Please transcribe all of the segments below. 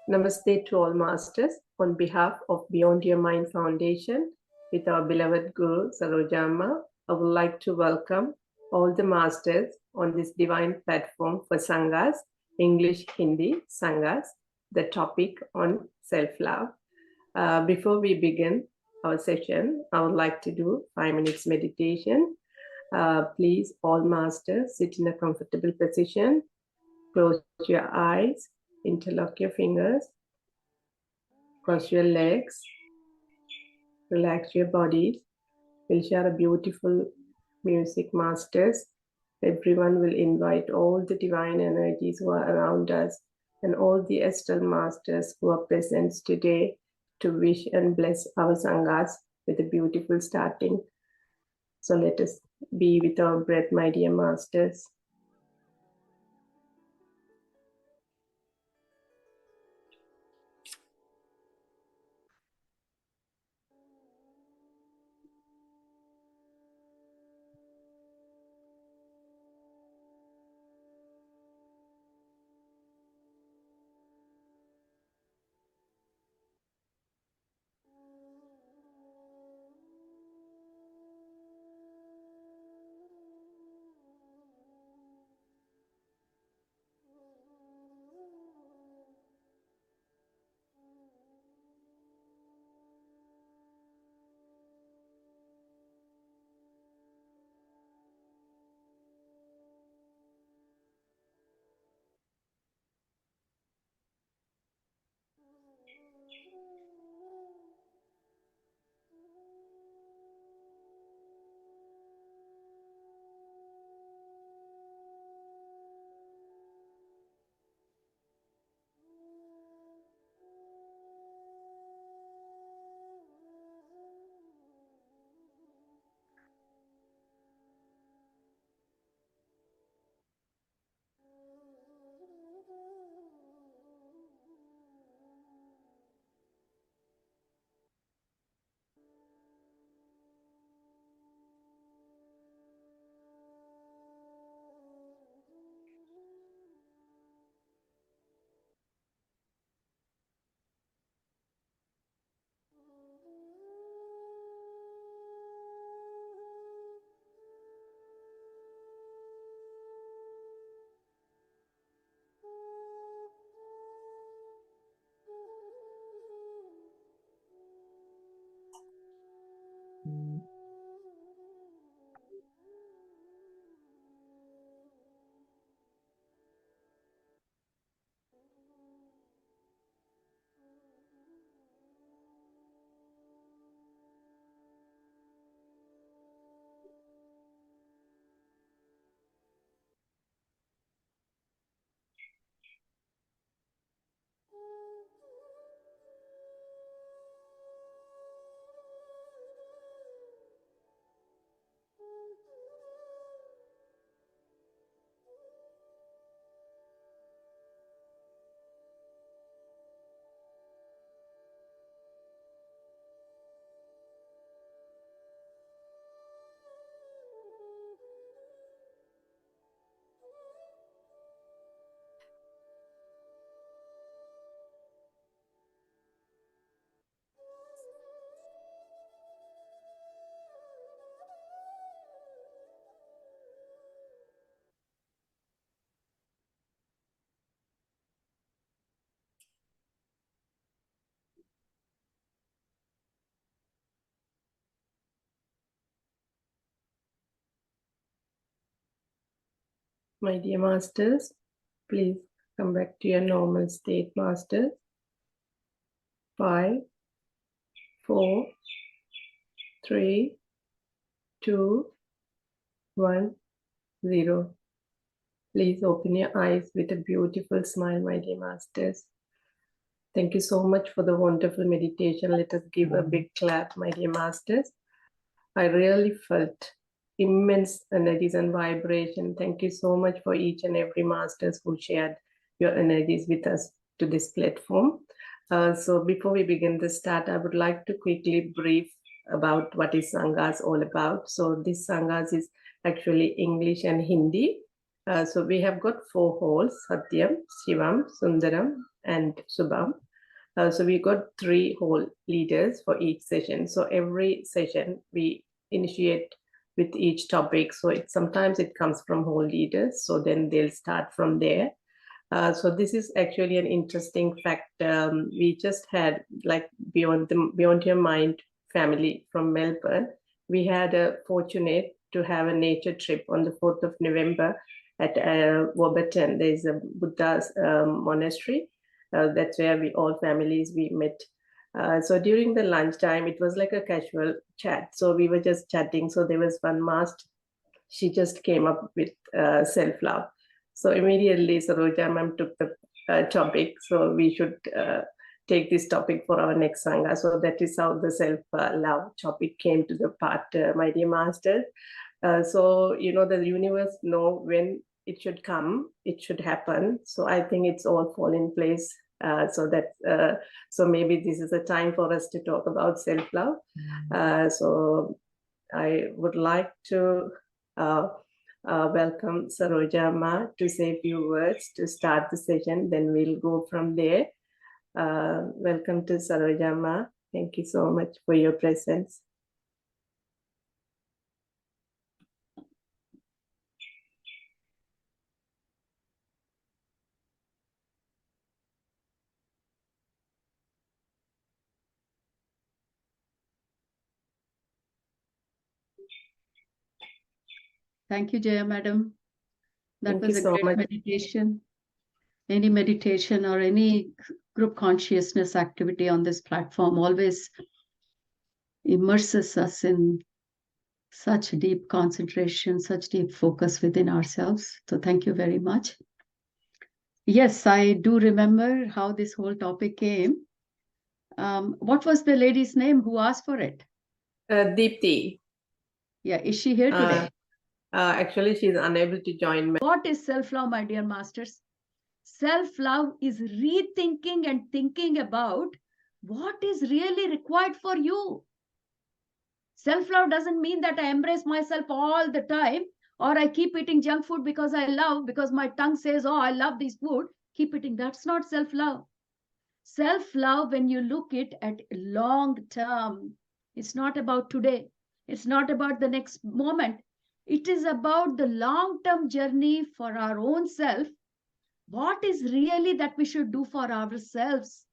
Namaste to all masters. On behalf of Beyond Your Mind Foundation, with our beloved Guru Sarojama, I would like to welcome all the masters on this divine platform for Sanghas, English Hindi Sanghas, the topic on self-love. Before we begin our session, I would like to do 5 minutes meditation. Please, all masters, sit in a comfortable position. Close your eyes, interlock your fingers, cross your legs, relax your body. We'll share a beautiful music, masters. Everyone will invite all the divine energies who are around us and all the astral masters who are present today to wish and bless our Sanghas with a beautiful starting. So let us be with our breath, my dear masters. My dear masters, please come back to your normal state, masters. 5, 4, 3, 2, 1, 0. Please open your eyes with a beautiful smile, my dear masters. Thank you so much for the wonderful meditation. Let us give a big clap, my dear masters. I really felt immense energies and vibration. Thank you so much for each and every masters who shared your energies with us to this platform. So before we begin the start, I would like to quickly brief about what is Sanghas all about. So this Sanghas is actually English and Hindi. So we have got 4 halls: Satyam, Shivam, Sundaram, and Subham. So we got 3 hall leaders for each session. So every session we initiate with each topic. So sometimes it comes from hall leaders. So then they'll start from there. So this is actually an interesting fact. We just had, like, Beyond Your Mind family from Melbourne. We had a fortunate to have a nature trip on the 4th of November at Warburton. There's a Buddha's monastery. That's where all families we met. So during the lunchtime, it was like a casual chat. So we were just chatting. So there was one master. She just came up with self-love. So immediately Saroja ma'am took the topic. So we should take this topic for our next Sangha. So that is how the self-love topic came to the part, my dear masters. So, the universe know when it should come, it should happen. So I think it's all fall in place. So maybe this is a time for us to talk about self-love. So I would like to welcome Saroja Ma to say a few words to start the session. Then we'll go from there. Welcome to Saroja Ma. Thank you so much for your presence. Thank you, Jaya Madam. That Thank was you a so great much. meditation. Any meditation or any group consciousness activity on this platform always immerses us in such deep concentration, such deep focus within ourselves. So thank you very much. Yes, I do remember how this whole topic came. What was the lady's name who asked for it? Deepthi. Yeah, is she here today? Actually, she's unable to join me. What is self-love, my dear masters? Self-love is rethinking and thinking about what is really required for you. Self-love doesn't mean that I embrace myself all the time, or I keep eating junk food because I love, because my tongue says, oh, I love this food, keep eating. That's not self-love. Self-love, when you look it at long term, it's not about today. It's not about the next moment. It is about the long-term journey for our own self. What is really that we should do for ourselves?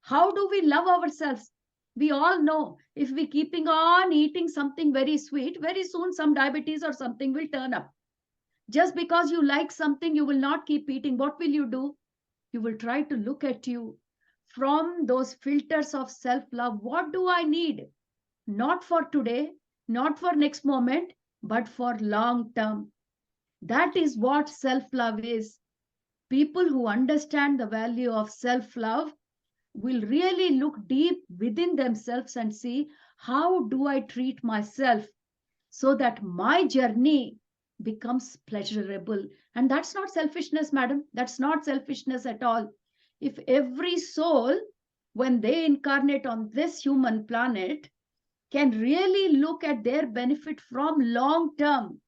How do we love ourselves? We all know if we keeping on eating something very sweet, very soon some diabetes or something will turn up. Just because you like something, you will not keep eating. What will you do? You will try to look at you from those filters of self-love. What do I need? Not for today, not for next moment, but for long term. That is what self-love is. People who understand the value of self-love will really look deep within themselves and see, how do I treat myself so that my journey becomes pleasurable? And that's not selfishness, madam. That's not selfishness at all. If every soul, when they incarnate on this human planet, can really look at their benefit from long term,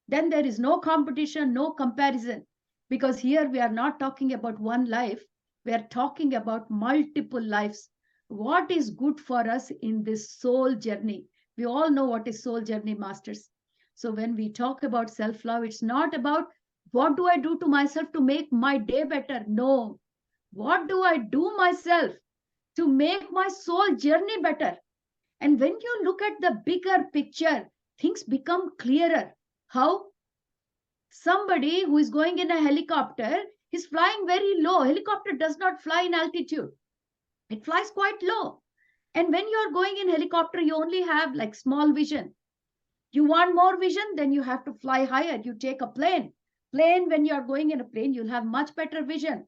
then there is no competition, no comparison. Because here we are not talking about one life, we are talking about multiple lives. What is good for us in this soul journey? We all know what is soul journey, masters. So when we talk about self-love, it's not about what do I do to myself to make my day better? No. What do I do myself to make my soul journey better? And when you look at the bigger picture, things become clearer. How? Somebody who is going in a helicopter is flying very low. Helicopter does not fly in altitude. It flies quite low. And when you are going in helicopter, you only have like small vision. You want more vision, then you have to fly higher. You take a plane. Plane, when you are going in a plane, you'll have much better vision.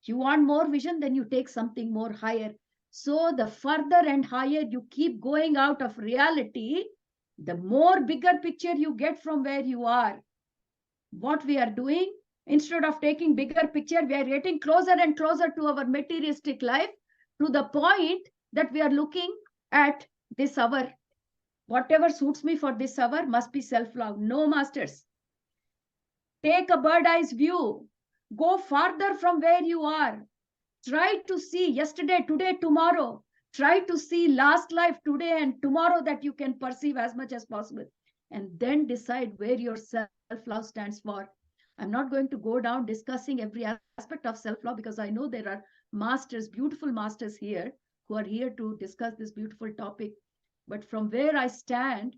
You want more vision, then you take something more higher. So the further and higher you keep going out of reality, the more bigger picture you get from where you are. What we are doing, instead of taking bigger picture, we are getting closer and closer to our materialistic life, to the point that we are looking at this hour. Whatever suits me for this hour must be self-love. No, masters. Take a bird eyes view. Go farther from where you are. Try to see yesterday, today, tomorrow. Try to see last life, today, and tomorrow that you can perceive as much as possible. And then decide where your self-love stands for. I'm not going to go down discussing every aspect of self-love because I know there are masters, beautiful masters here who are here to discuss this beautiful topic. But from where I stand,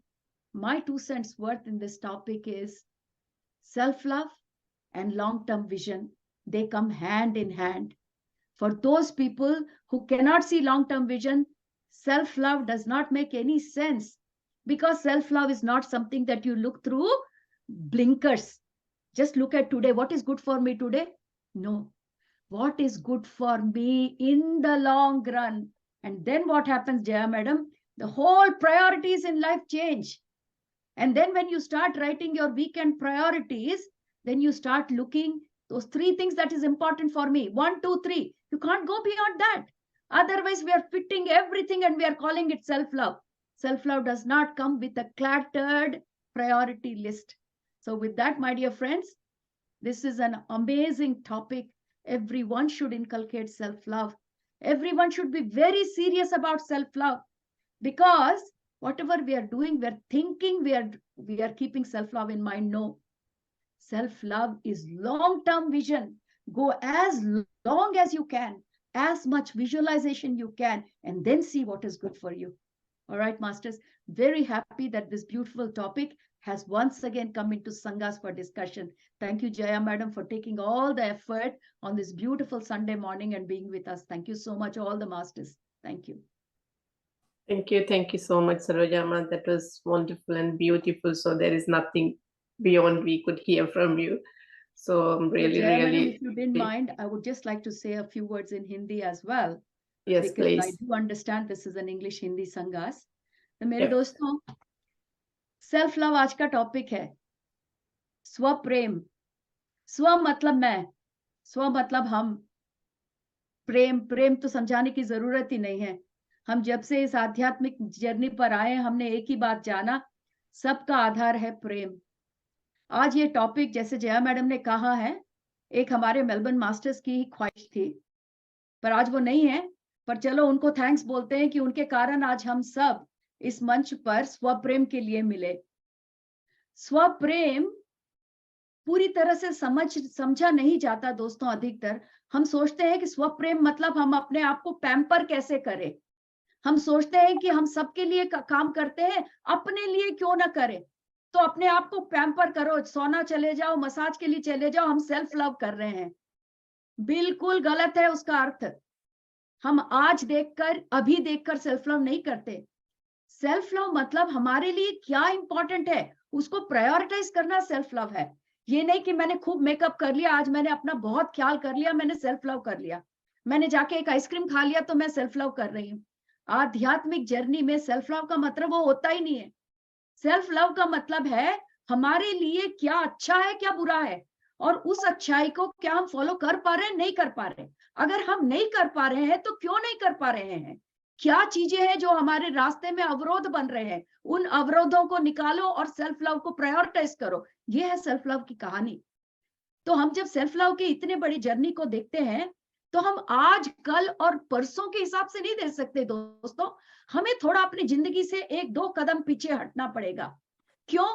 my 2 cents worth in this topic is self-love and long-term vision. They come hand in hand. For those people who cannot see long-term vision, self-love does not make any sense, because self-love is not something that you look through blinkers. Just look at today. What is good for me today? No. What is good for me in the long run? And then what happens, Jaya madam? The whole priorities in life change. And then when you start writing your weekend priorities, then you start looking those 3 things that is important for me. 1, 2, 3. You can't go beyond that. Otherwise, we are fitting everything and we are calling it self-love. Self-love does not come with a cluttered priority list. So with that, my dear friends, this is an amazing topic. Everyone should inculcate self-love. Everyone should be very serious about self-love, because whatever we are doing, we are thinking, we are keeping self-love in mind. No. Self-love is long-term vision. Go as long as you can, as much visualization you can, and then see what is good for you. All right, masters, very happy that this beautiful topic has once again come into Sanghas for discussion. Thank you, Jaya madam, for taking all the effort on this beautiful Sunday morning and being with us. Thank you so much, all the masters. Thank you. Thank you. Thank you so much, Sarojama. That was wonderful and beautiful. So there is nothing beyond we could hear from you. So I'm really, Jaya really... madam, if you didn't mind, I would just like to say a few words in Hindi as well. Yes, because please. I do understand this is an English Hindi Sanghas. तो मेरे Yeah. दोस्तों, self love आज का topic है. स्व प्रेम. स्व मतलब मैं, स्व मतलब हम. प्रेम तो समझाने की जरूरत ही नहीं है. हम जब से इस आध्यात्मिक जर्नी पर आए, हमने एक ही बात जाना, सबका आधार है प्रेम. आज ये टॉपिक, जैसे जया मैडम ने कहा है, एक हमारे मेलबर्न मास्टर्स की ख्वाहिश थी, पर आज वो नहीं है. पर चलो उनको थैंक्स बोलते हैं कि उनके कारण आज हम सब इस मंच पर स्वप्रेम के लिए मिले. स्वप्रेम पूरी तरह से समझा नहीं जाता दोस्तों. अधिकतर हम सोचते हैं कि स्वप्रेम मतलब हम अपने आप को पैम्पर कैसे करें. हम सोचते हैं कि हम सबके लिए काम करते हैं, अपने लिए क्यों ना करें. तो अपने आप को पैम्पर करो, सोना चले जाओ, मसाज के लिए चले जाओ, हम सेल्फ लव कर रहे हैं. बिल्कुल गलत है उसका अर्थ. हम आज देखकर, अभी देखकर सेल्फ लव नहीं करते. सेल्फ लव मतलब हमारे लिए क्या इंपॉर्टेंट है उसको प्रायोरिटाइज करना सेल्फ लव है. ये नहीं कि मैंने खूब मेकअप कर लिया, आज मैंने अपना बहुत ख्याल कर लिया, मैंने सेल्फ लव कर लिया. मैंने जाके एक आइसक्रीम खा लिया तो मैं सेल्फ लव कर रही हूँ. आध्यात्मिक जर्नी में सेल्फ लव का मतलब वो होता ही नहीं है. सेल्फ लव का मतलब है हमारे लिए क्या अच्छा है, क्या बुरा है, और उस अच्छाई को क्या हम फॉलो कर पा रहे हैं, नहीं कर पा रहे हैं. अगर हम नहीं कर पा रहे हैं तो क्यों नहीं कर पा रहे हैं, क्या चीजें हैं जो हमारे रास्ते में अवरोध बन रहे हैं, उन अवरोधों को निकालो और सेल्फ लव को प्रायोरिटाइज करो. ये है सेल्फ लव की कहानी. तो हम जब सेल्फ लव के इतने बड़ी जर्नी को देखते हैं तो हम आज, कल और परसों के हिसाब से नहीं देख सकते दोस्तों. हमें थोड़ा अपनी जिंदगी से 1-2 कदम पीछे हटना पड़ेगा. क्यों?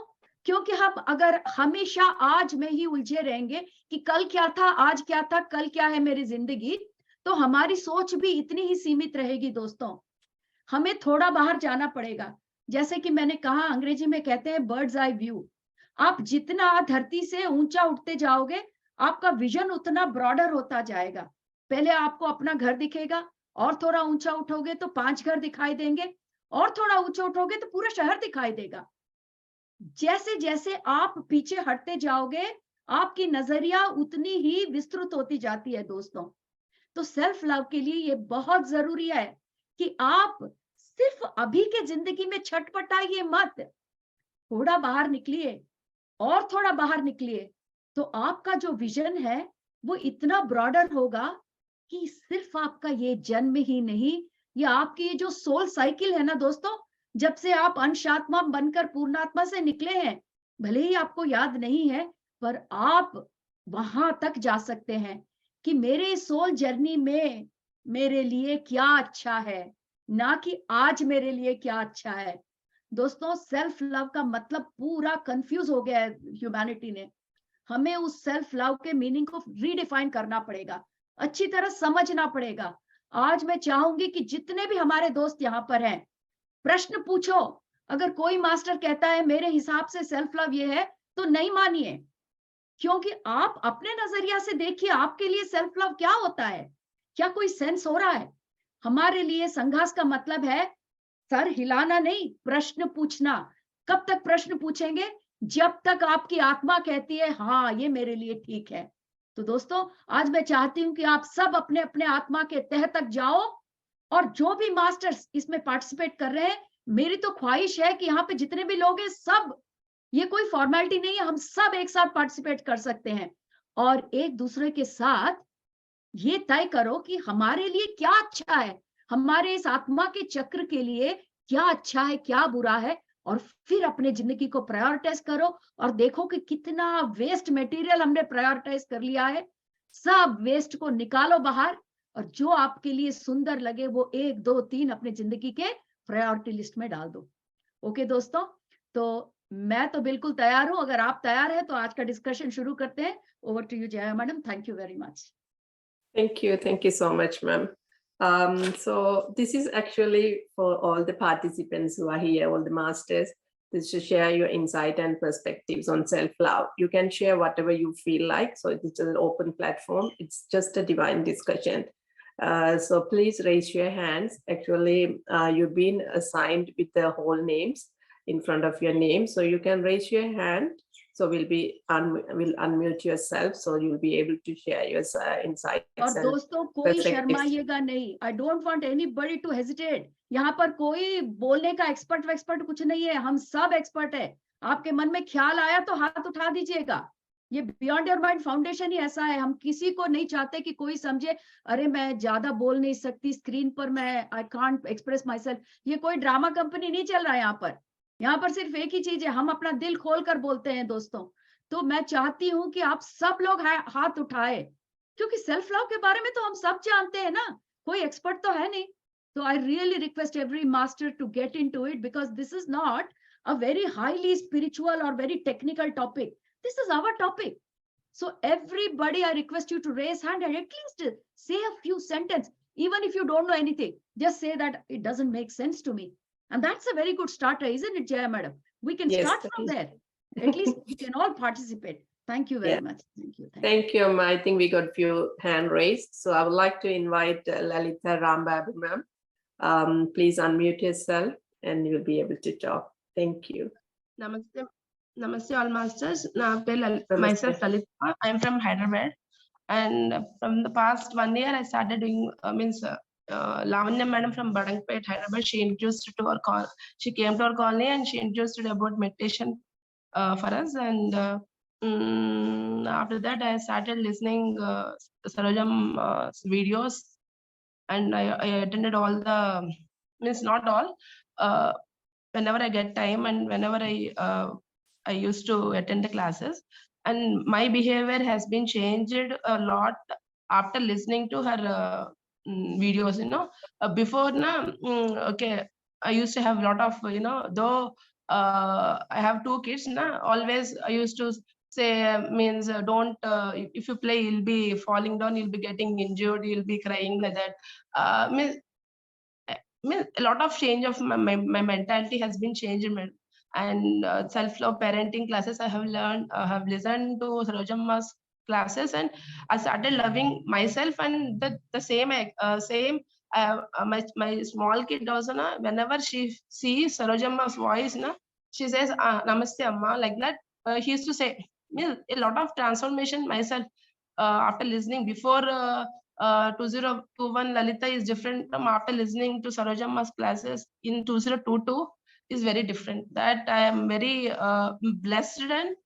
क्योंकि हम अगर हमेशा आज में ही उलझे रहेंगे कि कल क्या था, आज क्या था, कल क्या है मेरी जिंदगी, तो हमारी सोच भी इतनी ही सीमित रहेगी दोस्तों. हमें थोड़ा बाहर जाना पड़ेगा. जैसे कि मैंने कहा, अंग्रेजी में कहते हैं बर्ड्स आई व्यू. आप जितना धरती से ऊंचा उठते जाओगे, आपका विजन उतना ब्रॉडर होता जाएगा. पहले आपको अपना घर दिखेगा, और थोड़ा ऊंचा उठोगे तो 5 घर दिखाई देंगे, और थोड़ा ऊंचा उठोगे तो पूरा शहर दिखाई देगा. जैसे जैसे आप पीछे हटते जाओगे, आपकी नजरिया उतनी ही विस्तृत होती जाती है दोस्तों. तो सेल्फ लव के लिए ये बहुत जरूरी है कि आप सिर्फ अभी के जिंदगी में छटपटाइए मत. थोड़ा बाहर निकलिए, और थोड़ा बाहर निकलिए, तो आपका जो विजन है वो इतना ब्रॉडर होगा कि सिर्फ आपका ये जन्म ही नहीं, ये आपकी ये जो सोल साइकिल है ना दोस्तों, जब से आप अंशात्मा बनकर पूर्णात्मा से निकले हैं, भले ही आपको याद नहीं है, पर आप वहां तक जा सकते हैं कि मेरे सोल जर्नी में मेरे लिए क्या अच्छा है, ना कि आज मेरे लिए क्या अच्छा है। दोस्तों, सेल्फ लव का मतलब पूरा कंफ्यूज हो गया है ह्यूमैनिटी ने। हमें उस सेल्फ लव के मीनिंग को रीडिफाइन करना पड़ेगा, अच्छी तरह समझना पड़ेगा। आज मैं चाहूंगी कि जितने भी हमारे दोस्त यहाँ पर हैं, प्रश्न पूछो। अगर कोई मास्टर कहता है मेरे हिसाब से सेल्फ लव ये है, तो नहीं मानिए, क्योंकि आप अपने नजरिया से देखिए आपके लिए सेल्फ लव क्या होता है, क्या कोई सेंस हो रहा है। हमारे लिए संघास का मतलब है सर हिलाना नहीं, प्रश्न पूछना। कब तक प्रश्न पूछेंगे? जब तक आपकी आत्मा कहती है हाँ ये मेरे लिए ठीक है। तो दोस्तों, आज मैं चाहती हूं कि आप सब अपने अपने आत्मा के तह तक जाओ, और जो भी मास्टर्स इसमें पार्टिसिपेट कर रहे हैं, मेरी तो ख्वाहिश है कि यहाँ पे जितने भी लोग हैं सब, ये कोई फॉर्मेलिटी नहीं है, हम सब एक साथ पार्टिसिपेट कर सकते हैं और एक दूसरे के साथ ये तय करो कि हमारे लिए क्या अच्छा है, हमारे इस आत्मा के चक्र के लिए क्या अच्छा है, क्या बुरा है, और फिर अपने जिंदगी को प्रायोरिटाइज करो और देखो कि कितना वेस्ट मटेरियल हमने प्रायोरिटाइज कर लिया है। सब वेस्ट को निकालो बाहर, और जो आपके लिए सुंदर लगे वो 1 2 3 अपने जिंदगी के प्रायोरिटी लिस्ट में डाल दो। ओके दोस्तों, तो मैं तो बिल्कुल तैयार हूं। अगर आप तैयार हैं तो आज का डिस्कशन शुरू करते हैं। Over to you Jaya madam, thank you very much. Thank you so much, ma'am. So this is actually for all the participants who are here, all the masters, is to share your insight and perspectives on self-love. You can share whatever you feel like. So it's an open platform. It's just a divine discussion. So please raise your hands. Actually, you've been assigned with the whole names in front of your name. So you can raise your hand. So we'll unmute yourself. So you'll be able to share your insights और and दोस्तों, कोई perspectives. शर्माइएगा नहीं। I don't want anybody to hesitate. यहाँ पर कोई बोलने का एक्सपर्ट कुछ नहीं है, हम सब एक्सपर्ट है। आपके मन में ख्याल आया तो हाथ उठा दीजिएगा। ये बियॉन्ड योर माइंड फाउंडेशन ही ऐसा है, हम किसी को नहीं चाहते कि कोई समझे अरे मैं ज्यादा बोल नहीं सकती, स्क्रीन पर मैं I can't express my self. ये कोई ड्रामा कंपनी नहीं चल रहा है यहाँ पर। यहाँ पर सिर्फ एक ही चीज है, हम अपना दिल खोल कर बोलते हैं दोस्तों। तो मैं चाहती हूँ कि आप सब लोग हाथ उठाए, क्योंकि सेल्फ लव के बारे में तो हम सब जानते हैं ना, कोई एक्सपर्ट तो है नहीं। तो I really request every master to get into it, because this is not a very highly spiritual और very technical topic, this is our topic. So everybody, I request you to raise hand and at least say a few sentences. Even if you don't know anything, just say that it doesn't make sense to me. And that's a very good starter, isn't it, Jaya madam? We can Yes, start from there. At least we can all participate. Thank you very much. Thank you. Thank you. I think we got few hand raised. So I would like to invite Lalita Rambabu, ma'am. Please unmute yourself and you'll be able to talk. Thank you. Namaste all masters. Namaste. Myself Lalita. I am from Hyderabad, and from the past 1 year I started doing Lavanya madam from Badangpet, Hyderabad. She introduced to our call. She came to our colony and she introduced about meditation for us. And after that I started listening Sarojam videos, and I attended all the, means not all, whenever I get time and whenever I used to attend the classes, and my behavior has been changed a lot after listening to her videos. Before okay, I used to have a lot of, though I have 2 kids always I used to say, means don't if you play you'll be falling down, you'll be getting injured, you'll be crying, like that. Means a lot of change of my mentality has been changed. And self-love parenting classes I have learned, have listened to Sarojamma's classes, and I started loving myself. And the same my small kid also, whenever she sees Sarojamma's voice, she says namaste amma, like that. He used to say, a lot of transformation myself after listening. Before 2021 Lalita is different from after listening to Sarojamma's classes in 2022 is very different. That I am very blessed, and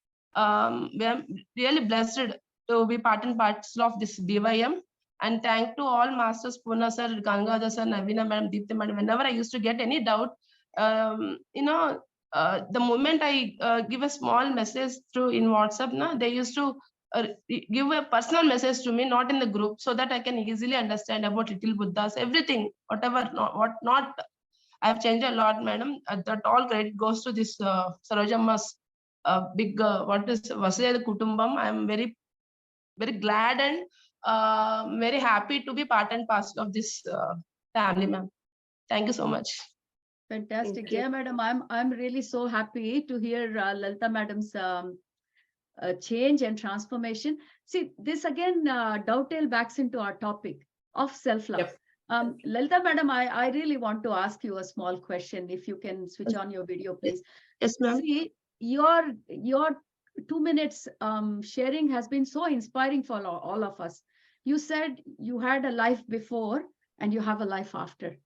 we are really blessed to be part and parcel of this BYM. And thank to all masters, Puna sir, Ganga sir, Navina madam, Deepthi madam. Whenever I used to get any doubt, the moment I give a small message through in WhatsApp, they used to give a personal message to me, not in the group, so that I can easily understand about little Buddhas, everything, whatever, what not. I have changed a lot, madam. That all credit goes to this Sarojamma's big, what is Vasudhaiva Kutumbam. I am very, very glad and very happy to be part and parcel of this family, ma'am. Thank you so much. Fantastic. Thank you. Yeah, madam. I'm really so happy to hear Lalita madam's change and transformation. See, this again dovetail backs into our topic of self-love. Yep. Lalita madam, I really want to ask you a small question. If you can switch on your video, please. Yes, ma'am. See, your 2 minutes sharing has been so inspiring for all of us. You said you had a life before and you have a life after,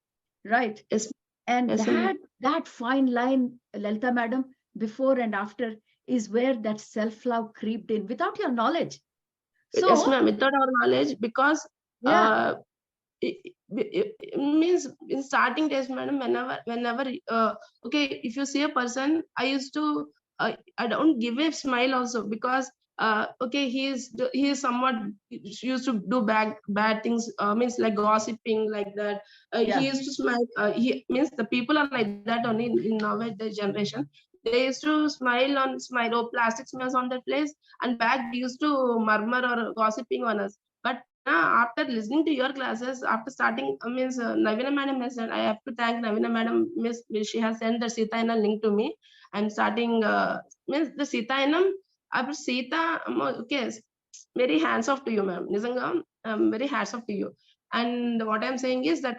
right? Yes. And Yes, ma'am. that fine line, Lalita madam, before and after, is where that self-love creeped in without your knowledge. So, Yes, ma'am. Without our knowledge, because yeah, it means in starting days, madam, whenever okay, if you see a person, I used to I don't give a smile also, because okay, he is somewhat used to do bad things, means like gossiping, like that. Yeah. He used to smile. He means the people are like that only in nowadays generation. They used to smile or plastic smiles on their face, and back they used to murmur or gossiping on us. But after listening to your classes, after starting, means Navina madam has said, I have to thank Navina madam, miss, she has sent the Sitayanam link to me. I'm starting, means the Sitayanam, after Sita, okay, very hands off to you, ma'am. Nizanga, very hats off to you. And what I'm saying is that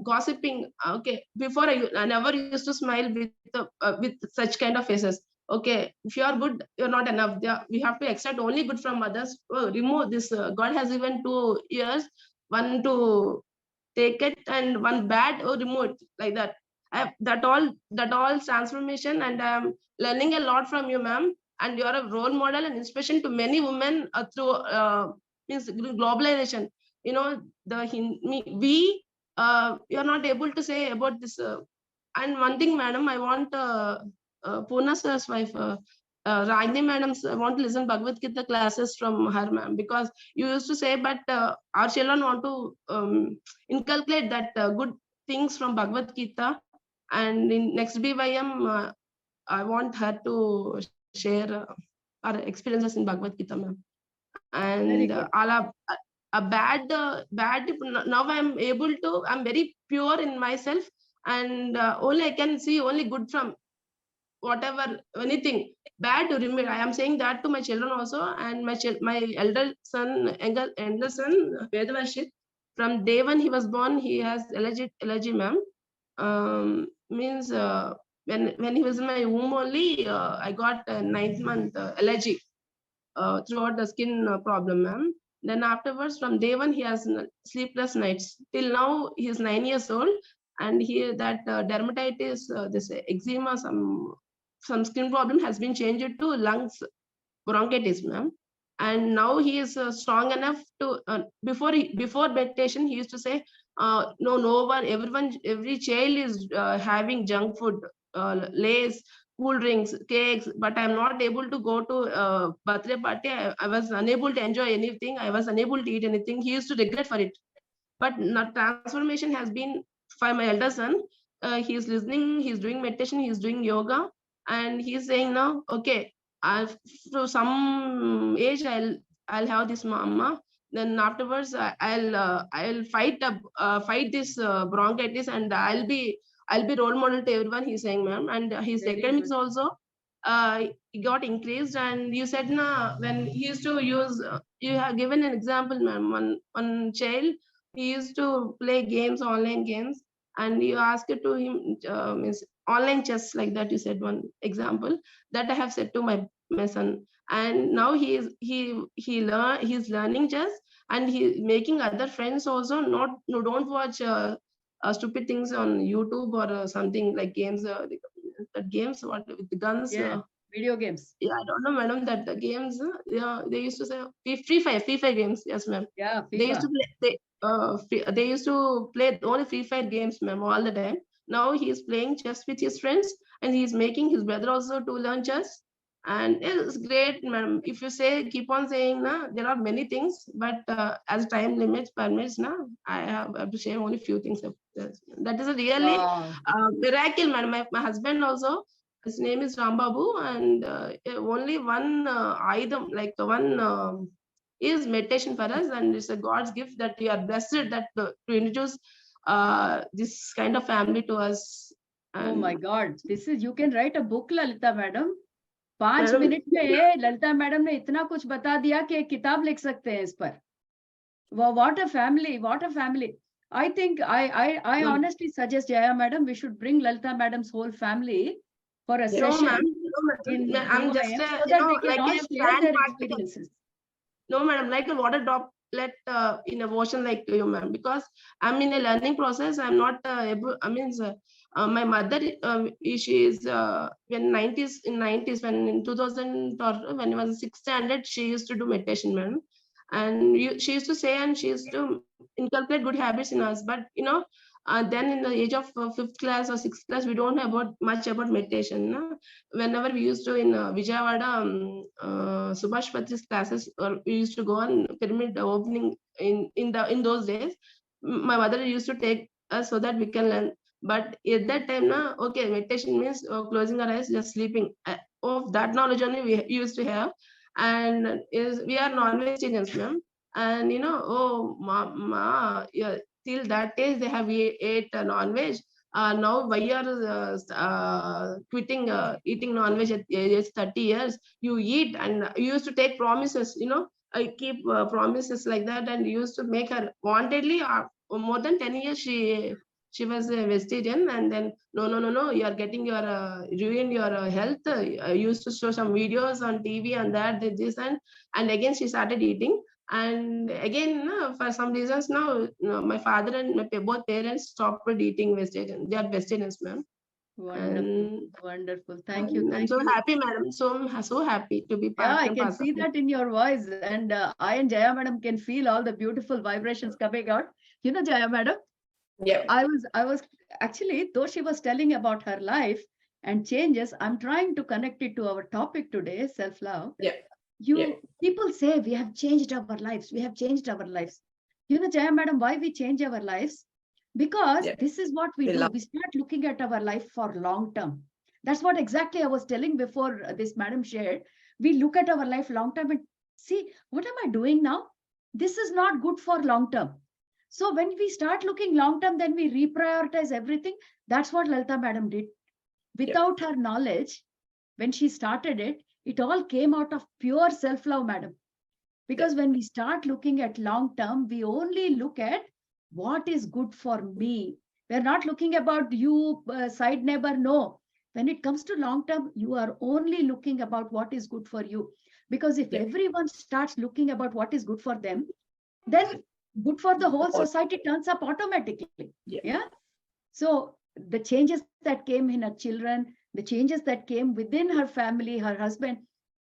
gossiping, okay, before I never used to smile with such kind of faces. Okay, if you are good, you're not enough. We have to accept only good from others. Remove this. God has given 2 ears, one to take it and one bad or remove it, like that. That all transformation, and I'm learning a lot from you, ma'am. And you're a role model and inspiration to many women through means globalization. You know, we are not able to say about this. And one thing, madam, I want Purna sir's wife, Ragini madam's, I want to listen Bhagavad Gita classes from her, ma'am, because you used to say, but our children want to inculcate that good things from Bhagavad Gita. And in next BYM, I want her to share our experiences in Bhagavad Gita, ma'am. And all a bad, now I'm able to, I'm very pure in myself, and only I can see only good from whatever, anything bad to remove. I am saying that to my children also, and my elder son, elder son, Vedavashit, from day one he was born, he has allergy, ma'am. Means when he was in my womb only, I got 9th month allergy throughout the skin problem, ma'am. Then afterwards, from day one, he has sleepless nights. Till now, he is 9 years old, and he that dermatitis, this eczema, some skin problem has been changed to lungs bronchitis, ma'am. And now he is strong enough to before meditation, he used to say, no one, every child is having junk food, lays, cool drinks, cakes, but I'm not able to go to birthday party. I was unable to enjoy anything. I was unable to eat anything. He used to regret for it. But not transformation has been for my elder son. He's listening, he's doing meditation, he's doing yoga, and he's saying now, okay, to some age I'll have this mama. Then afterwards I'll fight this bronchitis, and I'll be role model to everyone. He's saying, ma'am, and his Very academics good. also got increased. And you said na, when he used to use, you have given an example, ma'am. One child, he used to play games, online games, and you asked to him, means online chess, like that. You said one example that I have said to my son, and now he's learning chess, and he's making other friends also. No, don't watch stupid things on YouTube or something like games. The games what with the guns. Yeah, video games. Yeah, I don't know, madam, that the games. Yeah, they used to say free fire games. Yes, ma'am. Yeah, They used to play. They used to play only free fire games, ma'am, all the time. Now he is playing chess with his friends, and he's making his brother also to learn chess. And it's great, madam. If you say, keep on saying, na, there are many things, but as time limits permits, na, I have to share only few things of this. That is a really Wow. miracle, madam. My husband also, his name is Rambabu, and only one item, like one is meditation for us, and it's a God's gift that we are blessed that to introduce this kind of family to us. Oh And my God. This is, you can write a book, Lalita madam. 5 Madam- minute में Lalita madam ने इतना कुछ बता दिया कि एक किताब लिख सकते हैं इस पर. What a family, what a family. I think I honestly suggest, Jaya madam, we should bring Lalita madam's whole family for a no, session ma'am. No, in ma'am. I'm just UIM so you that know, they can like all a share fan their particle. experiences. No, madam, like a water droplet in a ocean, like you, ma'am. Because I'm in a learning process. I'm not able. I mean, my mother, she is when 90s when in 2000 or when I was 6th standard, she used to do meditation, ma'am. And she used to say, and she used to inculcate good habits in us. But then in the age of 5th class or 6th class, we don't know about much about meditation. No? Whenever we used to in Vijayawada, Subhash Patri's classes, we used to go on pyramid opening in those days. My mother used to take us so that we can learn. But at that time, okay, meditation means closing our eyes, just sleeping. Of that knowledge only we used to have, and we are non-vegetarians, ma'am. And oh, yeah, till that age they have ate non-veg. Now why you are quitting eating non-veg at age 30 years? You eat, and you used to take promises, I keep promises like that, and used to make her wantedly. More than 10 years she was a vegetarian, and then no, you are getting your ruined your health. I used to show some videos on TV and that did this, and again she started eating. And again, for some reasons now, my father and both parents stopped eating vegetarian. They are vegetarians, ma'am. Wonderful, And wonderful. Thank you, I'm thank so you. happy, madam. So happy to be Yeah, part I and can parcel. see that in your voice, and I and Jaya madam can feel all the beautiful vibrations coming out. Jaya madam, Yeah. I was actually, though she was telling about her life and changes, I'm trying to connect it to our topic today, self-love. Yeah. People say we have changed our lives. We have changed our lives. Jaya madam, why we change our lives? Because this is what we do. We start looking at our life for long term. That's what exactly I was telling before this madam shared. We look at our life long term and see, what am I doing now? This is not good for long term. So when we start looking long term, then we reprioritize everything. That's what Lalita madam did. Without her knowledge, when she started it, it all came out of pure self-love, madam. Because when we start looking at long term, we only look at what is good for me. We're not looking about you, side neighbor. No. When it comes to long term, you are only looking about what is good for you. Because if everyone starts looking about what is good for them, then good for the whole society turns up automatically. Yeah. So the changes that came in her children, the changes that came within her family, her husband,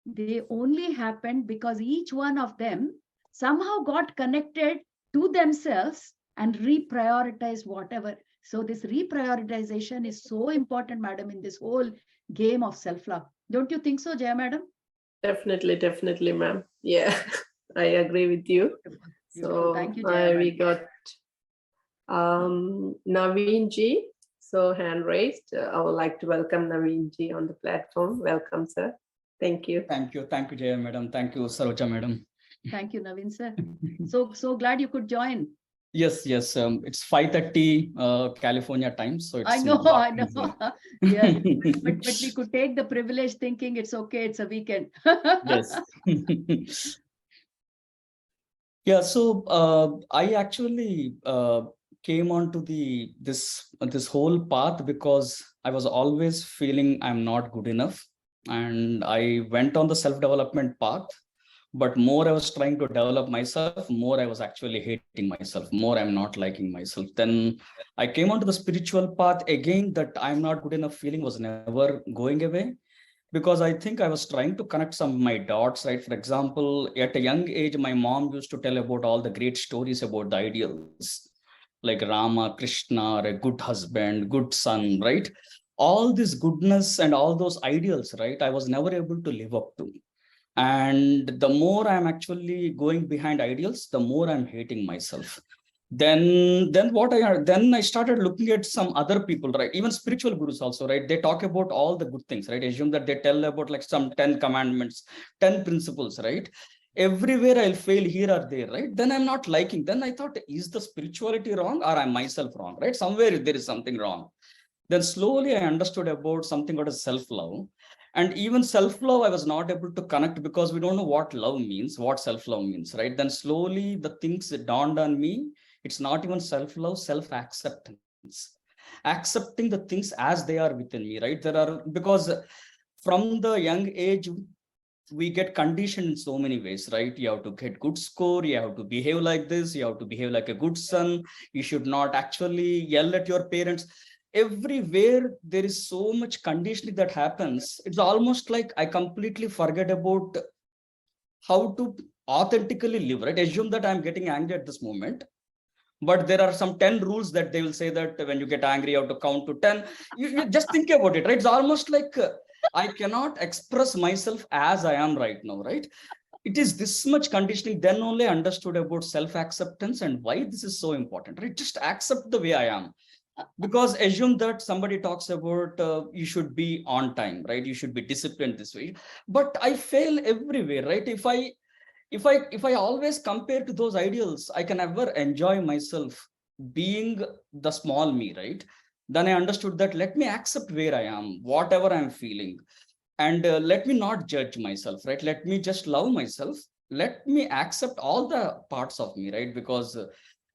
they only happened because each one of them somehow got connected to themselves and reprioritized whatever. So this reprioritization is so important, madam, in this whole game of self-love. Don't you think so, Jaya madam? Definitely, ma'am. Yeah, I agree with you. Beautiful. So Thank you, Jaya we madam. got Naveen ji. So hand raised. I would like to welcome Naveen ji on the platform. Welcome, sir. Thank you. Thank you, Jaya madam. Thank you, Saroja madam. Thank you, Naveen sir. So glad you could join. Yes. It's 5:30 California time, so it's I know. Yeah, but we could take the privilege thinking it's okay, it's a weekend. Yes. Yeah. So I actually came onto this whole path because I was always feeling I'm not good enough, and I went on the self-development path. But more I was trying to develop myself, more I was actually hating myself, more I'm not liking myself. Then I came onto the spiritual path again. That I'm not good enough feeling was never going away, because I think I was trying to connect some of my dots, right? For example, at a young age, my mom used to tell about all the great stories about the ideals, like Rama, Krishna, or a good husband, good son, right? all this goodness and all those ideals, right, I was never able to live up to. And the more I'm actually going behind ideals, the more I'm hating myself. Then I started looking at some other people, right? Even spiritual gurus also, right? They talk about all the good things, right? Assume that they tell about like some 10 commandments, 10 principles, right? Everywhere I'll fail here or there, right? Then I'm not liking. Then I thought, is the spirituality wrong or am myself wrong, right? Somewhere there is something wrong. Then slowly I understood about something called as self-love. And even self-love, I was not able to connect because we don't know what love means, what self-love means, right? Then slowly the things that dawned on me, it's not even self-love, self-acceptance. Accepting the things as they are within me, right? Because from the young age, we get conditioned in so many ways, right? You have to get good score, you have to behave like this, you have to behave like a good son, you should not actually yell at your parents. Everywhere there is so much conditioning that happens. It's almost like I completely forget about how to authentically live, right? Assume that I'm getting angry at this moment, but there are some 10 rules that they will say that when you get angry, you have to count to 10. You just think about it, right? It's almost like I cannot express myself as I am right now, right? It is this much conditioning. Then only I understood about self-acceptance and why this is so important, right? Just accept the way I am. Because assume that somebody talks about you should be on time, right? You should be disciplined this way. But I fail everywhere, right? If I always compare to those ideals, I can never enjoy myself being the small me, right? Then I understood that let me accept where I am, whatever I'm feeling, and let me not judge myself, right? Let me just love myself. Let me accept all the parts of me, right? Because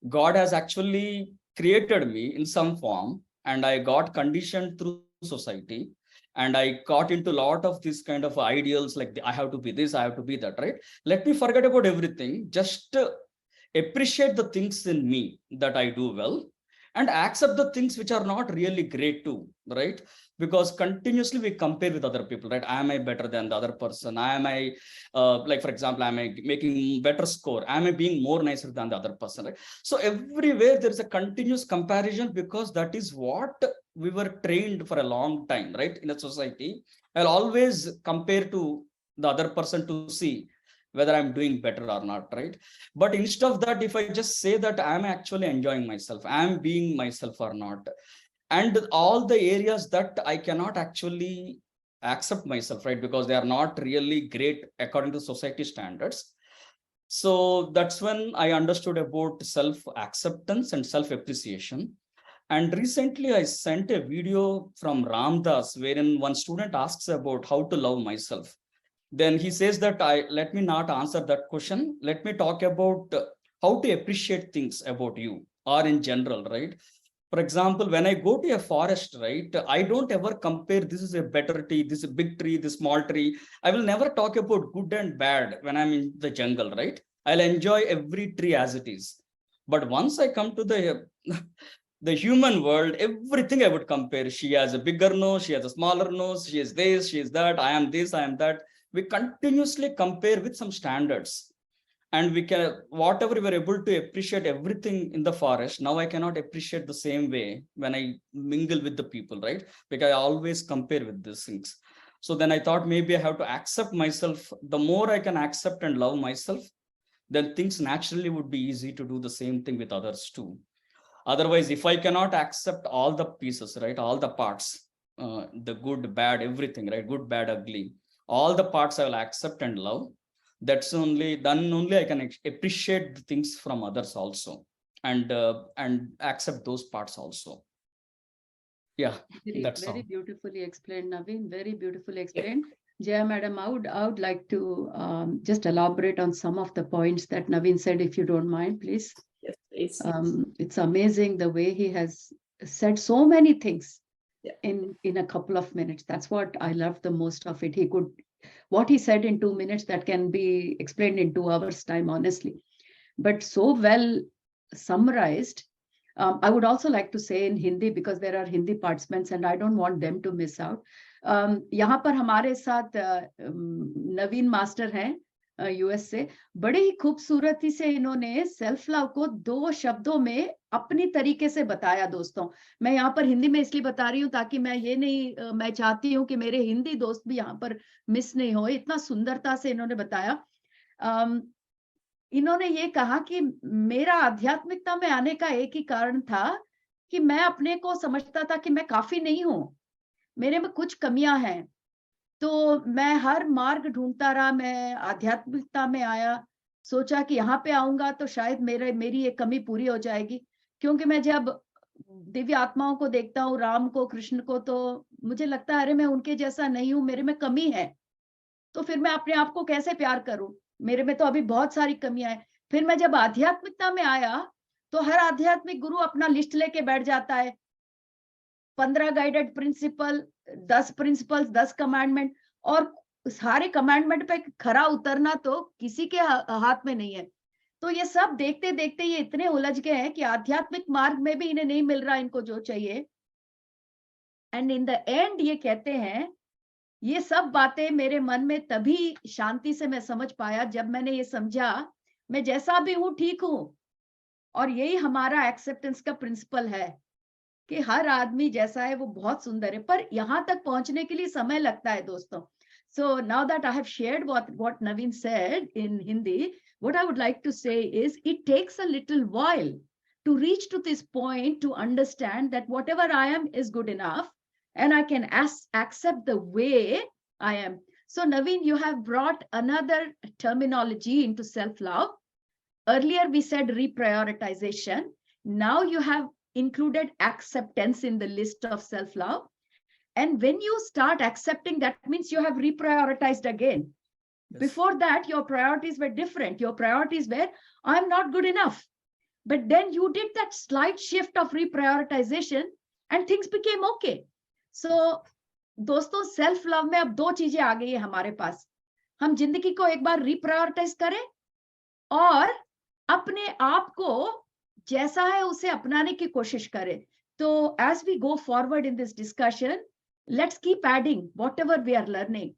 God has actually created me in some form, and I got conditioned through society, and I got into a lot of these kind of ideals like I have to be this, I have to be that, right? Let me forget about everything, just appreciate the things in me that I do well, and accept the things which are not really great too, right? Because continuously we compare with other people, right? Am I better than the other person? Am I like, for example, am I making better score? Am I being more nicer than the other person, right? So everywhere there is a continuous comparison, because that is what we were trained for a long time, right? In a society, I'll always compare to the other person to see whether I'm doing better or not, right? But instead of that, if I just say that I'm actually enjoying myself, I'm being myself or not, and all the areas that I cannot actually accept myself, right, because they are not really great according to society standards. So that's when I understood about self acceptance and self appreciation. And recently I sent a video from Ramdas wherein one student asks about how to love myself. Then he says that I let me not answer that question, let me talk about how to appreciate things about you or in general, right? For example, when I go to a forest, right, I don't ever compare this is a better tree, this is a big tree, this small tree. I will never talk about good and bad when I'm in the jungle, right? I'll enjoy every tree as it is. But once I come to the the human world, everything I would compare. She has a bigger nose, she has a smaller nose, she is this, she is that, I am this, I am that. We continuously compare with some standards, and we can, whatever we were able to appreciate everything in the forest, now I cannot appreciate the same way when I mingle with the people, right? Because I always compare with these things. So then I thought maybe I have to accept myself. The more I can accept and love myself, then things naturally would be easy to do the same thing with others too. Otherwise, if I cannot accept all the pieces, right, all the parts, the good, bad, everything, right, good, bad, ugly, all the parts I will accept and love. That's only then only I can appreciate the things from others also, and accept those parts also. Yeah, Very, that's very all. beautifully explained, Naveen. Very beautifully explained. Jaya, madam, I would like to just elaborate on some of the points that Naveen said, if you don't mind, please. Yes, please. It's amazing the way he has said so many things Yeah. in a couple of minutes. That's what I loved the most of it. What he said in 2 minutes, that can be explained in 2 hours time, honestly. But so well summarized. I would also like to say in Hindi, because there are Hindi participants and I don't want them to miss out. यहाँ पर हमारे साथ नवीन master हैं, US से। बड़े ही खूबसूरती से इन्होंने सेल्फ लव को 2 शब्दों में अपनी तरीके से बताया दोस्तों। मैं यहाँ पर हिंदी में इसलिए बता रही हूँ ताकि मैं ये नहीं मैं चाहती हूँ कि मेरे हिंदी दोस्त भी यहाँ पर मिस नहीं हो। इतना सुंदरता से इन्होंने बताया। इन्होंने ये कहा कि मेरा आध्यात्मिकता में आने का एक ही कारण था कि मैं अपने को समझता था कि मैं काफ़ी नहीं हूँ, मेरे में कुछ कमियाँ हैं। तो मैं हर मार्ग ढूँढता रहा, मैं आध्यात्मिकता में आया, सोचा कि यहाँ पे आऊँगा तो शायद मेरी ये कमी पूरी हो जाएगी। क्योंकि मैं जब दिव्य आत्माओं को देखता हूँ, राम को, कृष्ण को, तो मुझे लगता है अरे मैं उनके जैसा नहीं हूँ, मेरे में कमी है। तो फिर मैं अपने आप को कैसे प्यार करूँ? मेरे में तो अभी बहुत सारी कमियाँ हैं। फिर मैं जब आध्यात्मिकता में आया, तो हर आध्यात्मिक गुरु अपना लिस्ट लेके बैठ जाता है। 15 गाइडेड प्रिंसिपल, 10 प्रिंसिपल्स, 10 कमांडमेंट, और सारे कमांडमेंट पे खरा उतरना तो किसी के हाथ में नहीं है। तो ये सब देखते-देखते ये इतने उलझ गए हैं कि आध्यात्मिक मार्ग में भी इन्हें नहीं मिल रहा इनको जो चाहिए। एंड इन द एंड ये कहते हैं, ये सब बातें मेरे मन में तभी शांति से मैं समझ पाया जब मैंने ये समझा, मैं जैसा भी हूँ ठीक हूँ। और यही हमारा एक्सेप्टेंस का प्रिंसिपल है कि हर आदमी जैसा है वो बहुत सुंदर है, पर यहाँ तक पहुंचने के लिए समय लगता है दोस्तों। So now that I have shared what Naveen said in Hindi, what I would like to say is it takes a little while to reach to this point to understand that whatever I am is good enough and I can accept the way I am. So Naveen, you have brought another terminology into self-love. Earlier we said reprioritization. Now you have included acceptance in the list of self-love. And when you start accepting, that means you have reprioritized again. Yes. Before that, your priorities were different. Your priorities were, I'm not good enough. But then you did that slight shift of reprioritization and things became okay. So, दोस्तों, self love में अब 2 चीजें आ गई है हमारे पास। हम जिंदगी को एक बार रिप्रायोरिटाइज करें और अपने आप को जैसा है उसे अपनाने की कोशिश करें। तो as we go forward in this discussion, let's keep adding whatever we are learning.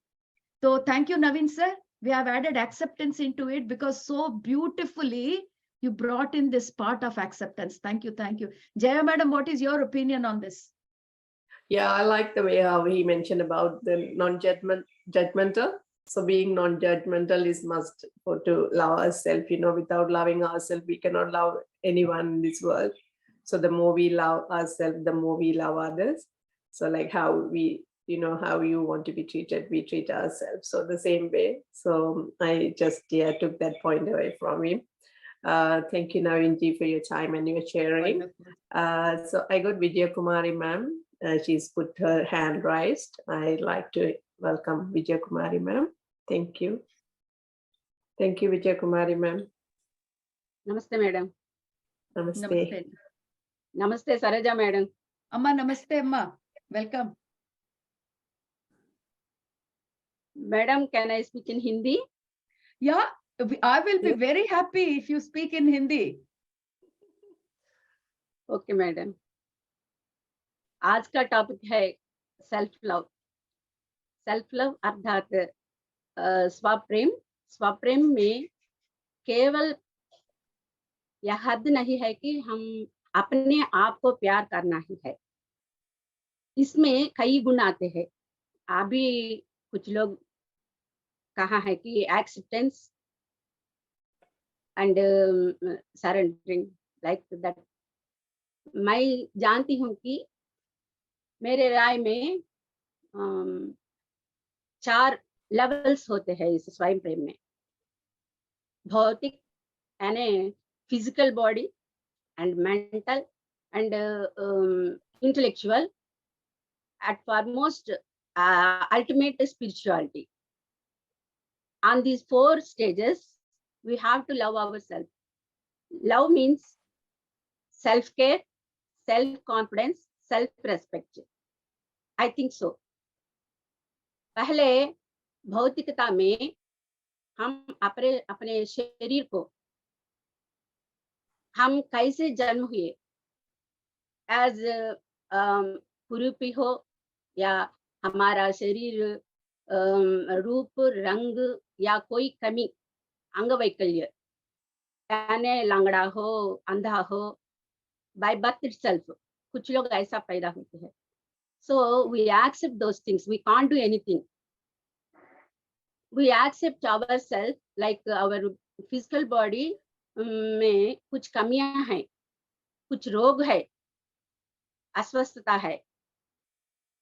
So thank you, Naveen sir. We have added acceptance into it because so beautifully you brought in this part of acceptance. Thank you. Thank you. Jaya madam, what is your opinion on this? Yeah, I like the way how he mentioned about the non-judgmental. So being non-judgmental is must for to love ourselves. Without loving ourselves, we cannot love anyone in this world. So the more we love ourselves, the more we love others. So like how we, how you want to be treated, we treat ourselves. So the same way. So I just took that point away from him. Thank you, Naveen, for your time and your sharing. So I got Vijaya Kumari ma'am. She's put her hand raised. I'd like to welcome Vijaya Kumari ma'am. Thank you. Thank you, Vijaya Kumari ma'am. Namaste, madam. Namaste. Namaste. Namaste, Saroja madam. Amma, namaste, Amma. Welcome. Madam, can I speak in Hindi? Yeah, I will be very happy if you speak in Hindi. Okay, madam. आज का topic है self love. Self love अर्थात स्वप्रेम में केवल यह हद नहीं है कि हम अपने आप को प्यार करना ही है, इसमें कई गुण आते हैं। अभी कुछ लोग कहा है कि acceptance and surrendering like that. मैं जानती हूँ कि मेरे राय में 4 लेवल्स होते हैं इस स्वयं प्रेम में। भौतिक यानी physical body and mental and intellectual, at foremost ultimate spirituality. On these 4 stages, we have to love ourselves. Love means self-care, self-confidence, self-respect. I think so. पहले भौतिकता में हम अपने शरीर को हम कैसे जन्म हुए, एज कुरूपी हो या हमारा शरीर रूप रंग या कोई कमी अंगवैकल्य, यानी लंगड़ा हो, अंधा हो, by birth itself, कुछ लोग ऐसा पैदा होते हैं. So we accept those things. We can't do anything. We accept ourselves like our physical body में कुछ कमियां हैं, कुछ रोग है, अस्वस्थता है.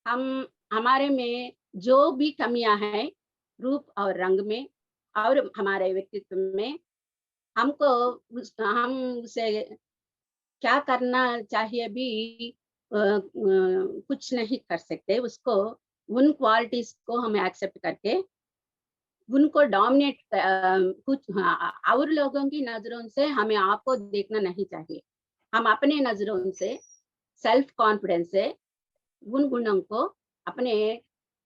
हम हमारे में जो भी कमियां हैं रूप और रंग में और हमारे व्यक्तित्व में, हमको हम उसे क्या करना चाहिए भी कुछ नहीं कर सकते. उसको उन क्वालिटीज को हम एक्सेप्ट करके उनको डोमिनेट कुछ और लोगों की नजरों से हमें आपको देखना नहीं चाहिए. हम अपने नजरों से सेल्फ कॉन्फिडेंस से उन गुणों को अपने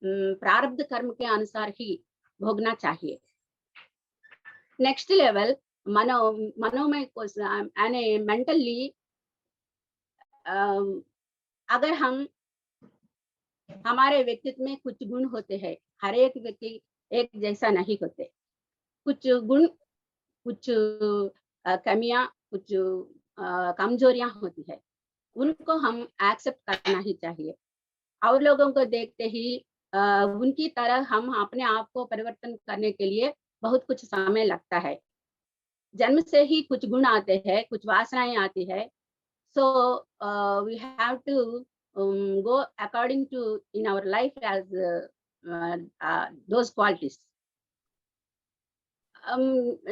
प्रारब्ध कर्म के अनुसार ही भोगना चाहिए. नेक्स्ट लेवल मनोमय को यानी मेंटली, अगर हम हमारे व्यक्तित्व में कुछ गुण होते हैं, हर एक व्यक्ति एक जैसा नहीं होते. कुछ गुण, कुछ कमियां, कुछ कमजोरियां होती है, उनको हम एक्सेप्ट करना ही चाहिए. और लोगों को देखते ही उनकी तरह हम अपने आप को परिवर्तन करने के लिए बहुत कुछ समय लगता है. जन्म से ही कुछ गुण आते हैं, कुछ वासनाएं आती है. So we have to go according to in our life as those qualities.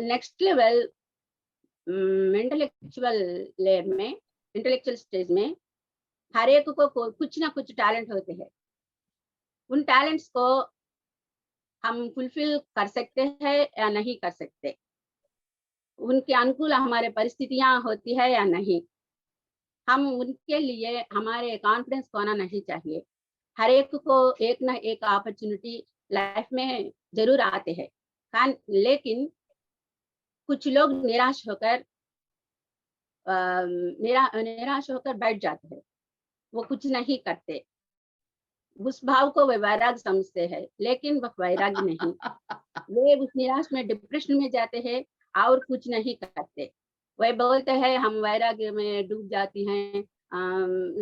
Next level, intellectual stage में हर एक को कुछ ना कुछ टैलेंट होते हैं. उन टैलेंट्स को हम फुलफिल कर सकते हैं या नहीं कर सकते, उनके अनुकूल हमारे परिस्थितियां होती है या नहीं, हम उनके लिए हमारे कॉन्फिडेंस खोना नहीं चाहिए. हर एक को एक ना एक अपॉर्चुनिटी लाइफ में जरूर आते हैं, लेकिन कुछ लोग निराश होकर बैठ जाते हैं, वो कुछ नहीं करते. उस भाव को वे वैराग्य समझते हैं, लेकिन वह वैराग्य नहीं. वे उस निराश में डिप्रेशन में जाते हैं और कुछ नहीं करते. वे बोलते हैं हम वैराग्य में डूब जाती हैं,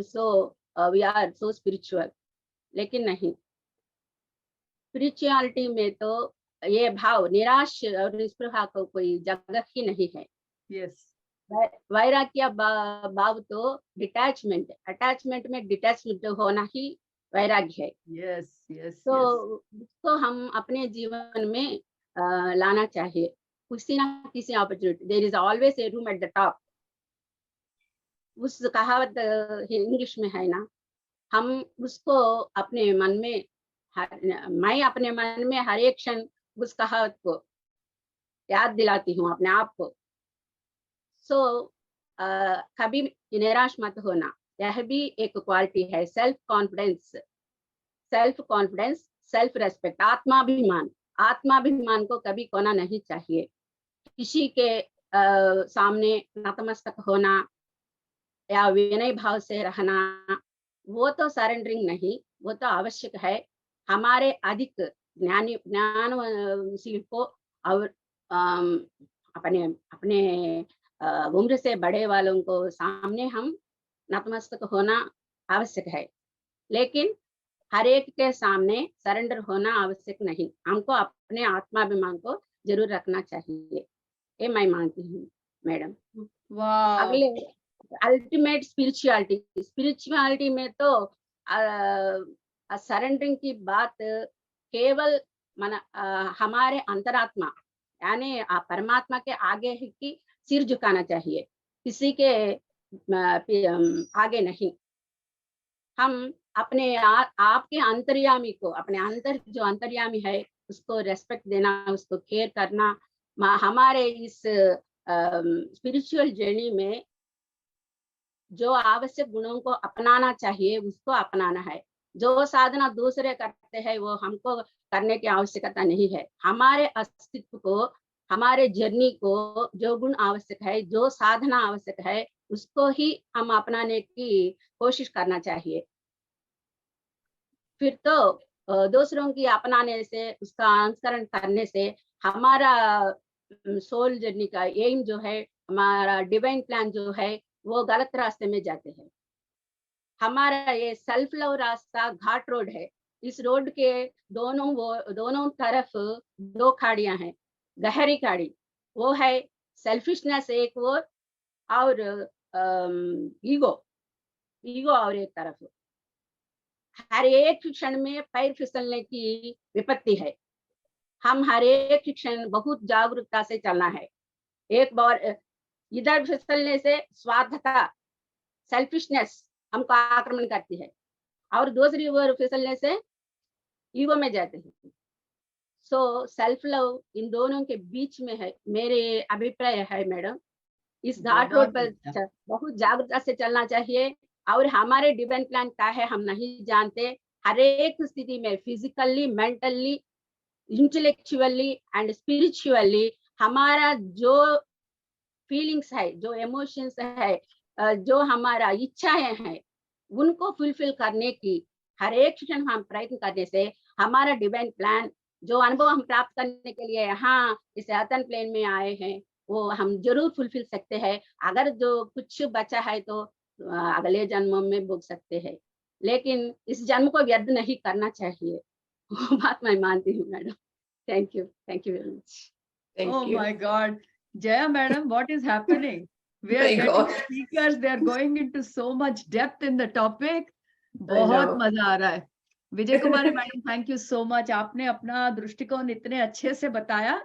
so we are so spiritual. लेकिन नहीं, स्पिरिचुअलिटी में तो ये भाव निराश और निस्पृहा को कोई जगह ही नहीं है. Yes. वैराग्य भाव तो डिटैचमेंट, अटैचमेंट में डिटैचमेंट होना ही वैराग्य है. Yes, yes, तो yes. उसको हम अपने जीवन में लाना चाहिए. किसी ना किसी opportunity, there is always a room at the top. उस कहावत इंग्लिश में है ना, हम उसको अपने मन में मैं अपने मन में हर एक क्षण उस कहावत को याद दिलाती हूँ अपने आप को. सो कभी निराश मत होना, यह भी एक क्वालिटी है. सेल्फ कॉन्फिडेंस, सेल्फ रेस्पेक्ट, आत्माभिमान को कभी खोना नहीं चाहिए. किसी के सामने नतमस्तक होना या विनय भाव से रहना, वो तो सरेंडरिंग नहीं, वो तो आवश्यक है. हमारे अधिक ज्ञानशील को और अपने उम्र से बड़े वालों को सामने हम नतमस्तक होना आवश्यक है, लेकिन हर एक के सामने सरेंडर होना आवश्यक नहीं. हमको अपने आत्माभिमान को जरूर रखना चाहिए, ये मैं मानती हूँ मैडम. अगले अल्टीमेट स्पिरिचुअलिटी में तो सरेंडरिंग की बात केवल हमारे अंतरात्मा यानी परमात्मा के आगे ही सिर झुकाना चाहिए, किसी के आगे नहीं. हम अपने आपके अंतर्यामी को, अपने अंदर जो अंतर्यामी है उसको रेस्पेक्ट देना, उसको केयर करना. हमारे इस स्पिरिचुअल जर्नी में जो आवश्यक गुणों को अपनाना चाहिए उसको अपनाना है. जो साधना दूसरे करते हैं वो हमको करने की आवश्यकता नहीं है. हमारे अस्तित्व को, हमारे जर्नी को जो गुण आवश्यक है, जो साधना आवश्यक है, उसको ही हम अपनाने की कोशिश करना चाहिए. फिर तो दूसरों की अपनाने से, उसका अनुसरण करने से हमारा सोल जर्नी का एम जो है, हमारा डिवाइन प्लान जो है, वो गलत रास्ते में जाते हैं। हमारा ये सेल्फ लव रास्ता घाट रोड है। इस रोड के दोनों तरफ 2 खाड़ियां हैं, गहरी खाड़ी। वो है सेल्फिशनेस एक और ईगो और एक तरफ। हर एक क्षण में पैर फिसलने की विपत्ति है। हम हर एक क्षण बहुत जागरूकता से चलना है। एक बार इधर फिसलने से स्वार्थता, सेल्फिशनेस हमको आक्रमण करती है, और दूसरी ओर फिसलने से ईगो में जाते हैं। सो सेल्फ लव इन दोनों के बीच में है, मेरे अभिप्राय है मैडम। इस घाट रोड पर बहुत जागरूकता से चलना चाहिए। और हमारे डिवाइन प्लान क्या है हम नहीं जानते। हर एक स्थिति में physically, mentally, intellectually and spiritually हमारा जो फीलिंग्स है, जो इमोशंस है, जो हमारा इच्छाएं हैं, उनको फुलफिल करने की हर एक क्षण हम प्रयत्न करने से हमारा डिवाइन प्लान, जो अनुभव हम प्राप्त करने के लिए यहाँ इस अतन प्लेन में आए हैं, वो हम जरूर फुलफिल सकते हैं। अगर जो कुछ बचा है तो अगले जन्म में भोग सकते हैं, लेकिन इस जन्म को व्यर्थ नहीं करना चाहिए। वो बात मैं मानती हूँ madam. Thank you very much. Oh Thank you. my God. Jaya madam, what is happening? We are My getting God. speakers, they are going into so much depth in the topic. I बहुत know. मजा आ रहा है। Vijay Kumari madam, thank you so much. आपने अपना दृष्टिकोण इतने अच्छे से बताया।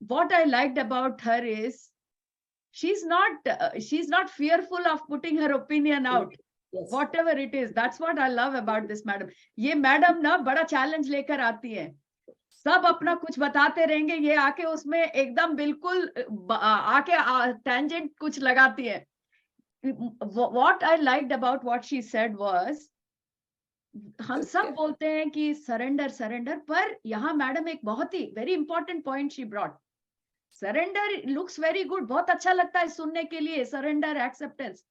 What I liked about her is she's not fearful of putting her opinion out, Yes. whatever it is. That's what I love about this madam. ये मैडम ना बड़ा चैलेंज लेकर आती है। सब अपना कुछ बताते रहेंगे, ये आके उसमें एकदम बिल्कुल आके टेंजेंट कुछ लगाती है। What I liked about what she said was, हम सब बोलते हैं कि सरेंडर, पर यहाँ मैडम एक बहुत ही very important point she brought. Surrender looks very good, बहुत अच्छा लगता है सुनने के लिए, सरेंडर, एक्सेप्टेंस,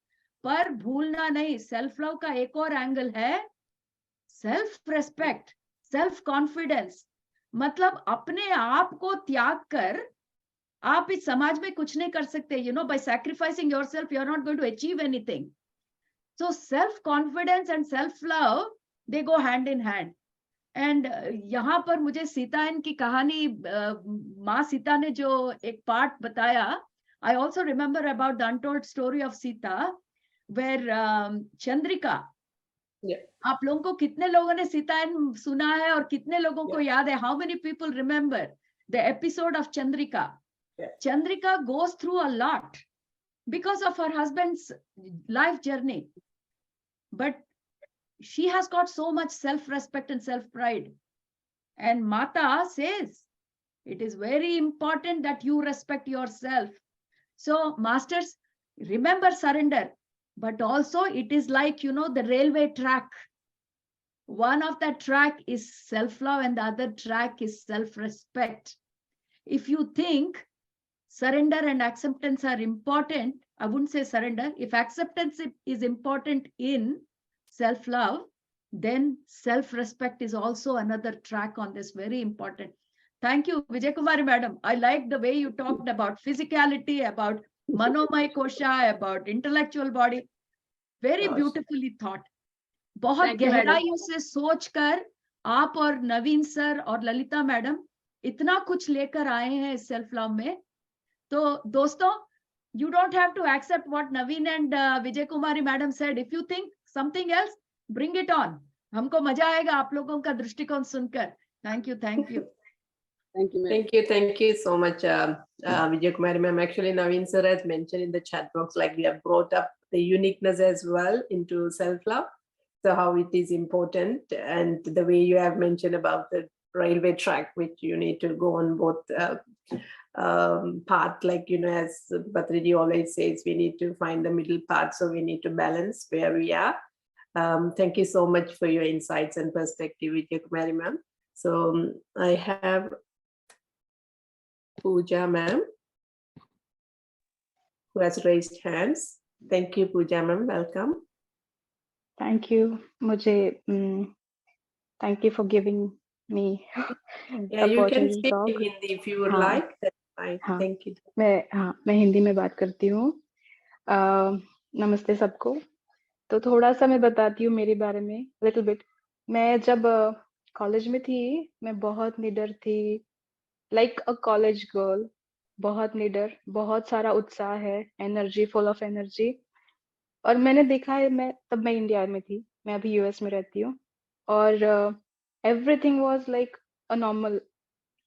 पर भूलना नहीं सेल्फ लव का एक और एंगल है सेल्फ रेस्पेक्ट, सेल्फ कॉन्फिडेंस। मतलब अपने आप को त्याग कर आप इस समाज में कुछ नहीं कर सकते। You know, by sacrificing yourself you are not going to achieve anything. So self confidence and self love, they go hand in hand. And यहाँ पर मुझे सीता की कहानी, माँ सीता ने जो एक पार्ट बताया, I also remember about the untold story of Sita, where Chandrika. आप लोगों को कितने लोगों ने सीतायन सुना है और कितने लोगों को याद है? How many people remember the episode of Chandrika? Chandrika goes through a lot because of her husband's life journey, but she has got so much self-respect and self-pride, and Mata says it is very important that you respect yourself. So masters, remember surrender, but also it is like, you know, the railway track. One of the track is self-love and the other track is self-respect. If you think surrender and acceptance are important, I wouldn't say surrender. If acceptance is important in self-love, then self-respect is also another track on this, very important. Thank you, Vijay Kumari madam. I like the way you talked about physicality, about manomaya kosha, about intellectual body. Very beautifully thought. बहुत गहराइयों से सोचकर आप और नवीन sir और Lalita madam इतना कुछ लेकर आए हैं इस सेल्फ लव में। तो दोस्तों, you don't have to accept what Naveen and Vijay Kumari madam said. If you think something else, bring it on. हमको मजा आएगा आप लोगों का दृष्टिकोण सुनकर। Thank you. Thank you, Thank you so much, Vijay Kumari ma'am. Actually, Naveen sir has mentioned in the chat box, like we have brought up the uniqueness as well into self-love. So how it is important, and the way you have mentioned about the railway track, which you need to go on both path, like, you know, as Patriji always says, we need to find the middle path, so we need to balance where we are. Thank you so much for your insights and perspective, Vijay Kumari ma'am. So I have Pooja ma'am who has raised hands. Thank you, Pooja ma'am. Welcome. Thank you. Thank you for giving me Yeah, you can opportunity to speak talk. in Hindi if you would like. That's Fine. हाँ, Thank you. मैं हिंदी में बात करती हूँ। नमस्ते सबको। तो थोड़ा सा मैं बताती हूँ मेरे बारे में, लिटिल बिट। मैं जब कॉलेज में थी, मैं बहुत निडर थी, लाइक अ कॉलेज गर्ल। बहुत निडर, बहुत सारा उत्साह है, एनर्जी, फुल ऑफ एनर्जी। और मैंने देखा है, मैं इंडिया में थी, मैं अभी यूएस में रहती हूँ। और everything was like a normal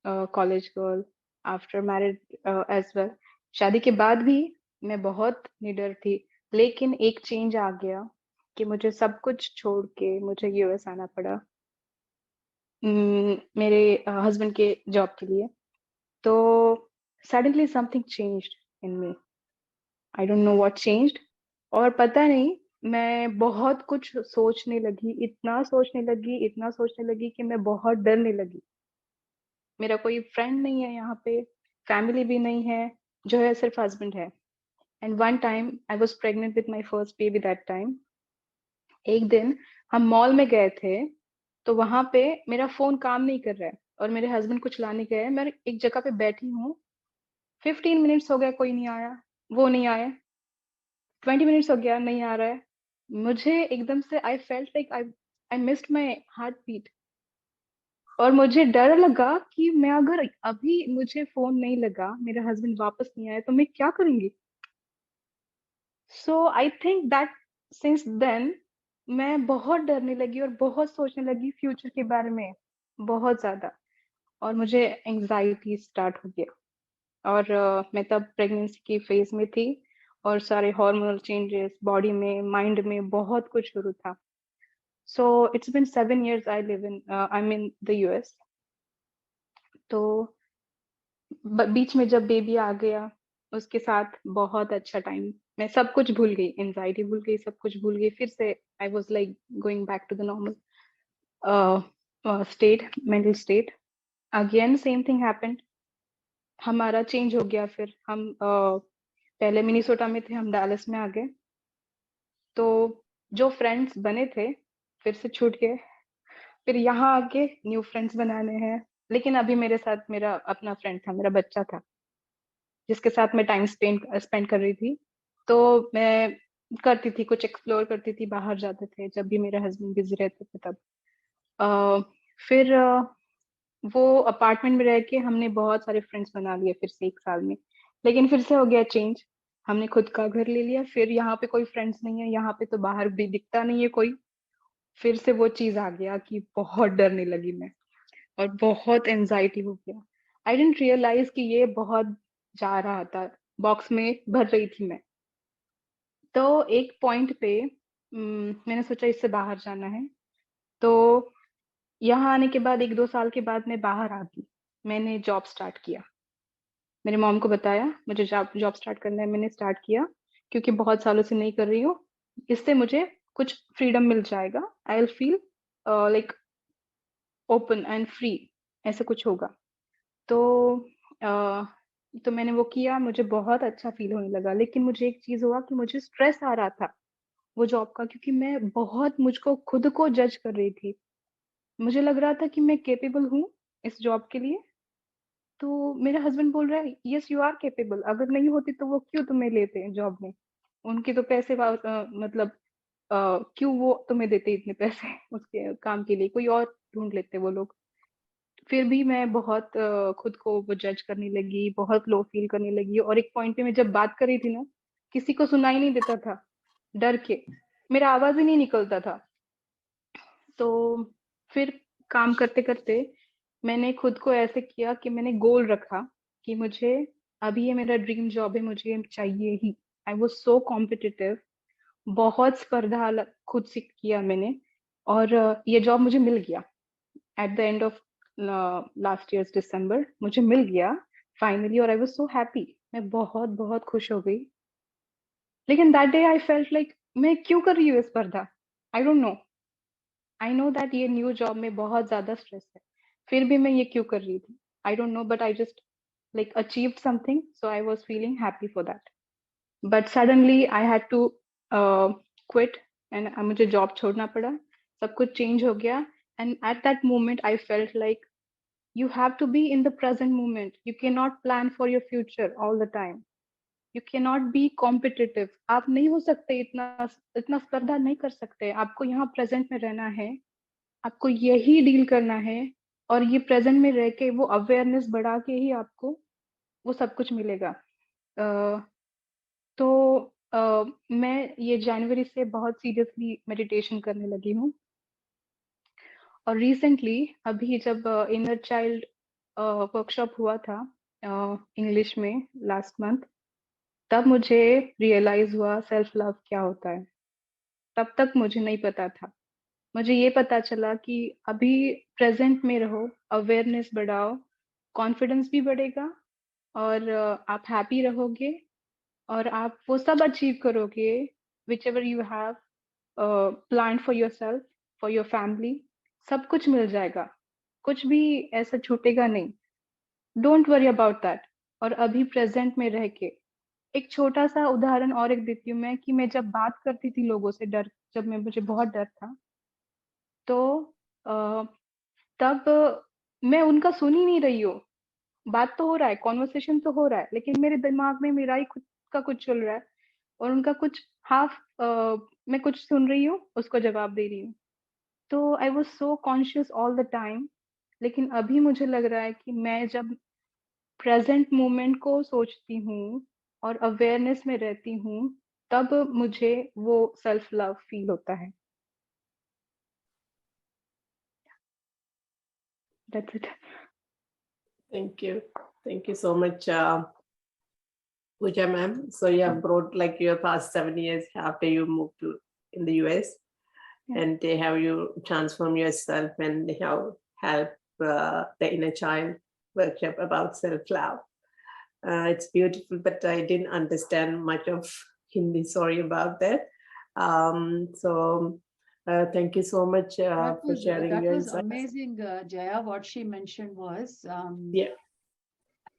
college girl after married as well. शादी के बाद भी मैं बहुत निडर थी, लेकिन एक चेंज आ गया कि मुझे सब कुछ छोड़ के मुझे यूएस आना पड़ा मेरे हस्बैंड के जॉब के लिए। तो suddenly something changed in me. I don't know what changed. और पता नहीं, मैं बहुत कुछ सोचने लगी, इतना सोचने लगी, इतना सोचने लगी कि मैं बहुत डरने लगी। मेरा कोई फ्रेंड नहीं है यहाँ पे, फैमिली भी नहीं है, जो है सिर्फ हस्बैंड है। And one time I was pregnant with my first baby that time. एक दिन हम मॉल में गए थे, तो वहां पे मेरा फोन काम नहीं कर रहा है और मेरे हस्बैंड कुछ लाने गए। मैं एक जगह पे बैठी हूँ, 15 मिनट्स हो गया, कोई नहीं आया, वो नहीं आया। 20 मिनट्स हो गया, नहीं आ रहा है। मुझे एकदम से I felt like I missed my heart beat. और मुझे डर लगा कि मैं अगर अभी मुझे फोन नहीं लगा, मेरा हस्बैंड वापस नहीं आया, तो मैं क्या करूंगी। So I think that since then मैं बहुत डरने लगी और बहुत सोचने लगी फ्यूचर के बारे में, बहुत ज्यादा। और मुझे एंजाइटी स्टार्ट हो गया। और मैं तब प्रेगनेंसी की फेज में थी और सारे हार्मोनल चेंजेस बॉडी में, माइंड में, बहुत कुछ शुरू था। So it's been 7 years I live in I am in the US. तो बीच में जब बेबी आ गया, उसके साथ बहुत अच्छा टाइम, मैं सब कुछ भूल गई, एंजाइटी भूल गई, सब कुछ भूल गई। फिर से I was like going back to the normal state, mental state. Again same thing happened, हमारा चेंज हो गया। फिर हम पहले मिनीसोटा में थे, हम डैलस में आ गए। तो जो फ्रेंड्स बने थे फिर से छूट गए। फिर यहाँ आके न्यू फ्रेंड्स बनाने हैं। लेकिन अभी मेरे साथ मेरा अपना फ्रेंड था, मेरा बच्चा था, जिसके साथ मैं टाइम स्पेंड कर रही थी। तो मैं करती थी, कुछ एक्सप्लोर करती थी, बाहर जाते थे जब भी मेरे हस्बैंड बिजी रहते थे तब। फिर वो अपार्टमेंट में रह के हमने बहुत सारे फ्रेंड्स बना लिए फिर से 1 साल में। लेकिन फिर से हो गया चेंज, हमने खुद का घर ले लिया। फिर यहाँ पे कोई फ्रेंड्स नहीं है, यहाँ पे तो बाहर भी दिखता नहीं है कोई। फिर से वो चीज आ गया कि बहुत डरने लगी मैं और बहुत एंजाइटी हो गया। आई डेंट रियलाइज कि ये बहुत जा रहा था, बॉक्स में भर रही थी मैं। तो एक पॉइंट पे मैंने सोचा इससे बाहर जाना है। तो यहाँ आने के बाद 1-2 साल के बाद मैं बाहर आ गई, मैंने जॉब स्टार्ट किया। मेरे मॉम को बताया मुझे जॉब स्टार्ट करना है, मैंने स्टार्ट किया क्योंकि बहुत सालों से नहीं कर रही हूँ। इससे मुझे कुछ फ्रीडम मिल जाएगा, I will feel like open and free, ऐसे कुछ होगा। तो अ, तो मैंने वो किया, मुझे बहुत अच्छा फील होने लगा। लेकिन मुझे एक चीज हुआ कि मुझे स्ट्रेस आ रहा था वो जॉब का, क्योंकि मैं बहुत मुझको खुद को जज कर रही थी। मुझे लग रहा था कि मैं केपेबल हूँ इस जॉब के लिए। तो मेरा हस्बैंड बोल रहा है यस यू आर केपेबल, अगर नहीं होती तो वो क्यों तुम्हें लेते हैं जॉब में, उनके तो पैसे मतलब क्यों वो तुम्हें देते इतने पैसे उसके काम के लिए, कोई और ढूंढ लेते वो लोग। फिर भी मैं बहुत खुद को वो जज करने लगी, बहुत लो फील करने लगी। और एक पॉइंट पे मैं जब बात कर रही थी ना, किसी को सुनाई नहीं देता था, डर के मेरा आवाज ही नहीं निकलता था। तो फिर काम करते करते मैंने खुद को ऐसे किया कि मैंने गोल रखा कि मुझे अभी ये मेरा ड्रीम जॉब है, मुझे ये चाहिए ही। आई वॉज सो कॉम्पिटिटिव, बहुत स्पर्धा खुद से किया मैंने। और ये जॉब मुझे मिल गया at the end of last year December, मुझे मिल गया फाइनली। और आई वॉज सो हैप्पी, मैं बहुत बहुत खुश हो गई। लेकिन that day I felt like मैं क्यों कर रही हूँ ये स्पर्धा। आई don't no, I know that ये न्यू जॉब में बहुत ज्यादा स्ट्रेस है, फिर भी मैं ये क्यों कर रही थी। I don't know, but I just like achieved something, so I was feeling happy for that. But suddenly I had to quit and मुझे जॉब छोड़ना पड़ा, सब कुछ चेंज हो गया। And at that moment I felt like You have to be in the present moment. You cannot plan for your future all the time. You cannot be competitive. आप नहीं हो सकते, इतना स्पर्धा नहीं कर सकते. आपको यहाँ प्रेजेंट में रहना है, आपको यही डील करना है, और ये प्रेजेंट में रह के वो अवेयरनेस बढ़ा के ही आपको वो सब कुछ मिलेगा. तो मैं ये जनवरी से बहुत सीरियसली मेडिटेशन करने लगी हूँ. और रिसेंटली अभी जब इनर चाइल्ड वर्कशॉप हुआ था इंग्लिश में लास्ट मंथ, तब मुझे रियलाइज हुआ सेल्फ लव क्या होता है. तब तक मुझे नहीं पता था. मुझे ये पता चला कि अभी प्रेजेंट में रहो, अवेयरनेस बढ़ाओ, कॉन्फिडेंस भी बढ़ेगा, और आप हैप्पी रहोगे, और आप वो सब अचीव करोगे which ever you have plan for your self, for your family. सब कुछ मिल जाएगा, कुछ भी ऐसा छूटेगा नहीं. Don't worry about that. और अभी प्रेजेंट में रह के एक छोटा सा उदाहरण और एक देती हूँ मैं, कि मैं जब बात करती थी लोगों से, जब मुझे बहुत डर था, तो तब मैं उनका सुन ही नहीं रही हूँ. बात तो हो रहा है, कॉन्वर्सेशन तो हो रहा है, लेकिन मेरे दिमाग में मेरा ही खुद का कुछ चल रहा है, और उनका कुछ हाफ मैं कुछ सुन रही हूँ, उसको जवाब दे रही हूँ. तो I was so conscious all the time. लेकिन अभी मुझे लग रहा है कि मैं जब प्रेजेंट मोमेंट को सोचती हूँ और अवेयरनेस में रहती हूँ, तब मुझे वो सेल्फ लव फील होता है. That's it. Thank you. Thank you so much, Pooja ma'am. So you have brought like your past 7 years after you moved to in the US, and they have you transform yourself, and they have helped the inner child workshop about self-love. It's beautiful, but I didn't understand much of Hindi. Sorry about that. Thank you so much for sharing that your was insights. amazing, Jaya. What she mentioned was Yeah.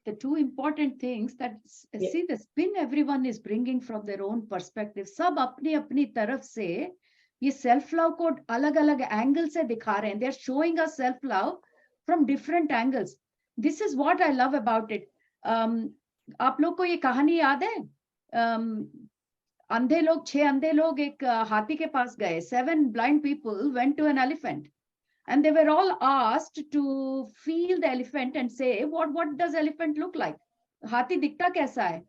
the two important things that see the spin everyone is bringing from their own perspective. सब अपनी अपनी तरफ से ये self love को अलग अलग angle से दिखा रहे हैं. They are showing us self love from different angles. This is what I love about it. आप लोग को ये कहानी याद है? अंधे लोग, 6 अंधे लोग एक हाथी के पास गए. 7 blind people went to an elephant, and they were all asked to feel the elephant and say what does elephant look like? हाथी दिखता कैसा है?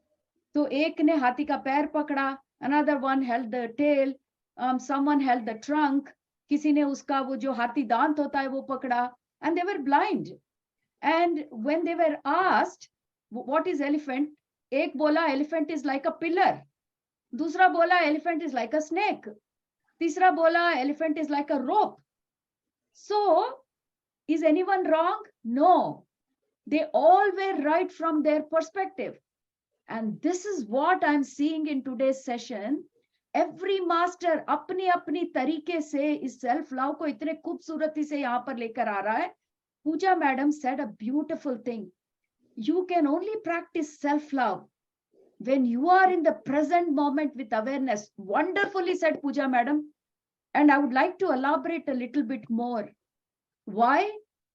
तो एक ने हाथी का पैर पकड़ा, another one held the tail, someone held the trunk, किसी ने उसका वो जो हाथी दांत होता है वो पकड़ा, and they were blind. And when they were asked what is elephant, एक बोला elephant is like a pillar, दूसरा बोला elephant is like a snake, तीसरा बोला elephant is like a rope. So, is anyone wrong? No. They all were right from their perspective. And this is what I'm seeing in today's session. Every master अपनी अपनी तरीके से इस self love को इतने खूबसूरती से यहाँ पर लेकर आ रहा है. Pooja madam said a beautiful thing. You can only practice self love when you are in the present moment with awareness. Wonderfully said, Pooja madam. And I would like to elaborate a little bit more. Why?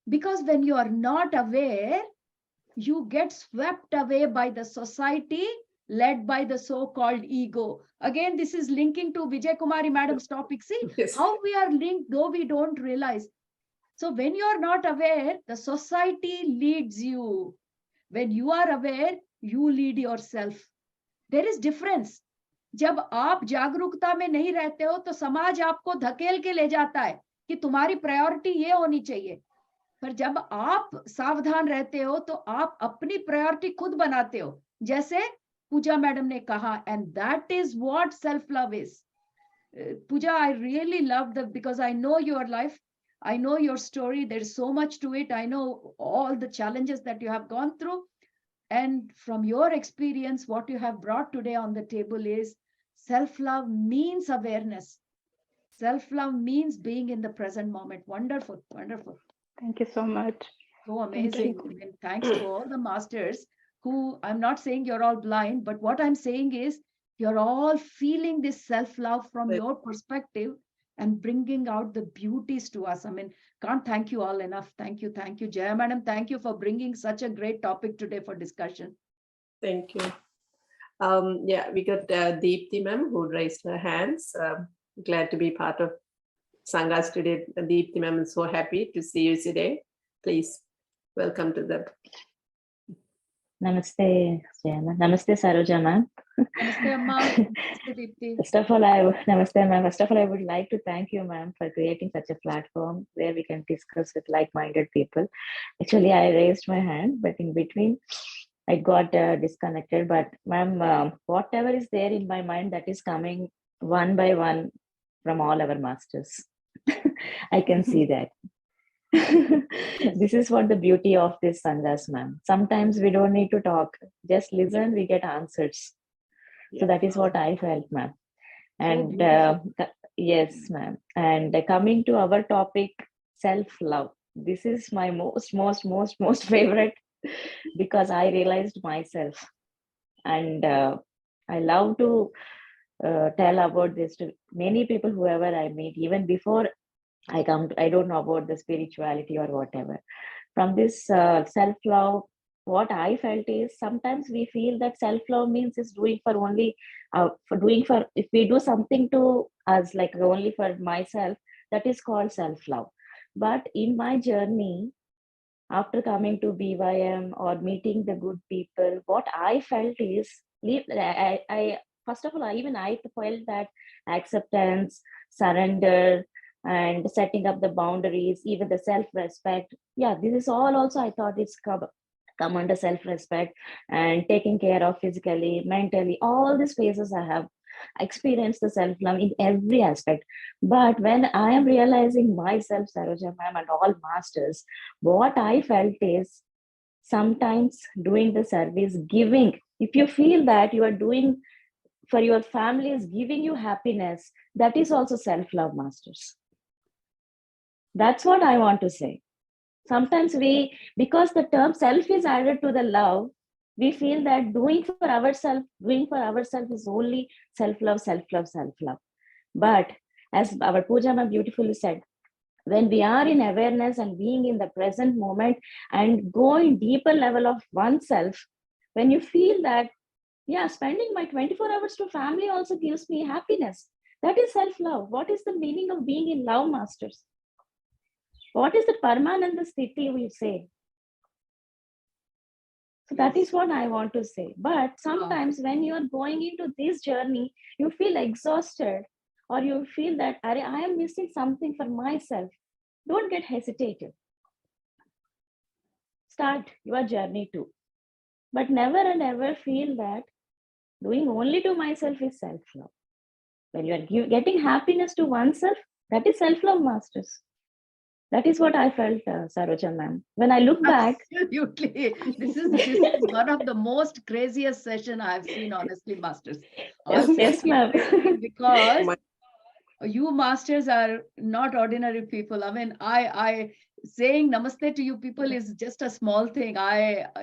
Because when you are not aware, you get swept away by the society led by the so-called ego. Again, this is linking to Vijay Kumari madam's topic. See how we are linked, though we don't realize. So when you are not aware, the society leads you. When you are aware, you lead yourself. There is difference. जब आप जागरूकता में नहीं रहते हो तो समाज आपको धकेल के ले जाता है कि तुम्हारी प्रायोरिटी ये होनी चाहिए. पर जब आप सावधान रहते हो तो आप अपनी प्रायोरिटी खुद बनाते हो, जैसे पूजा मैडम ने कहा. And that is what self love is. Pooja, I really love the, because I know your life, I know your story. There's so much to it. I know all the challenges that you have gone through. And from your experience, what you have brought today on the table is self-love means awareness. Self-love means being in the present moment. Wonderful, wonderful. Thank you so much. So amazing. And thanks to all the masters who, I'm not saying you're all blind, but what I'm saying is you're all feeling this self-love from your perspective. and bringing out the beauties to us. I mean, can't thank you all enough. Thank you. Thank you, Jaya Madam. Thank you for bringing such a great topic today for discussion. Thank you. Yeah, we got Deepthi ma'am who raised her hands. Glad to be part of Sanghas today. Deepthi ma'am is so happy to see you today. Please welcome to the. Namaste, Jayama. Namaste, Saroja ma'am. Namaste, Amma. Namaste, Deepthi. First of all, Namaste, ma'am. First of all, I would like to thank you, ma'am, for creating such a platform where we can discuss with like-minded people. Actually, I raised my hand, but in between, I got disconnected. But, ma'am, whatever is there in my mind, that is coming one by one from all our masters. I can see that. This is what the beauty of this Sanghas, ma'am. Sometimes we don't need to talk, just listen, we get answers. So that is what I felt, ma'am. And yes, ma'am. And coming to our topic, self-love. This is my most favorite because I realized myself. And I love to tell about this to many people, whoever I meet, even before I don't know about the spirituality or whatever. From this self-love, what I felt is sometimes we feel that self-love means is doing for only, if we do something to us, like only for myself, that is called self-love. But in my journey, after coming to BYM or meeting the good people, what I felt is, I first of all, I felt that acceptance, surrender, and setting up the boundaries, even the self-respect. Yeah, this is all also I thought it's come under self-respect and taking care of physically, mentally, all these phases I have experienced the self-love in every aspect. But when I am realizing myself, Saroja ma'am, and all masters, what I felt is sometimes doing the service, giving. If you feel that you are doing for your family is giving you happiness, that is also self-love, masters. That's what I want to say. Sometimes because the term self is added to the love, we feel that doing for ourselves is only self-love, self-love, self-love. But as our Pooja ma beautifully said, when we are in awareness and being in the present moment and going deeper level of oneself, when you feel that, yeah, spending my 24 hours to family also gives me happiness, that is self-love. What is the meaning of being in love, masters? What is the Paramananda Sthiti we say? So that is what I want to say. But sometimes when you are going into this journey, you feel exhausted or you feel that I am missing something for myself. Don't get hesitated. Start your journey too. But never and ever feel that doing only to myself is self-love. When you are getting happiness to oneself, that is self-love, masters. That is what I felt, Saroja ma'am. When I look back. Absolutely. This is one of the most craziest session I've seen, honestly, masters. Yes, ma'am. Because you masters are not ordinary people. I mean, I saying namaste to you people is just a small thing.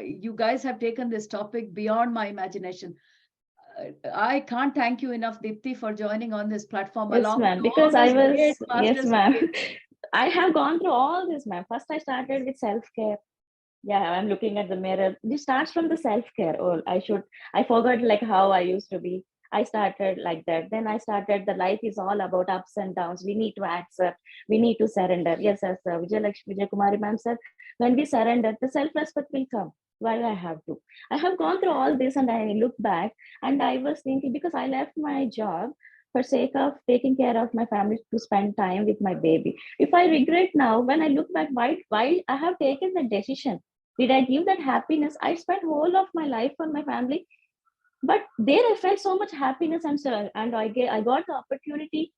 You guys have taken this topic beyond my imagination. I can't thank you enough, Deepthi, for joining on this platform. Yes, ma'am. Because I was, yes, ma'am. I have gone through all this, ma'am. First, I started with self-care. Yeah, I'm looking at the mirror. This starts from the self-care. Oh, I forgot like how I used to be. I started like that. Then I started, the life is all about ups and downs. We need to accept. We need to surrender. Yes, as Vijay Kumari ma'am said, when we surrender, the self-respect will come. Why I have to? I have gone through all this and I look back and I was thinking, because I left my job for sake of taking care of my family to spend time with my baby. If I regret now, when I look back, why I have taken the decision? Did I give that happiness? I spent whole of my life on my family, but there I felt so much happiness and I got the opportunity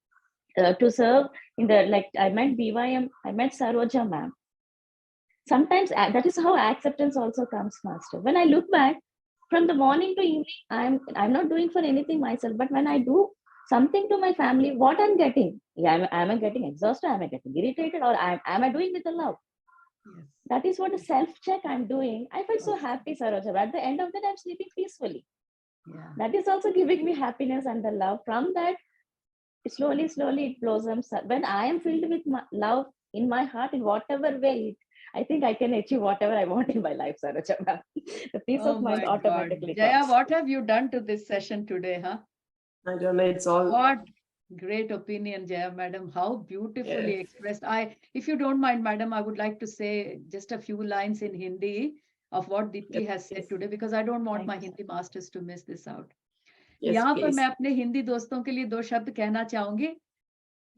to serve in the, like I met BYM, I met Saroja ma'am. Sometimes that is how acceptance also comes, master. When I look back, from the morning to evening, I'm not doing for anything myself, but when I do something to my family, what I'm getting, yeah, am I getting exhausted? Am I getting irritated? Or am I doing with the love? Yes. That is what a self-check I'm doing. I felt so happy, Saroja. At the end of that, I'm sleeping peacefully. Yeah. That is also giving me happiness and the love. From that, slowly, slowly it blossoms. When I am filled with love in my heart, in whatever way, I think I can achieve whatever I want in my life, Saroja ma'am. The peace Oh of mind my God. automatically Jaya, comes. what have you done to this session today, huh? I don't know, it's all What great opinion, Jaya madam. How beautifully yes. expressed. If you don't mind, madam, I would like to say just a few lines in Hindi of what Deepti has said Yes. today, because I don't want my Thanks. Hindi masters to miss this out. Yes, यहाँ पर please. मैं अपने हिंदी दोस्तों के लिए 2 शब्द कहना चाहूंगी।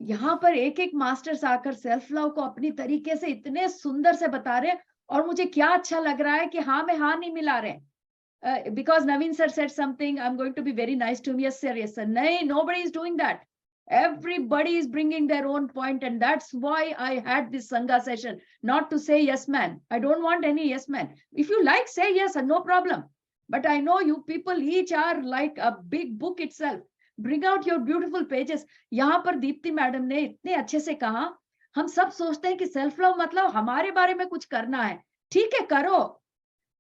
यहाँ पर एक एक मास्टर्स आकर सेल्फ लव को अपनी तरीके से इतने सुंदर से बता रहे हैं, और मुझे क्या अच्छा लग रहा है कि हाँ में हाँ नहीं मिला रहे। Because Naveen sir said something, I'm going to be very nice to him. Yes sir, yes sir. No, nobody is doing that. Everybody is bringing their own point, and that's why I had this Sangha session, not to say yes man. I don't want any yes man. If you like, say yes, no problem. But I know you people each are like a big book itself. Bring out your beautiful pages. यहाँ पर Deepti madam ने इतने अच्छे से कहा, हम सब सोचते हैं कि सेल्फ लव मतलब हमारे बारे में कुछ करना है। ठीक है, करो,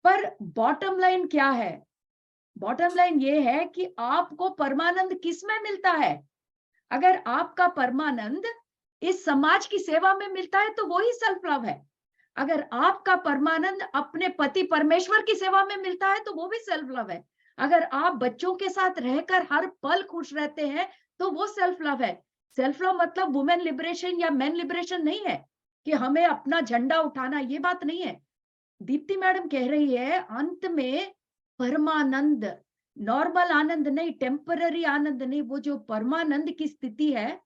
पर बॉटम लाइन क्या है? बॉटम लाइन ये है कि आपको परमानंद किस में मिलता है? अगर आपका परमानंद इस समाज की सेवा में मिलता है तो वही सेल्फ लव है। अगर आपका परमानंद अपने पति परमेश्वर की सेवा में मिलता है तो वो भी सेल्फ लव है। अगर आप बच्चों के साथ रहकर हर पल खुश रहते हैं तो वो सेल्फ लव है। सेल्फ लव मतलब वुमेन लिबरेशन या मेन लिबरेशन नहीं है कि हमें अपना झंडा उठाना, ये बात नहीं है। दीप्ति मैडम कह रही है अंत में परमानंद, नॉर्मल आनंद नहीं, टेम्पररी आनंद नहीं, वो जो परमानंद की स्थिति है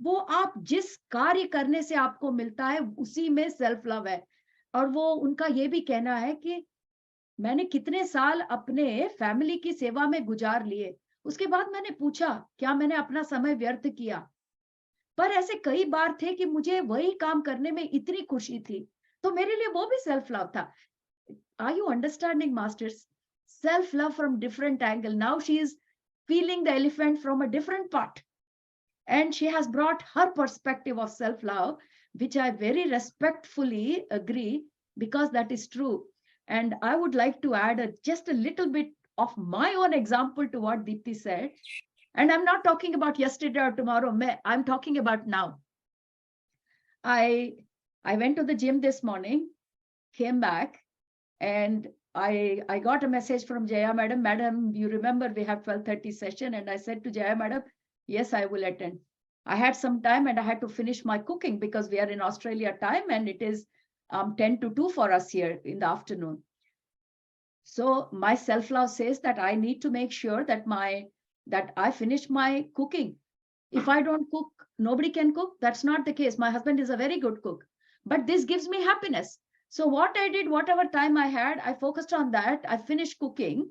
वो आप जिस कार्य करने से आपको मिलता है उसी में सेल्फ लव है। और वो उनका ये भी कहना है कि मैंने कितने साल अपने फैमिली की सेवा में गुजार लिए, उसके बाद मैंने पूछा क्या मैंने अपना समय व्यर्थ किया? पर ऐसे कई बार थे कि मुझे वही काम करने में इतनी खुशी थी, तो मेरे लिए वो भी सेल्फ लव था। Are you understanding, masters? Self love from different angle. Now she is feeling the elephant from a different part, and she has brought her perspective of self love, which I very respectfully agree, because that is true. And I would like to add just a little bit of my own example to what Deepti said. And I'm not talking about yesterday or tomorrow. I'm talking about now. I went to the gym this morning, came back, and I got a message from Jaya madam. Madam, you remember we have 12:30 session, and I said to Jaya madam, yes, I will attend. I had some time and I had to finish my cooking because we are in Australia time and it is 10 to 2 for us here in the afternoon. So my self-love says that I need to make sure that I finish my cooking. If I don't cook, nobody can cook. That's not the case. My husband is a very good cook, but this gives me happiness. So what I did, whatever time I had, I focused on that. I finished cooking.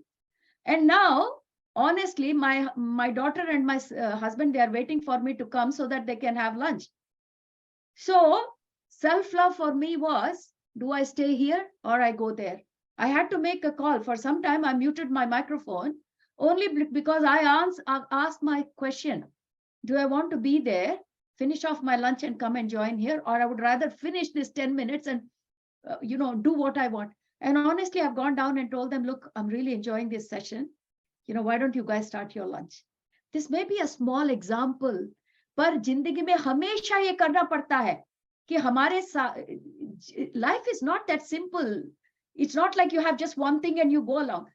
And now, honestly, my daughter and my husband, they are waiting for me to come so that they can have lunch. So self-love for me was, do I stay here or I go there? I had to make a call. For some time, I muted my microphone only because I asked my question. Do I want to be there, finish off my lunch and come and join here? Or I would rather finish this 10 minutes and do what I want. And honestly, I've gone down and told them, look, I'm really enjoying this session. Why don't you guys start your lunch? This may be a small example, पर जिंदगी में हमेशा ये करना पड़ता है कि हमारे life is not that simple. It's not like you have just one thing and you go along.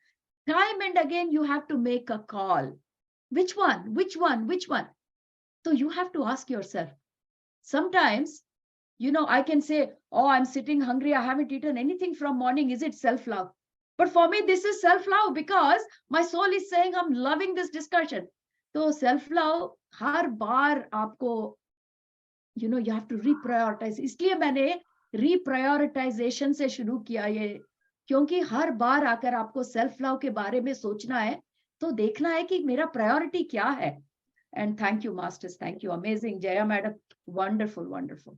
Time and again, you have to make a call. Which one? So you have to ask yourself. Sometimes, I can say, oh, I'm sitting hungry. I haven't eaten anything from morning. Is it self-love? But for me, this is self-love because my soul is saying, I'm loving this discussion. So self-love, har baar aapko, you have to reprioritize. इसलिए मैंने reprioritization से शुरू किया ये, क्योंकि हर बार आकर आपको self-love के बारे में सोचना है, तो देखना है कि मेरा priority क्या है. And thank you, masters. Thank you. Amazing. Jaya madam. Wonderful, wonderful.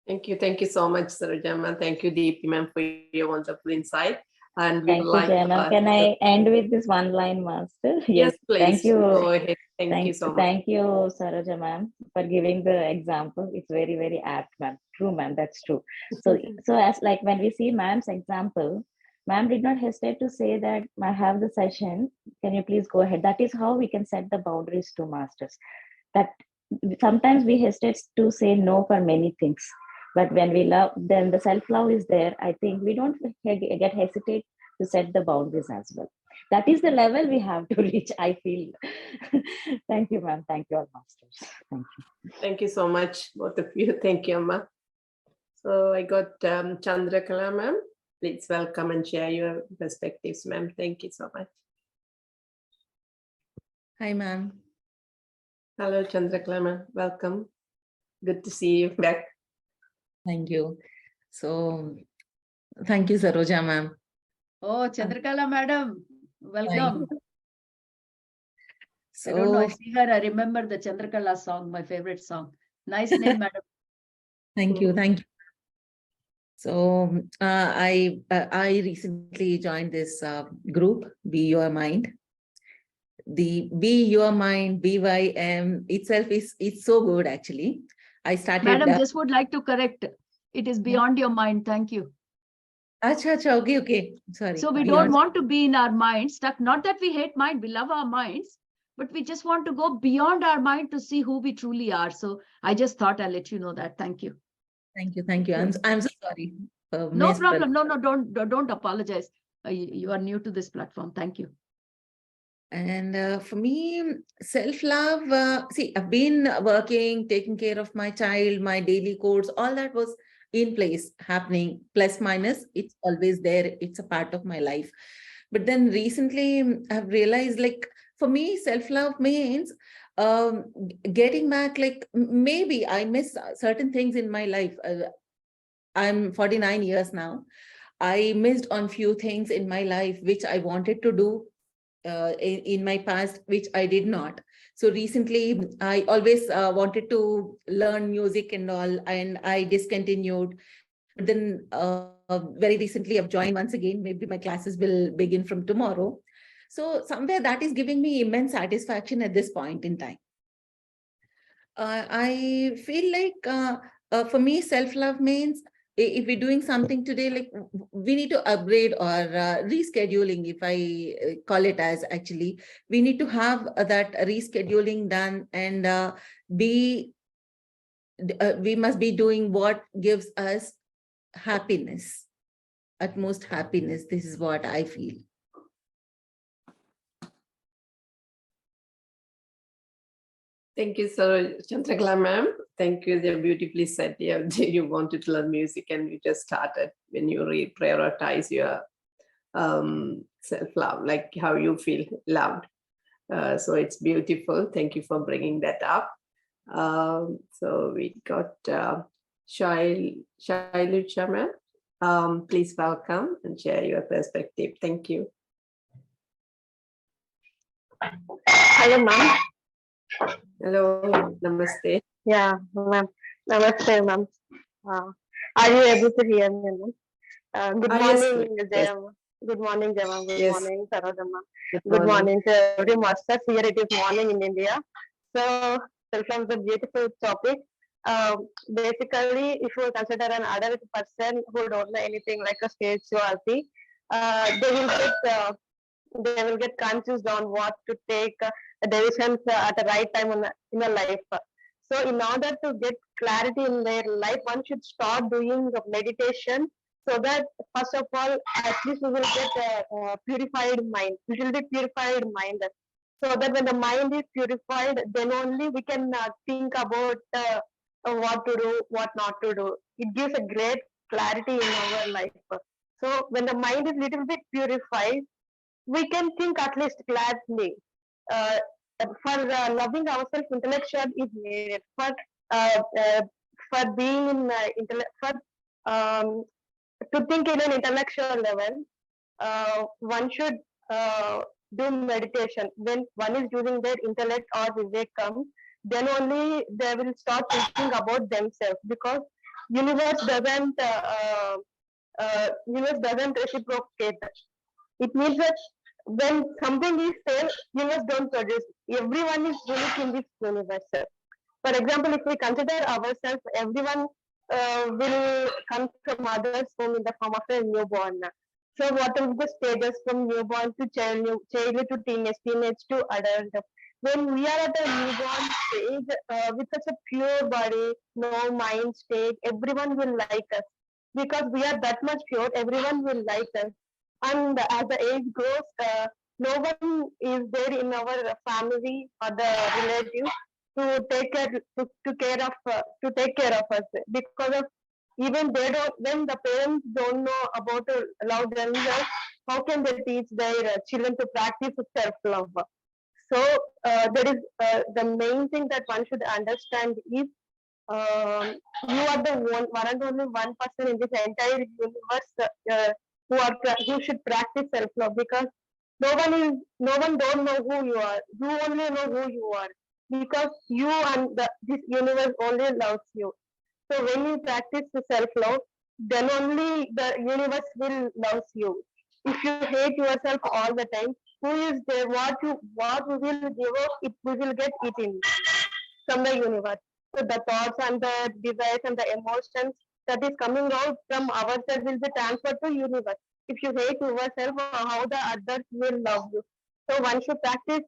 Thank you so much, Saroja ma'am. Thank you, Deepti ma'am, for your wonderful insight. And Thank you, Jaya ma'am. Can I end with this one line, master? Yes, please. Thank you. Go ahead. Thank you so much. Thank you, Saroja ma'am, for giving the example. It's very, very apt, ma'am. True, ma'am. That's true. So as like when we see ma'am's example, ma'am did not hesitate to say that I have the session. Can you please go ahead? That is how we can set the boundaries to masters. That sometimes we hesitate to say no for many things. But when we love, then the self-love is there. I think we don't get hesitate to set the boundaries as well. That is the level we have to reach, I feel. Thank you, ma'am. Thank you, all masters. Thank you. Thank you so much, both of you. Thank you, Amma. So I got Chandrakala, ma'am. Please welcome and share your perspectives, ma'am. Thank you so much. Hi, ma'am. Hello, Chandrakala, ma'am. Welcome. Good to see you back. Thank you. So, thank you, Saroja, ma'am. Oh, Chandrakala madam, welcome. So, I don't know, I see her, I remember the Chandrakala song, my favorite song. Nice name, madam. thank you, thank you. So, I recently joined this group, Be Your Mind. The Be Your Mind, BYM itself it's so good actually. I started. Madam, just would like to correct. It is beyond your mind. Thank you. Acha, okay. Sorry. So we don't want to be in our mind stuck. Not that we hate mind, we love our minds, but we just want to go beyond our mind to see who we truly are. So I just thought I'll let you know that. Thank you. Thank you. I'm so sorry. No problem. No, don't apologize. You are new to this platform. Thank you. And for me, self-love, see, I've been working, taking care of my child, my daily codes, all that was in place, happening, plus minus, it's always there. It's a part of my life. But then recently I've realized, like, for me, self-love means getting back, like, maybe I miss certain things in my life. I'm 49 years now. I missed on few things in my life, which I wanted to do in my past, which I did not. So recently, I always wanted to learn music and all, and I discontinued. But then very recently, I've joined once again. Maybe my classes will begin from tomorrow. So somewhere that is giving me immense satisfaction at this point in time. I feel like for me, self-love means if we're doing something today, like we need to upgrade or rescheduling, if I call it as, actually, we need to have that rescheduling done, and we must be doing what gives us happiness, utmost happiness. This is what I feel. Thank you, Sir Chandrakala, ma'am. Thank you. They beautifully said you wanted to learn music and you just started when you prioritize your self-love, like how you feel loved. So it's beautiful. Thank you for bringing that up. So we got Shailucha, ma'am. Please welcome and share your perspective. Thank you. Hello, ma'am. Hello, namaste. Yeah, ma'am. Namaste, ma'am. Are you able to hear me, ma'am? Good morning, yes, Jayam. Good morning, Jayam. Good morning, Sarodhamma. Good morning to every master. Here it is morning in India. So, welcome to the beautiful topic. Basically, if you consider an adult person who don't know anything like a spirituality, they will get confused on what to take decisions at the right time in a life. So in order to get clarity in their life, one should start doing meditation, so that first of all, at least we will get a purified mind, little bit purified mind. So that when the mind is purified, then only we can think about what to do, what not to do. It gives a great clarity in our life. So when the mind is little bit purified, we can think at least gladly. Uh, for loving ourselves, intellectual is needed. For being in to think in an intellectual level, one should do meditation. When one is using their intellect or vivekam, then only they will start thinking about themselves, because universe doesn't reciprocate. It means that when something is same, universe don't produce. Everyone is unique in this universe. For example, if we consider ourselves, everyone will come from others home in the form of a newborn. So what is the stages from newborn to child to teenage to adult? when we are at a newborn stage, with such a pure body, no mind state, everyone will like us because we are that much pure. Everyone will like us, and as the age grows, no one is there in our family or the relatives to take care to take care of us because of even they don't when the parents don't know about to love themselves, how can they teach their children to practice self love? So there is the main thing that one should understand is you are the one and only one person in this entire universe who should practice self love because no one don't know who you are. You only know who you are because you and this universe only loves you. So when you practice self love, then only the universe will love you. If you hate yourself all the time, who is there? What we will give up, we will get it in from the universe. So the thoughts and the desires and the emotions that is coming out from ourselves will be transferred to universe. If you hate yourself, how the others will love you? So one should practice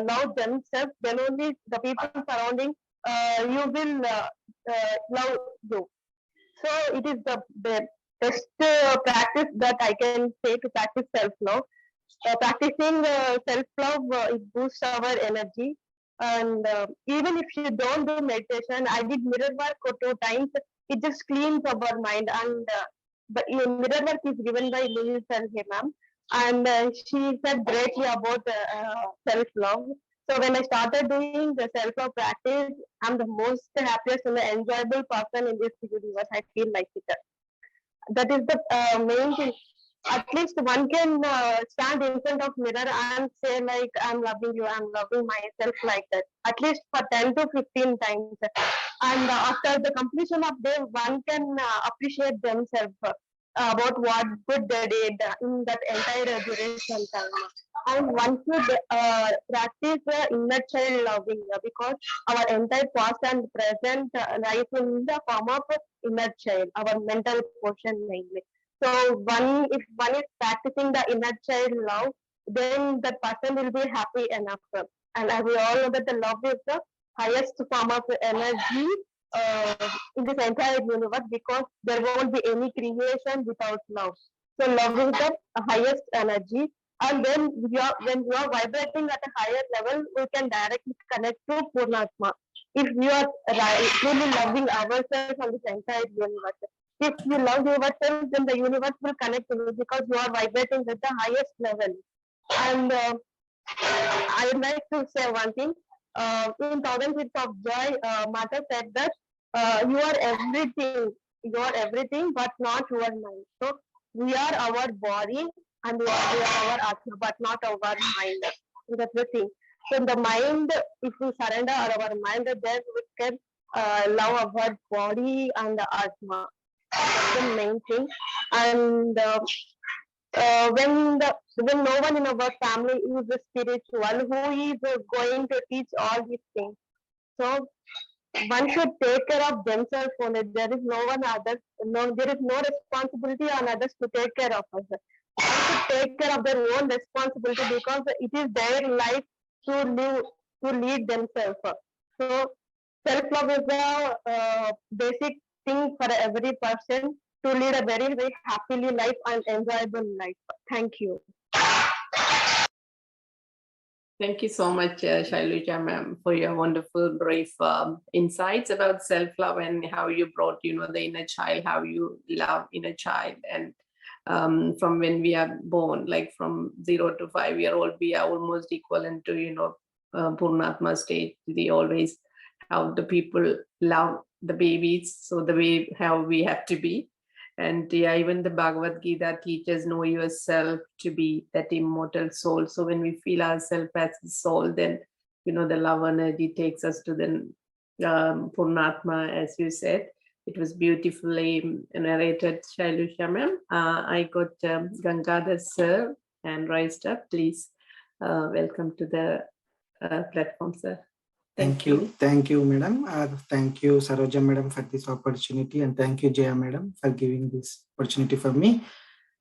love themselves. Then only the people surrounding you will love you. So it is the best practice that I can say to practice self love. Practicing self love it boosts our energy, and even if you don't do meditation, I did mirror work 2 times. It just cleans our mind, and but mirror work is given by Louise and ma'am, and she said greatly about self love. So when I started doing the self love practice, I'm the most happiest and the enjoyable person in this universe. I feel like it. That is the main thing. At least one can stand in front of mirror and say like I'm loving you, I'm loving myself, like that at least for 10 to 15 times, and after the completion of day one can appreciate themselves about what good they did in that entire duration time, and one should practice inner child loving because our entire past and present lies in the form of inner child, our mental portion mainly. So if one is practicing the inner child love, then that person will be happy enough. And as we all know that the love is the highest form of energy in this entire universe because there won't be any creation without love. So love is the highest energy. And when you are vibrating at a higher level, we can directly connect to Purnatma. If you are truly loving ourselves on this entire universe. If you love yourself, then the universe will connect to you because you are vibrating at the highest level. And I would like to say one thing. In Thousand Feet of Joy, Mata said that you are everything. You are everything, but not your mind. So we are our body and we are our atma, but not our mind. So that's the thing. So the mind, if we surrender our mind, then we can love our body and the atma. That's the main thing. And when no one in our family is spiritual, who is going to teach all these things? So one should take care of themselves only. There is no one other. No, there is no responsibility on others to take care of us. One should take care of their own responsibility because it is their life to lead themselves. So self-love is the basic thing for every person to lead a very, very happily life and enjoyable life. Thank you. Thank you so much, Shailuja ma'am, for your wonderful, brief insights about self-love and how you brought, the inner child, how you love inner child. And from when we are born, like from 0 to 5-year-old, we are almost equivalent to, Purnatma state. We always how the people love the babies, so the way how we have to be. And yeah, even the Bhagavad Gita teaches know yourself to be that immortal soul. So when we feel ourselves as the soul, then the love energy takes us to the Purnatma, as you said. It was beautifully narrated, Shailusha ma'am. I got Gangadhar sir and raised up. Please welcome to the platform, sir. Thank you, madam. Thank you, Saroja madam, for this opportunity, and thank you, Jaya madam, for giving this opportunity for me.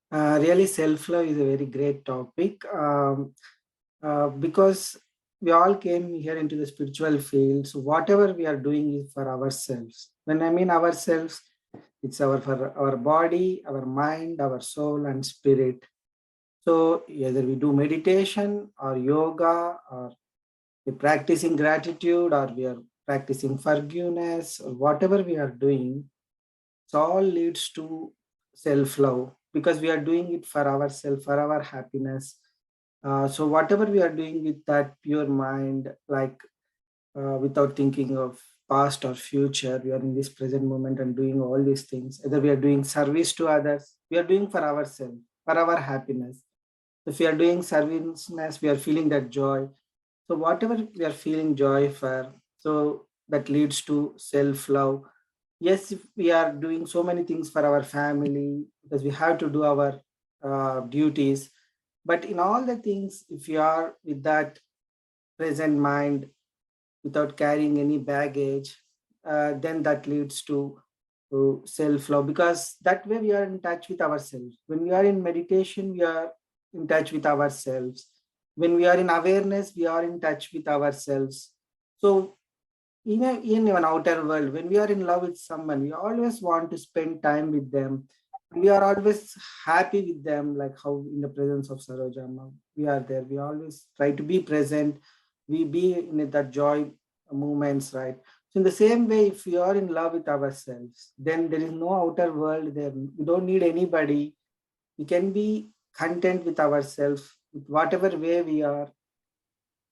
Really, self-love is a very great topic because we all came here into the spiritual field. So whatever we are doing is for ourselves. When I mean ourselves, it's for our body, our mind, our soul, and spirit. So either we do meditation or yoga, or we're practicing gratitude, or we are practicing forgiveness, or whatever we are doing, it all leads to self-love, because we are doing it for ourselves, for our happiness. So whatever we are doing with that pure mind, like without thinking of past or future, we are in this present moment and doing all these things. Either we are doing service to others, we are doing for ourselves, for our happiness. If we are doing serviceness, we are feeling that joy. So whatever we are feeling joy for, so that leads to self-love. Yes, if we are doing so many things for our family, because we have to do our duties, but in all the things, if you are with that present mind, without carrying any baggage, then that leads to self-love, because that way we are in touch with ourselves. When we are in meditation, we are in touch with ourselves. When we are in awareness, we are in touch with ourselves. So in an outer world, when we are in love with someone, we always want to spend time with them. We are always happy with them, like how in the presence of Sarojama, we are there. We always try to be present. We be in that joy moments, right? So in the same way, if we are in love with ourselves, then there is no outer world there. We don't need anybody. We can be content with ourselves, with whatever way we are.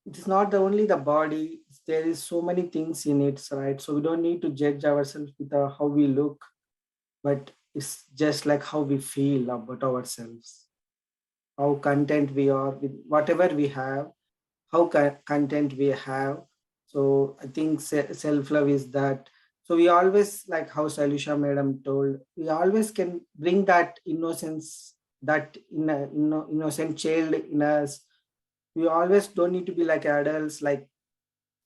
It is not only the body, there is so many things in it, right? So we don't need to judge ourselves with how we look, but it's just like how we feel about ourselves, how content we are with whatever we have, how content we have. So I think self-love is that. So we always, like how Salisha madam told, we always can bring that innocence, that innocent child in us. We always don't need to be like adults, like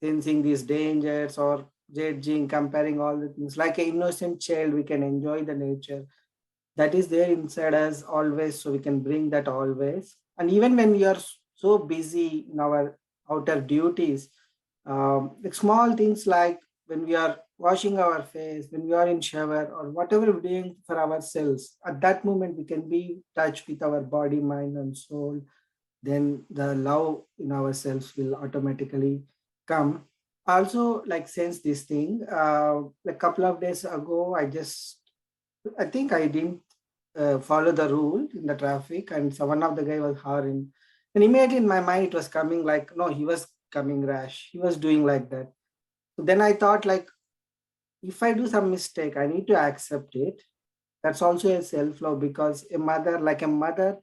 sensing these dangers or judging, comparing all the things. Like an innocent child, we can enjoy the nature that is there inside us always. So we can bring that always. And even when we are so busy in our outer duties, like small things like when we are washing our face, when we are in shower, or whatever we're doing for ourselves, at that moment we can be in touch with our body, mind, and soul. Then the love in ourselves will automatically come. Also, like sense this thing. A couple of days ago, I think I didn't follow the rule in the traffic, and so one of the guy was hurrying. And immediately in my mind, it was coming like, no, he was coming rash. He was doing like that. So then I thought, like, if I do some mistake, I need to accept it. That's also a self-love, because like a mother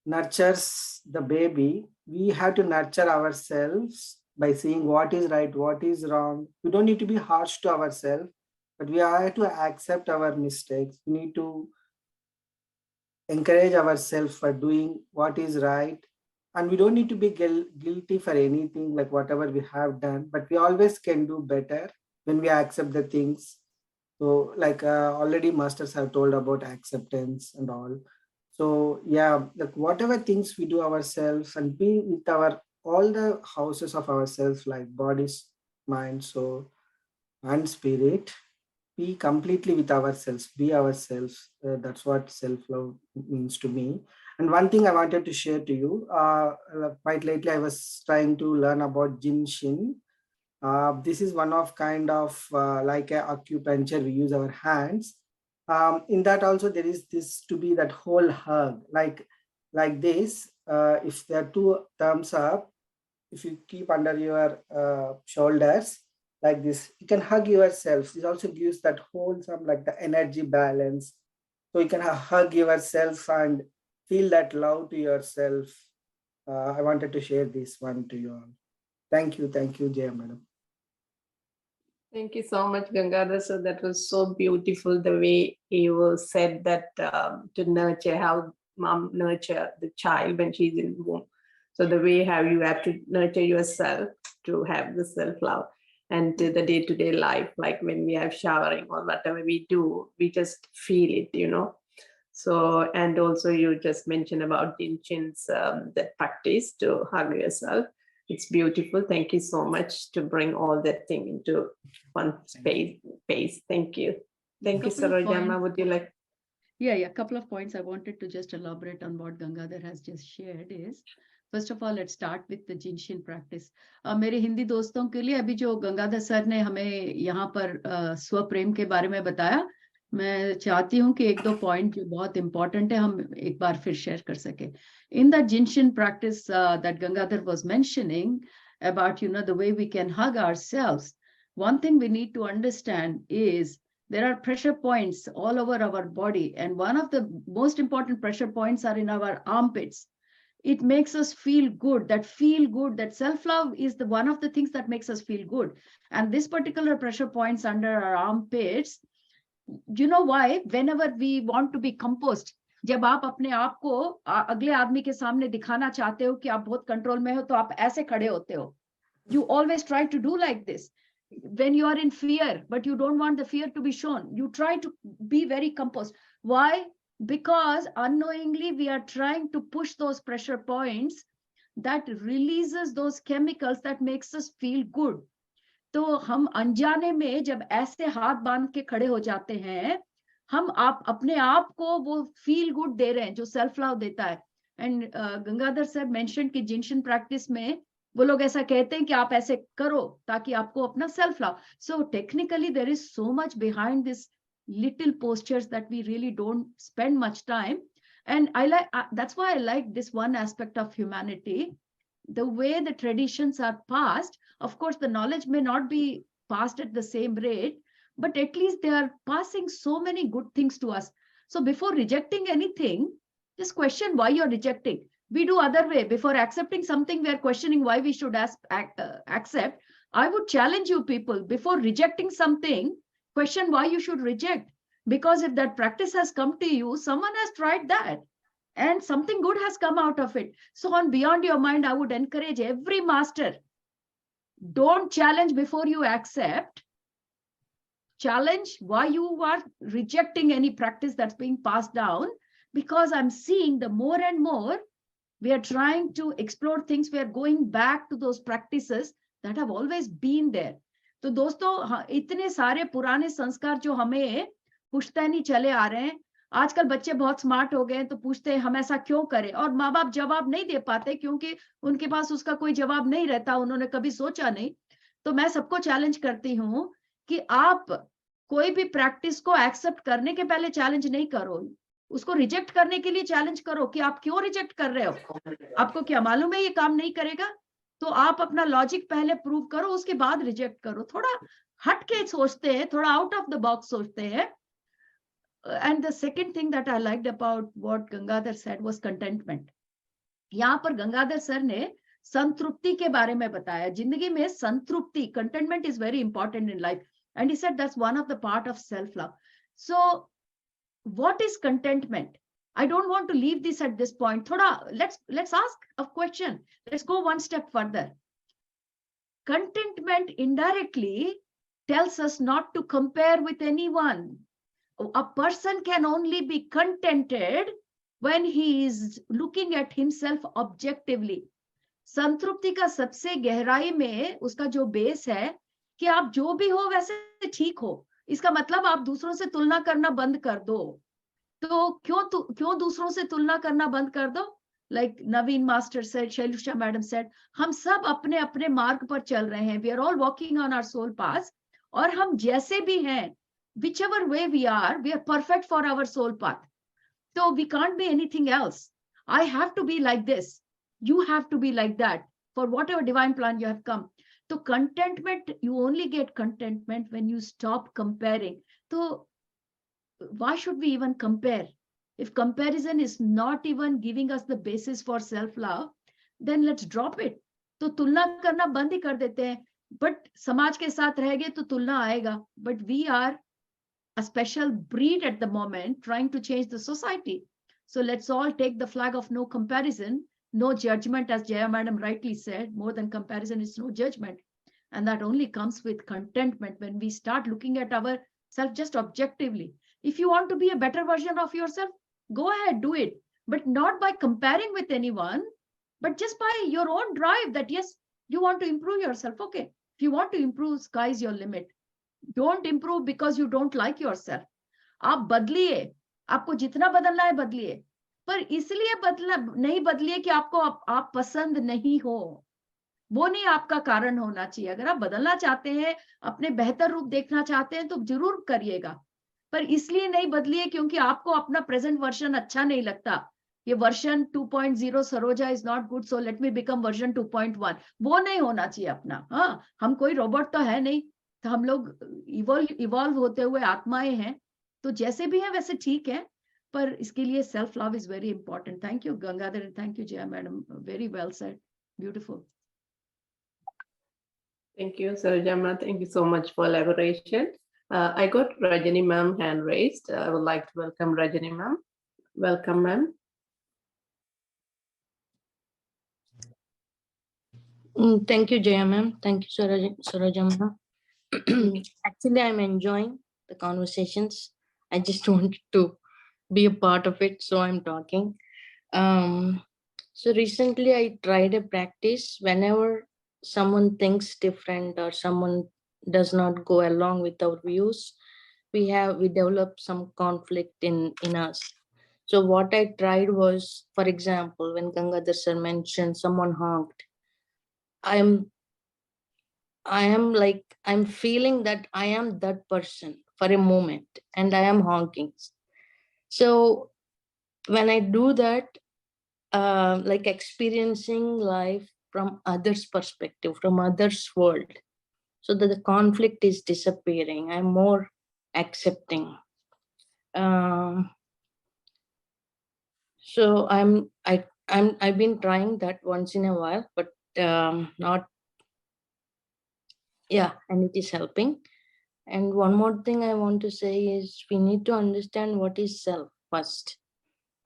nurtures the baby, we have to nurture ourselves by seeing what is right, what is wrong. We don't need to be harsh to ourselves, but we have to accept our mistakes. We need to encourage ourselves for doing what is right. And we don't need to be guilty for anything, like whatever we have done, but we always can do better when we accept the things. So like already masters have told about acceptance and all. So yeah, like whatever things we do ourselves, and be with our all the houses of ourselves, like bodies, mind, soul, and spirit, be completely with ourselves, be ourselves. That's what self-love means to me. And one thing I wanted to share to you, quite lately I was trying to learn about Jin Shin. This is one of kind of like a acupuncture. We use our hands. In that also there is this to be that whole hug, like this. If there are two thumbs up, if you keep under your shoulders like this, you can hug yourself. This also gives that wholesome, like the energy balance. So you can hug yourself and feel that love to yourself. I wanted to share this one to you all. Thank you, Jaya madam. Thank you so much, Gangadhar. So that was so beautiful, the way you said that to nurture, how mom nurture the child when she's in womb. So the way how you have to nurture yourself to have the self-love, and to the day-to-day life, like when we are showering or whatever we do, we just feel it. So, and also you just mentioned about Jin Shin's that practice to hug yourself. It's beautiful. Thank you so much to bring all that thing into one space. Thank you. Thank you, Couple of Sarojama. points. Would you like? Yeah. Couple of points I wanted to just elaborate on what Gangadhar has just shared is, first of all, let's start with the Jinshin practice. मेरे हिंदी दोस्तों के लिए अभी जो Gangadhar sir ने हमें यहाँ पर स्वप्रेम के बारे में बताया, मैं चाहती हूँ कि एक दो पॉइंट जो बहुत इंपॉर्टेंट है हम एक बार फिर शेयर कर सके. In the Jinshin practice that Gangadhar was mentioning about, the way we can hug ourselves, one thing we need to understand is there are pressure points all over our body, and one of the most important pressure points are in our armpits. It makes us feel good. That self-love is the one of the things that makes us feel good. And this particular pressure points under our armpits, you know why? Whenever we want to be composed, जब आप अपने आप को अगले आदमी के सामने दिखाना चाहते हो कि आप बहुत कंट्रोल में हो, तो आप ऐसे खड़े होते हो. You always try to do like this. When you are in fear, but you don't want the fear to be shown, you try to be very composed. Why? Because unknowingly we are trying to push those pressure points that releases those chemicals that makes us feel good. तो हम अनजाने में जब ऐसे हाथ बांध के खड़े हो जाते हैं, हम आप अपने आप को वो फील गुड दे रहे हैं जो सेल्फ लव देता है. एंड गंगाधर सर मेंशन कि जिंशन प्रैक्टिस में वो लोग ऐसा कहते हैं कि आप ऐसे करो ताकि आपको अपना self love. So technically there is so much behind this little postures that we really don't spend much time. And that's why I like this one aspect of humanity, the way the traditions are passed. Of course, the knowledge may not be passed at the same rate, but at least they are passing so many good things to us. So before rejecting anything, just question why you're rejecting. We do other way. Before accepting something, we are questioning why we should accept. I would challenge you people, before rejecting something, question why you should reject. Because if that practice has come to you, someone has tried that and something good has come out of it. So on Beyond Your Mind, I would encourage every master, don't challenge before you accept. Challenge why you are rejecting any practice that's being passed down, because I'm seeing the more and more we are trying to explore things, we are going back to those practices that have always been there. तो दोस्तों, इतने सारे पुराने संस्कार जो हमें पुश्तैनी चले आ रहे हैं, आजकल बच्चे बहुत स्मार्ट हो गए तो पूछते हैं हम ऐसा क्यों करें, और माँ बाप जवाब नहीं दे पाते क्योंकि उनके पास उसका कोई जवाब नहीं रहता, उन्होंने कभी सोचा नहीं. तो मैं सबको चैलेंज करती हूँ कि आप कोई भी प्रैक्टिस को एक्सेप्ट करने के पहले चैलेंज नहीं करो, उसको रिजेक्ट करने के लिए चैलेंज करो कि आप क्यों रिजेक्ट कर रहे हो, आपको क्या मालूम है ये काम नहीं करेगा. तो आप अपना लॉजिक पहले प्रूव करो, उसके बाद रिजेक्ट करो. थोड़ा हट के सोचते हैं, थोड़ा आउट ऑफ द बॉक्स सोचते हैं. And the second thing that I liked about what Gangadhar said was contentment. यहाँ पर गंगाधर सर ने संतृप्ति के बारे में बताया. जिंदगी में संतृप्ति, contentment is very important in life, and he said that's one of the part of self love. So what is contentment? I don't want to leave this at this point. Thoda, let's ask a question. Let's go one step further. Contentment indirectly tells us not to compare with anyone. A person can only be contented when he is looking at himself objectively. संतृप्ति का सबसे गहराई में उसका जो base है कि आप जो भी हो वैसे ठीक हो. इसका मतलब आप दूसरों से तुलना करना बंद कर दो. तो क्यों दूसरों से तुलना करना बंद कर दो? Like Naveen master said, Shailusha madam said, हम सब अपने अपने मार्ग पर चल रहे हैं. We are all walking on our soul path, और हम जैसे भी हैं, whichever way we are perfect for our soul path. So we can't be anything else. I have to be like this, you have to be like that, for whatever divine plan you have come. So contentment, you only get contentment when you stop comparing. So why should we even compare? If comparison is not even giving us the basis for self-love, then let's drop it. तो तुलना करना बंद ही कर देते हैं. But समाज के साथ रहेंगे तो तुलना आएगा. But we are a special breed at the moment, trying to change the society. So let's all take the flag of no comparison, no judgment, as Jaya Madam rightly said. More than comparison is no judgment. And that only comes with contentment when we start looking at ourselves just objectively. If you want to be a better version of yourself, go ahead, do it. But not by comparing with anyone, but just by your own drive that, yes, You want to improve yourself. Okay. If you want to improve, sky is your limit. Don't improve because you don't like yourself. आप बदलिए, आपको जितना बदलना है बदलिए, पर इसलिए नहीं बदलिए कि आपको आप पसंद नहीं हो। वो नहीं आपका कारण होना चाहिए। अगर आप बदलना चाहते हैं, अपने बेहतर रूप देखना चाहते हैं, तो जरूर करिएगा, पर इसलिए नहीं बदलिए क्योंकि आपको अपना प्रेजेंट वर्जन अच्छा नहीं लगता। ये version 2.0 Saroja is not good, so let me become version 2.1, वो नहीं होना चाहिए अपना। हाँ, हम कोई रोबोट तो है नहीं, तो हम लोग इवॉल्व होते हुए आत्माएं हैं, तो जैसे भी है वैसे ठीक है, पर इसके लिए self love is very important. Thank you Gangadhar, thank you Jaya madam, very well said, beautiful. Thank you, Sarojama. Thank you so much for elaboration. I got Rajani ma'am hand raised. I would like to welcome Rajani ma'am. Welcome, ma'am. Thank you, Jaya ma'am. Thank you, Sarojama. Actually, I'm enjoying the conversations. I just wanted to be a part of it, so I'm talking. So recently I tried a practice. Whenever someone thinks different or someone does not go along with our views, we develop some conflict in us. So what I tried was, for example, when Gangadhar sir mentioned someone honked, I'm feeling that I am that person for a moment and I am honking. So when I do that, like experiencing life from others' perspective, from others' world, so that the conflict is disappearing. I'm more accepting. So I've been trying that once in a while, but not. Yeah, and it is helping. And one more thing I want to say is we need to understand what is self first,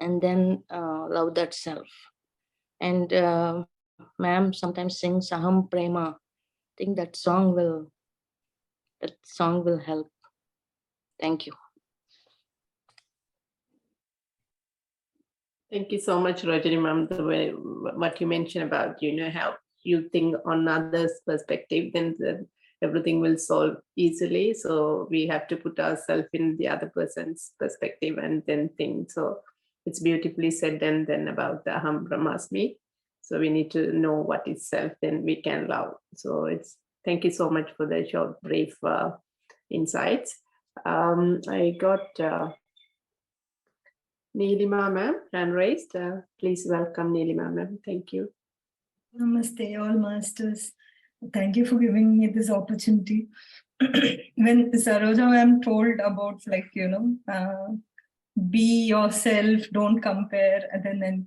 and then love that self. And ma'am sometimes sings Aham Prema. I think that song will help. Thank you. Thank you so much, Rajani ma'am. The way what you mentioned about, how you think on others' perspective, then everything will solve easily. So we have to put ourselves in the other person's perspective and then think. So it's beautifully said. And then about the Aham Brahmasmi. So we need to know what is self, then we can love. So thank you so much for the short, brief insights. I got Neelima ma'am, hand raised. Please welcome Neelima ma'am. Thank you. Namaste, all masters. Thank you for giving me this opportunity. When Saroja ma'am told about, be yourself, don't compare, and then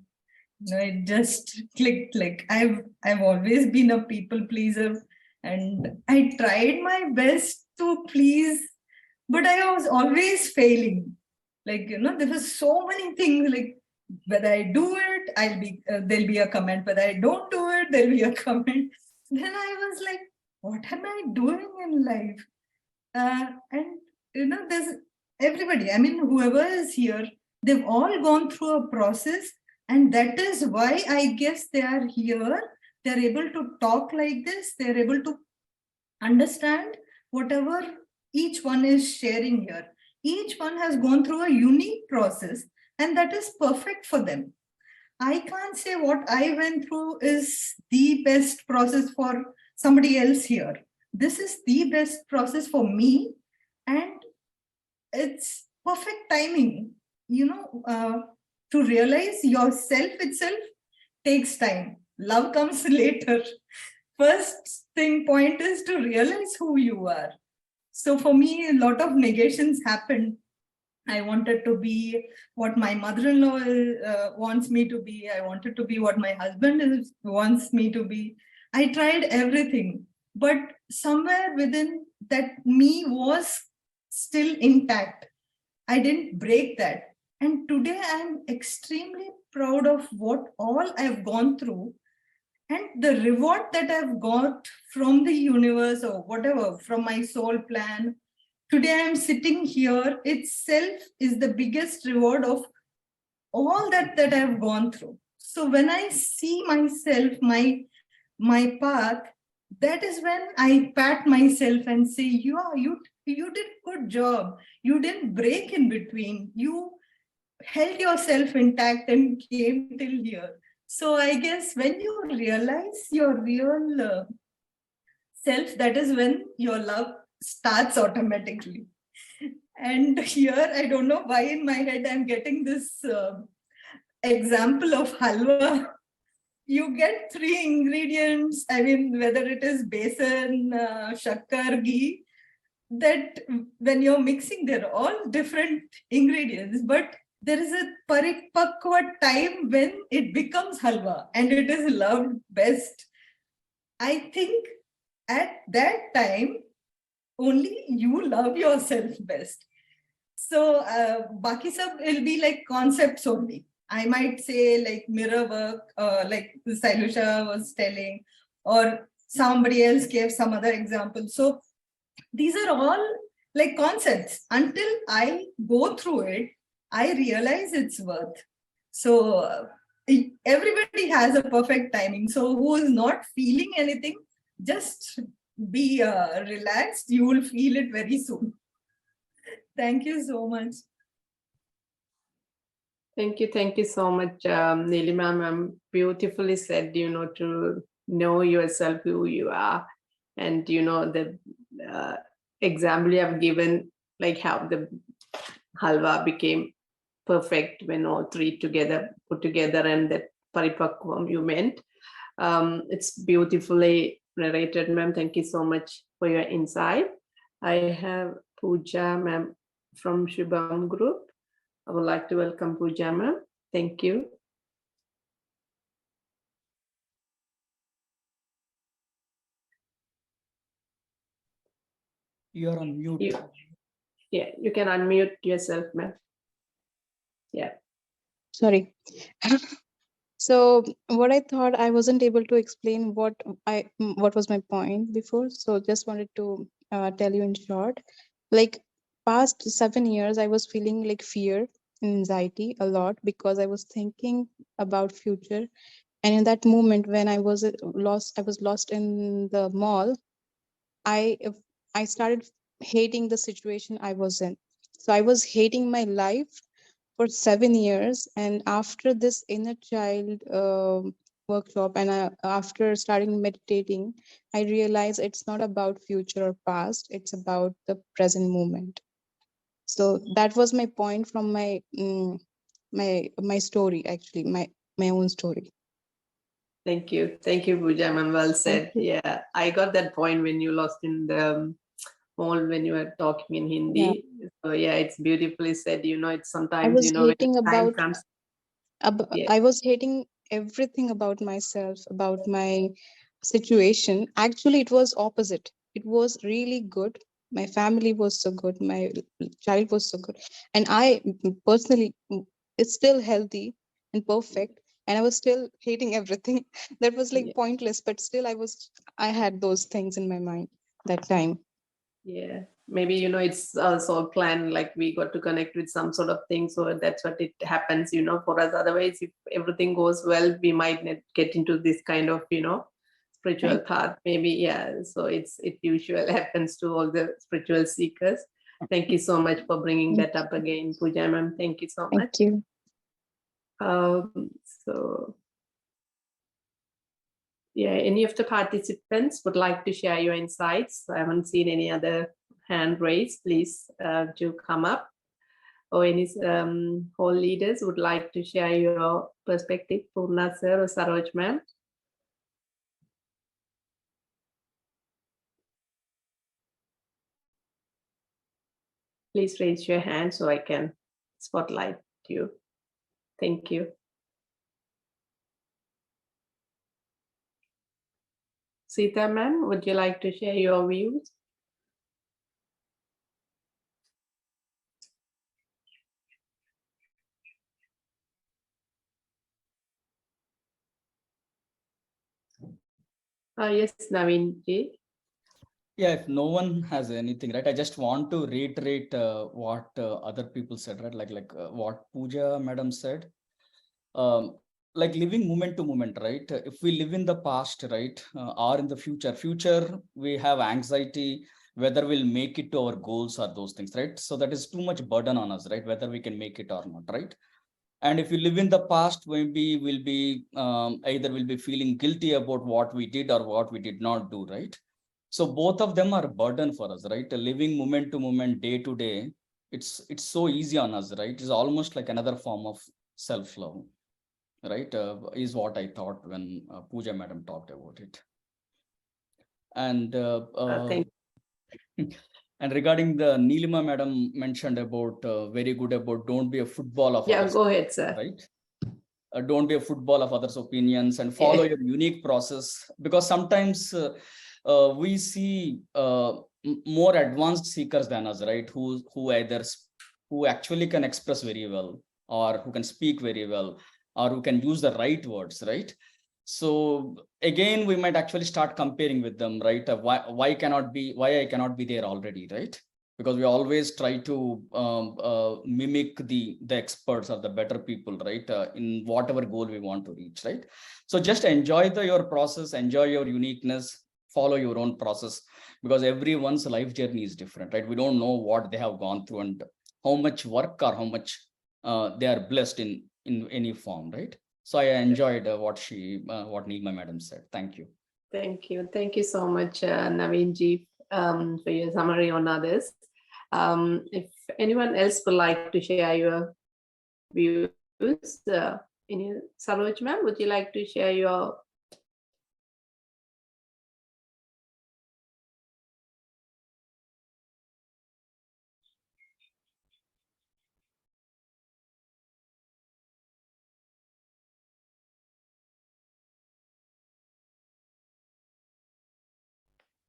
it just clicked. Like I've always been a people pleaser, and I tried my best to please, but I was always failing. There was so many things, like whether I do it, there'll be a comment. Whether I don't do it, there'll be a comment. Then I was like, what am I doing in life? And there's everybody. I mean, whoever is here, they've all gone through a process, and that is why I guess they are here. They're able to talk like this. They're able to understand whatever each one is sharing here. Each one has gone through a unique process, and that is perfect for them. I can't say what I went through is the best process for somebody else here. This is the best process for me, and it's perfect timing. To realize yourself itself takes time. Love comes later. First point is to realize who you are. So for me, a lot of negations happened. I wanted to be what my mother-in-law wants me to be. I wanted to be what my husband wants me to be. I tried everything, but somewhere within that me was still intact. I didn't break that. And today I'm extremely proud of what all I've gone through, and the reward that I've got from the universe or whatever, from my soul plan. Today I'm sitting here itself is the biggest reward of all that I've gone through. So when I see myself, my my path, that is when I pat myself and say, you did good job. You didn't break in between. You held yourself intact and came till here. So I guess when you realize your real self, that is when your love starts automatically. And here, I don't know why in my head I'm getting this example of halwa. You get 3 ingredients, I mean, whether it is besan, shakkar, ghee, that when you're mixing, they're all different ingredients, but there is a paripakwa time when it becomes halwa and it is loved best. I think at that time, only you love yourself best. So, baki sab will be like concepts only. I might say like mirror work, like Sailusha was telling, or somebody else gave some other example. So these are all like concepts. Until I go through it, I realize its worth. So everybody has a perfect timing. So who is not feeling anything, just be relaxed. You will feel it very soon. Thank you so much. Thank you so much, Nilima ma'am. Beautifully said, to know yourself, who you are, and the example you have given, like how the halwa became perfect when all 3 put together, and that paripakvam you meant. It's beautifully narrated, ma'am. Thank you so much for your insight. I have Pooja ma'am from Shubham Group. I would like to welcome Pooja ma'am. Thank you. You're on mute. You can unmute yourself, ma'am. Yeah. Sorry. So what I thought, I wasn't able to explain what was my point before. So just wanted to tell you in short, like past 7 years, I was feeling like fear and anxiety a lot because I was thinking about future. And in that moment when I was lost in the mall, I started hating the situation I was in. So I was hating my life for 7 years, and after this inner child workshop and after starting meditating, I realized it's not about future or past, it's about the present moment. So that was my point from my my story, actually, my own story. Thank you, Pooja ma'am. Well said. Yeah, I got that point when you lost in the mall when you were talking in Hindi. Yeah. So yeah, it's beautifully said. It's sometimes I was hating when time about comes. Yeah. I was hating everything about myself, about my situation. Actually, it was opposite. It was really good. My family was so good. My child was so good. And I personally, it's still healthy and perfect. And I was still hating everything. That was like pointless, but still I had those things in my mind that time. Yeah, maybe it's so planned, like we got to connect with some sort of thing, so that's what it happens for us. Otherwise, if everything goes well, we might not get into this kind of spiritual path, maybe. Yeah, so it usually happens to all the spiritual seekers. Thank you so much for bringing that up again, Pooja ma'am. Thank you so much. Thank you. So yeah, any of the participants would like to share your insights? I haven't seen any other hand raised. Please do come up. Or any hall leaders would like to share your perspective, Purna sir or Saroj ma'am? Please raise your hand so I can spotlight you. Thank you. Sita ma'am, would you like to share your views? Yes, Naveen ji. Yeah, if no one has anything, right, I just want to reiterate what other people said, right, like what Pooja madam said. like living moment to moment, right? If we live in the past, right, or in the future, we have anxiety whether we'll make it to our goals or those things, right? So that is too much burden on us, right? Whether we can make it or not, right? And if we live in the past, maybe we'll be either we'll be feeling guilty about what we did or what we did not do, right? So both of them are a burden for us, right? Living moment to moment, day to day, it's so easy on us, right? It's almost like another form of self-love, right? Is what I thought when Pooja madam talked about it. And Thank and regarding the Neelima madam mentioned about very good about don't be a football of Yeah, others, go ahead, sir. right? Don't be a football of others' opinions and follow your unique process, because sometimes we see more advanced seekers than us, right? Who actually can express very well, or who can speak very well, or who can use the right words, right? So again, we might actually start comparing with them, right? Why I cannot be there already, right? Because we always try to mimic the experts or the better people, right? In whatever goal we want to reach, right? So just enjoy your process, enjoy your uniqueness, follow your own process, because everyone's life journey is different, right? We don't know what they have gone through and how much work or how much they are blessed in any form, right? So I enjoyed what Neelima madam said. Thank you. Thank you so much, Naveen ji, for your summary on others. If anyone else would like to share your views, Saroj ma'am, would you like to share your?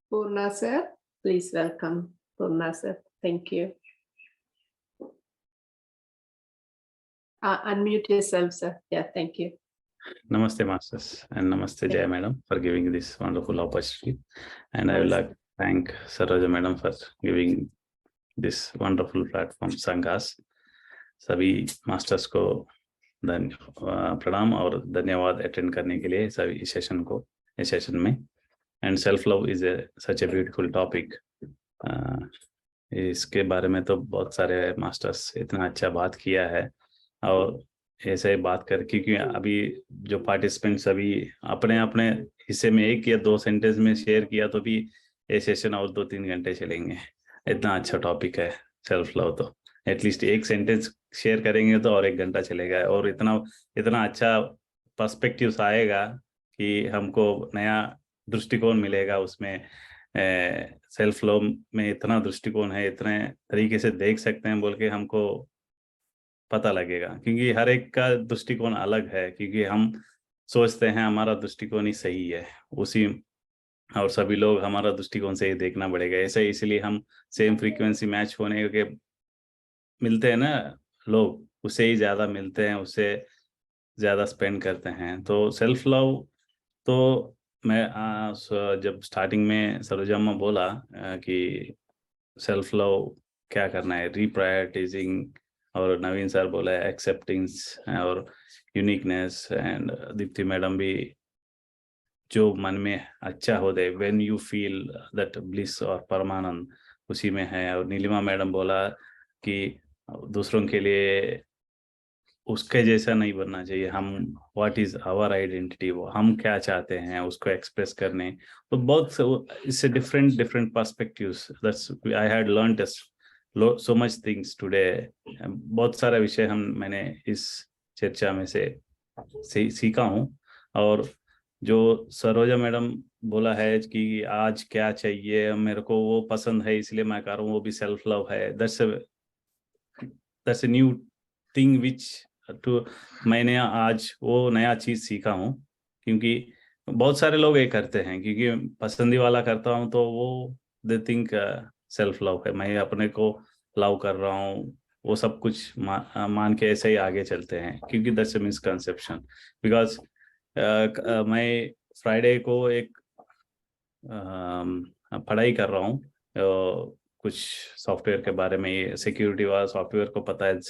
Purna sir, please welcome Purna sir. Thank you. Unmute yourself, sir. Yeah, thank you. Namaste, masters, and namaste, Jaya madam, for giving this wonderful opportunity. And I would like to thank Saroja madam for giving this wonderful platform, Sanghas. सभी masters को प्रणाम और धन्यवाद attend करने के लिए सभी इस सेशन में. And self love is such a beautiful topic. इसके बारे में तो बहुत सारे मास्टर्स इतना अच्छा बात किया है, और ऐसे ही बात कर, क्योंकि अभी जो पार्टिसिपेंट्स अभी अपने अपने हिस्से में 1 या 2 सेंटेंस में शेयर किया तो भी ये सेशन और 2-3 घंटे चलेंगे. इतना अच्छा टॉपिक है सेल्फ लव. तो एटलीस्ट 1 सेंटेंस शेयर करेंगे तो और 1 घंटा चलेगा, और इतना अच्छा पर्सपेक्टिव्स आएगा कि हमको नया दृष्टिकोण मिलेगा उसमें. सेल्फ लव में इतना दृष्टिकोण है, इतने तरीके से देख सकते हैं बोल के हमको पता लगेगा, क्योंकि हर एक का दृष्टिकोण अलग है. क्योंकि हम सोचते हैं हमारा दृष्टिकोण ही सही है, उसी, और सभी लोग हमारा दृष्टिकोण से ही देखना पड़ेगा. ऐसे इसलिए हम सेम फ्रीक्वेंसी मैच होने के मिलते हैं ना लोग, उससे ही ज्यादा मिलते हैं, उससे ज्यादा स्पेंड करते हैं. तो सेल्फ लव तो मैं जब स्टार्टिंग में सरोजम्मा बोला कि सेल्फ लव क्या करना है, रिप्रायोरिटाइजिंग, और नवीन सर बोला है एक्सेप्टेंस और यूनिकनेस, एंड दीप्ति मैडम भी जो मन में अच्छा हो दे, when you feel that bliss और परमानंद उसी में है. और नीलिमा मैडम बोला कि दूसरों के लिए उसके जैसा नहीं बनना चाहिए, हम व्हाट इज आवर आइडेंटिटी, वो हम क्या चाहते हैं उसको एक्सप्रेस करने. तो बहुत इससे different perspectives, that's I had learned so much things today. बहुत सारा विषय मैंने इस चर्चा में से सीखा हूँ. और जो सरोजा मैडम बोला है कि आज क्या चाहिए, मेरे को वो पसंद है इसलिए मैं कर रहा हूँ, वो भी सेल्फ लव है. That's a new thing which मैंने आज वो नया चीज सीखा हूँ. क्योंकि बहुत सारे लोग ये करते हैं, क्योंकि पसंदी वाला करता हूँ तो वो दे थिंक सेल्फ लव है, मैं अपने को लव कर रहा हूँ, वो सब कुछ मान के ऐसे ही आगे चलते हैं. क्योंकि दैट्स अ मिसकंसेप्शन. बिकॉज मैं फ्राइडे को एक पढ़ाई कर रहा हूँ कुछ सॉफ्टवेयर के बारे में. सिक्योरिटी वाला सॉफ्टवेयर को पता है,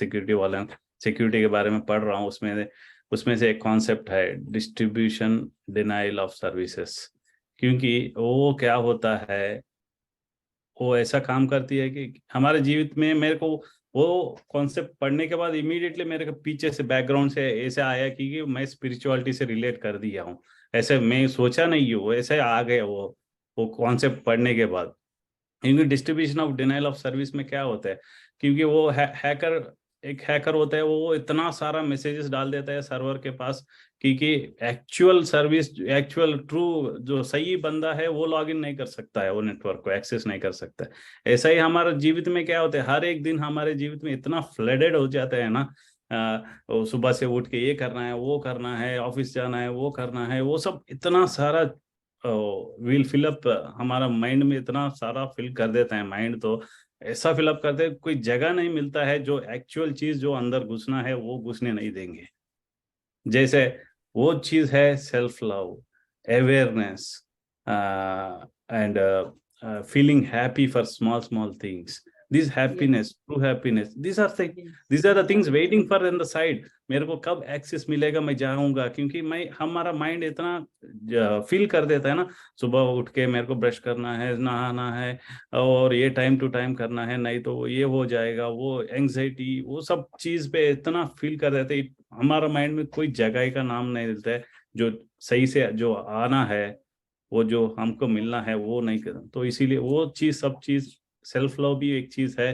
सिक्योरिटी के बारे में पढ़ रहा हूँ. उसमें उसमें से एक कॉन्सेप्ट है डिस्ट्रीब्यूशन डिनाइल ऑफ सर्विसेज। क्योंकि वो क्या होता है, वो ऐसा काम करती है कि हमारे जीवित में, मेरे को वो कॉन्सेप्ट पढ़ने के बाद इमीडिएटली मेरे को पीछे से बैकग्राउंड से ऐसे आया कि मैं स्पिरिचुअलिटी से रिलेट कर दिया हूँ। ऐसे मैं सोचा नहीं हूँ, ऐसे आ गया वो कॉन्सेप्ट पढ़ने के बाद। क्योंकि distribution of denial of service में क्या होता है, क्योंकि वो हैकर, एक हैकर होता है, वो इतना सारा मैसेजेस डाल देता है सर्वर के पास कि एक्चुअल सर्विस, एक्चुअल ट्रू जो सही बंदा है वो लॉगिन नहीं कर सकता है, वो नेटवर्क को एक्सेस नहीं कर सकता है। ऐसा ही हमारा जीवित में क्या होता है, हर एक दिन हमारे जीवित में इतना फ्लडेड हो जाता है ना, सुबह से उठ के ये करना है, वो करना है, ऑफिस जाना है, वो करना है, वो सब इतना सारा विल फिलअप हमारा माइंड में इतना सारा फिल कर देता है। माइंड तो ऐसा फिलअप करते हैं, कोई जगह नहीं मिलता है जो एक्चुअल चीज जो अंदर घुसना है वो घुसने नहीं देंगे। जैसे वो चीज है self love, awareness and feeling happy for small things. This happiness, true happiness, these are the things waiting for in the side. मेरे को कब एक्सेस मिलेगा, मैं जाऊंगा, क्योंकि मैं हमारा माइंड इतना फील कर देता है ना, सुबह उठ के मेरे को ब्रश करना है, नहाना है, और ये टाइम टू टाइम करना है, नहीं तो ये हो जाएगा, वो एंग्जाइटी, वो सब चीज पे इतना फील कर देते हैं, हमारा माइंड में कोई जगह का नाम नहीं देता है, जो सही से जो आना है, वो जो हमको मिलना है वो नहीं कर। तो इसीलिए वो चीज, सब चीज, सेल्फ लव भी एक चीज है,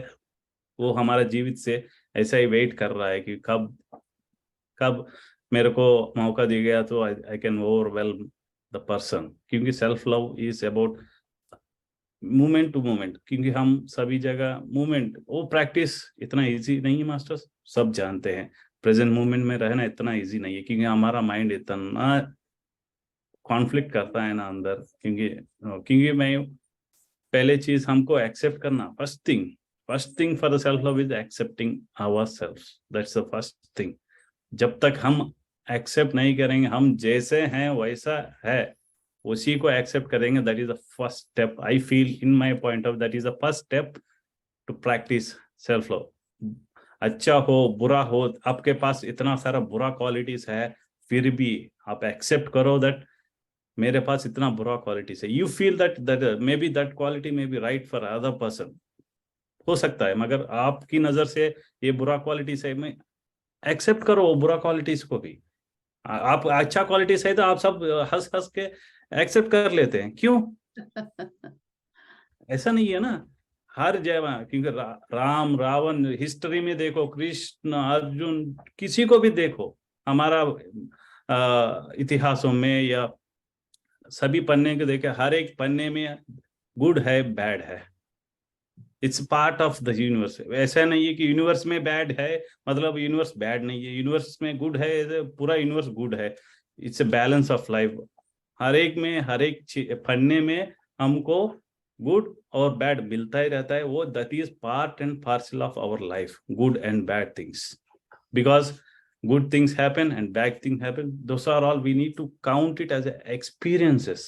वो हमारा जीवित से ऐसा ही वेट कर रहा है कि कब कब मेरे को मौका दिया गया तो I can overwhelm the person. क्योंकि self love is about movement to movement, क्योंकि हम सभी जगह मूवमेंट, वो प्रैक्टिस इतना इजी नहीं है मास्टर्स, सब जानते हैं। प्रेजेंट मूवमेंट में रहना इतना इजी नहीं है, क्योंकि हमारा माइंड इतना कॉन्फ्लिक्ट करता है ना अंदर। क्योंकि मैं पहले चीज हमको एक्सेप्ट करना, first thing for the self love is accepting our self, that's the first thing. जब तक हम एक्सेप्ट नहीं करेंगे, हम जैसे हैं वैसा है, उसी को एक्सेप्ट करेंगे, that is the first step. I feel in my point of, that is the first step to practice self love. अच्छा हो बुरा हो, आपके पास इतना सारा बुरा क्वालिटीज है, फिर भी आप एक्सेप्ट करो दैट मेरे पास इतना बुरा क्वालिटीज है। You feel that may be that quality may be right for other person, हो सकता है, मगर आपकी नजर से ये बुरा क्वालिटीज है, मैं एक्सेप्ट करो वो बुरा क्वालिटीज को भी। आप अच्छा क्वालिटीज है तो आप सब हंस हंस के एक्सेप्ट कर लेते हैं, क्यों? ऐसा नहीं है ना, हर जगह, क्योंकि राम रावण हिस्ट्री में देखो, कृष्ण अर्जुन, किसी को भी देखो, हमारा इतिहासों में या सभी पन्ने के देखे, हर एक पन्ने में गुड है, बैड है, it's part of the universe. ऐसा नहीं है कि यूनिवर्स में बैड है मतलब यूनिवर्स बैड नहीं है, यूनिवर्स में गुड है, पूरा यूनिवर्स गुड है। It's a balance of life. हर एक में, हर एक पन्ने में हमको गुड और बैड मिलता ही रहता है, वो that is part and parcel of our life, good and bad things. Because good things happen and bad things happen, those are all, we need to count it as experiences।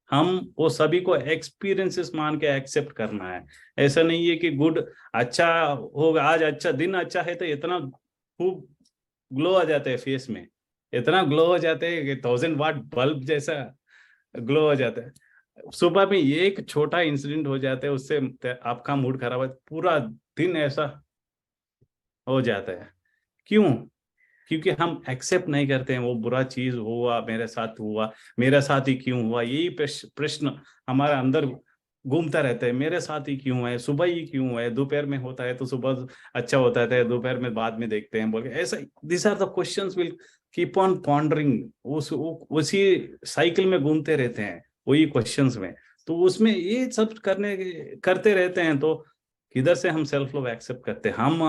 हम वो सभी को experiences मान के accept करना है। ऐसा नहीं है कि गुड अच्छा होगा, आज अच्छा दिन अच्छा है तो इतना खूब ग्लो आ जाता है फेस में, इतना ग्लो हो जाते हैं कि 1000 वाट बल्ब जैसा ग्लो हो जाता है। सुबह में ये एक छोटा इंसिडेंट हो जाता है, उससे आपका मूड खराब है, पूरा दिन ऐसा हो जाता है। क्यों? क्योंकि हम एक्सेप्ट नहीं करते हैं, वो बुरा चीज हुआ, मेरे साथ हुआ, मेरे साथ ही क्यों हुआ, यही प्रश्न हमारे अंदर घूमता रहता है, मेरे साथ ही क्यों है, सुबह ही क्यों है, दोपहर में होता है तो सुबह अच्छा होता है, दोपहर में बाद में देखते हैं बोल के, ऐसा this are the questions will keep on pondering, उसी साइकिल में घूमते रहते हैं, वही क्वेश्चंस में। तो उसमें ये सब करते रहते हैं, तो किधर से हम सेल्फ लव एक्सेप्ट करते हैं? हम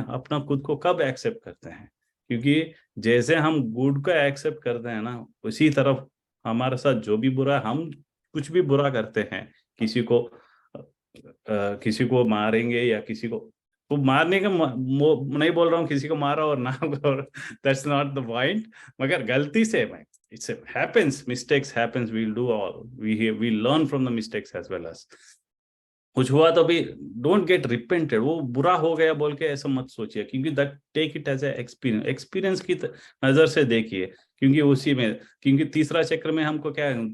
अपना खुद को कब एक्सेप्ट करते हैं? क्योंकि जैसे हम गुड को एक्सेप्ट करते हैं ना, उसी तरफ हमारे साथ जो भी बुरा, हम कुछ भी बुरा करते हैं, किसी को मारेंगे या किसी को, तो मारने का नहीं बोल रहा हूँ किसी को मारा और ना, दैट्स नॉट द पॉइंट, मगर गलती से it's happens, mistakes happens, we will do all, we learn from the mistakes as well as कुछ हुआ तो भी डोंट गेट रिपेंटेड, वो बुरा हो गया बोल के ऐसा मत सोचिए, क्योंकि that take it as a experience, experience की नजर से देखिए, क्योंकि उसी में, क्योंकि तीसरा चक्र में हमको क्या है,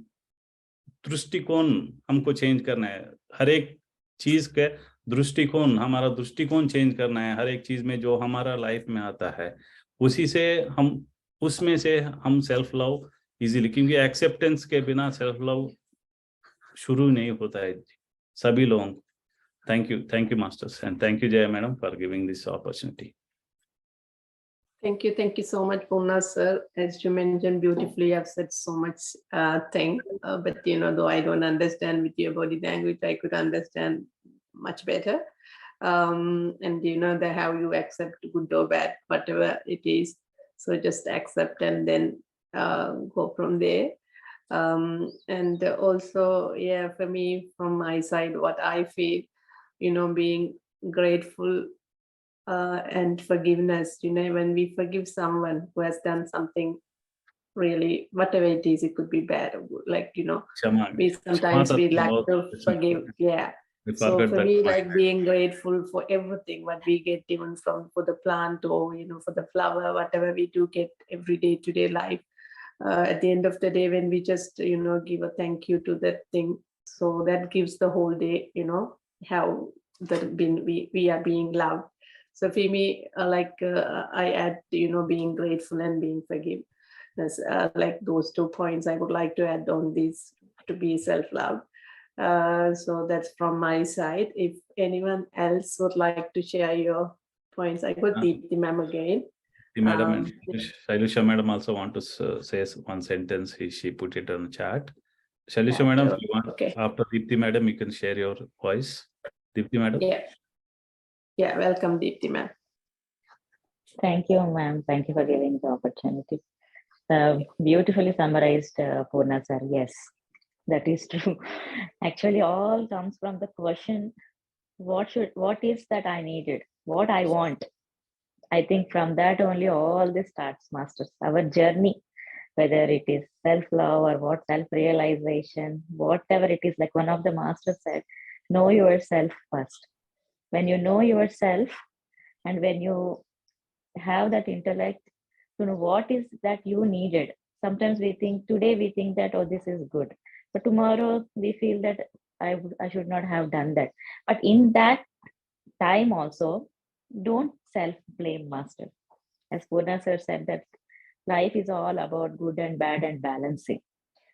दृष्टिकोण हमको चेंज करना है, हर एक चीज के दृष्टिकोण, हमारा दृष्टिकोण चेंज करना है हर एक चीज में जो हमारा लाइफ में आता है, उसी से हम, उसमें से हम सेल्फ लव इजीली, क्योंकि एक्सेप्टेंस के बिना सेल्फ लव शुरू नहीं होता है सभी लोगों को। Thank you, masters, and thank you, Jaya madam, for giving this opportunity. Thank you so much, Purna sir. As you mentioned beautifully, I've said so much thing, but though I don't understand with your body language, I could understand much better. And the how you accept good or bad, whatever it is. So just accept and then go from there. And also, yeah, for me, from my side, what I feel, being grateful and forgiveness, when we forgive someone who has done something really, whatever it is, it could be bad or good, like, we sometimes we lack to forgive. Yeah. So for me, like being grateful for everything what we get, even from for the plant or for the flower, whatever we do get every day to day life. At the end of the day, when we just give a thank you to that thing, so that gives the whole day, how that we are being loved. So for me, I add being grateful and being forgiveness, like those 2 points I would like to add on this to be self-love. So that's from my side. If anyone else would like to share your points, I could Deepti ma'am again. Madam and Shailusha madam also want to say one sentence. She put it on the chat. Shailusha madam, if you want, okay. After Deepti madam, you can share your voice. Deepti madam. Yeah, welcome Deepti ma'am. Thank you, ma'am. Thank you for giving the opportunity. Beautifully summarized, Purna sir. Yes, that is true. Actually, all comes from the question, what is that I needed? What I want? I think from that only all this starts, masters. Our journey, whether it is self-love or what self-realization, whatever it is, like one of the masters said, know yourself first. When you know yourself and when you have that intellect to know what is that you needed. Sometimes today we think that, oh, this is good. But tomorrow we feel that I should not have done that. But in that time also, don't self-blame, master. As Purna sir said, that life is all about good and bad and balancing.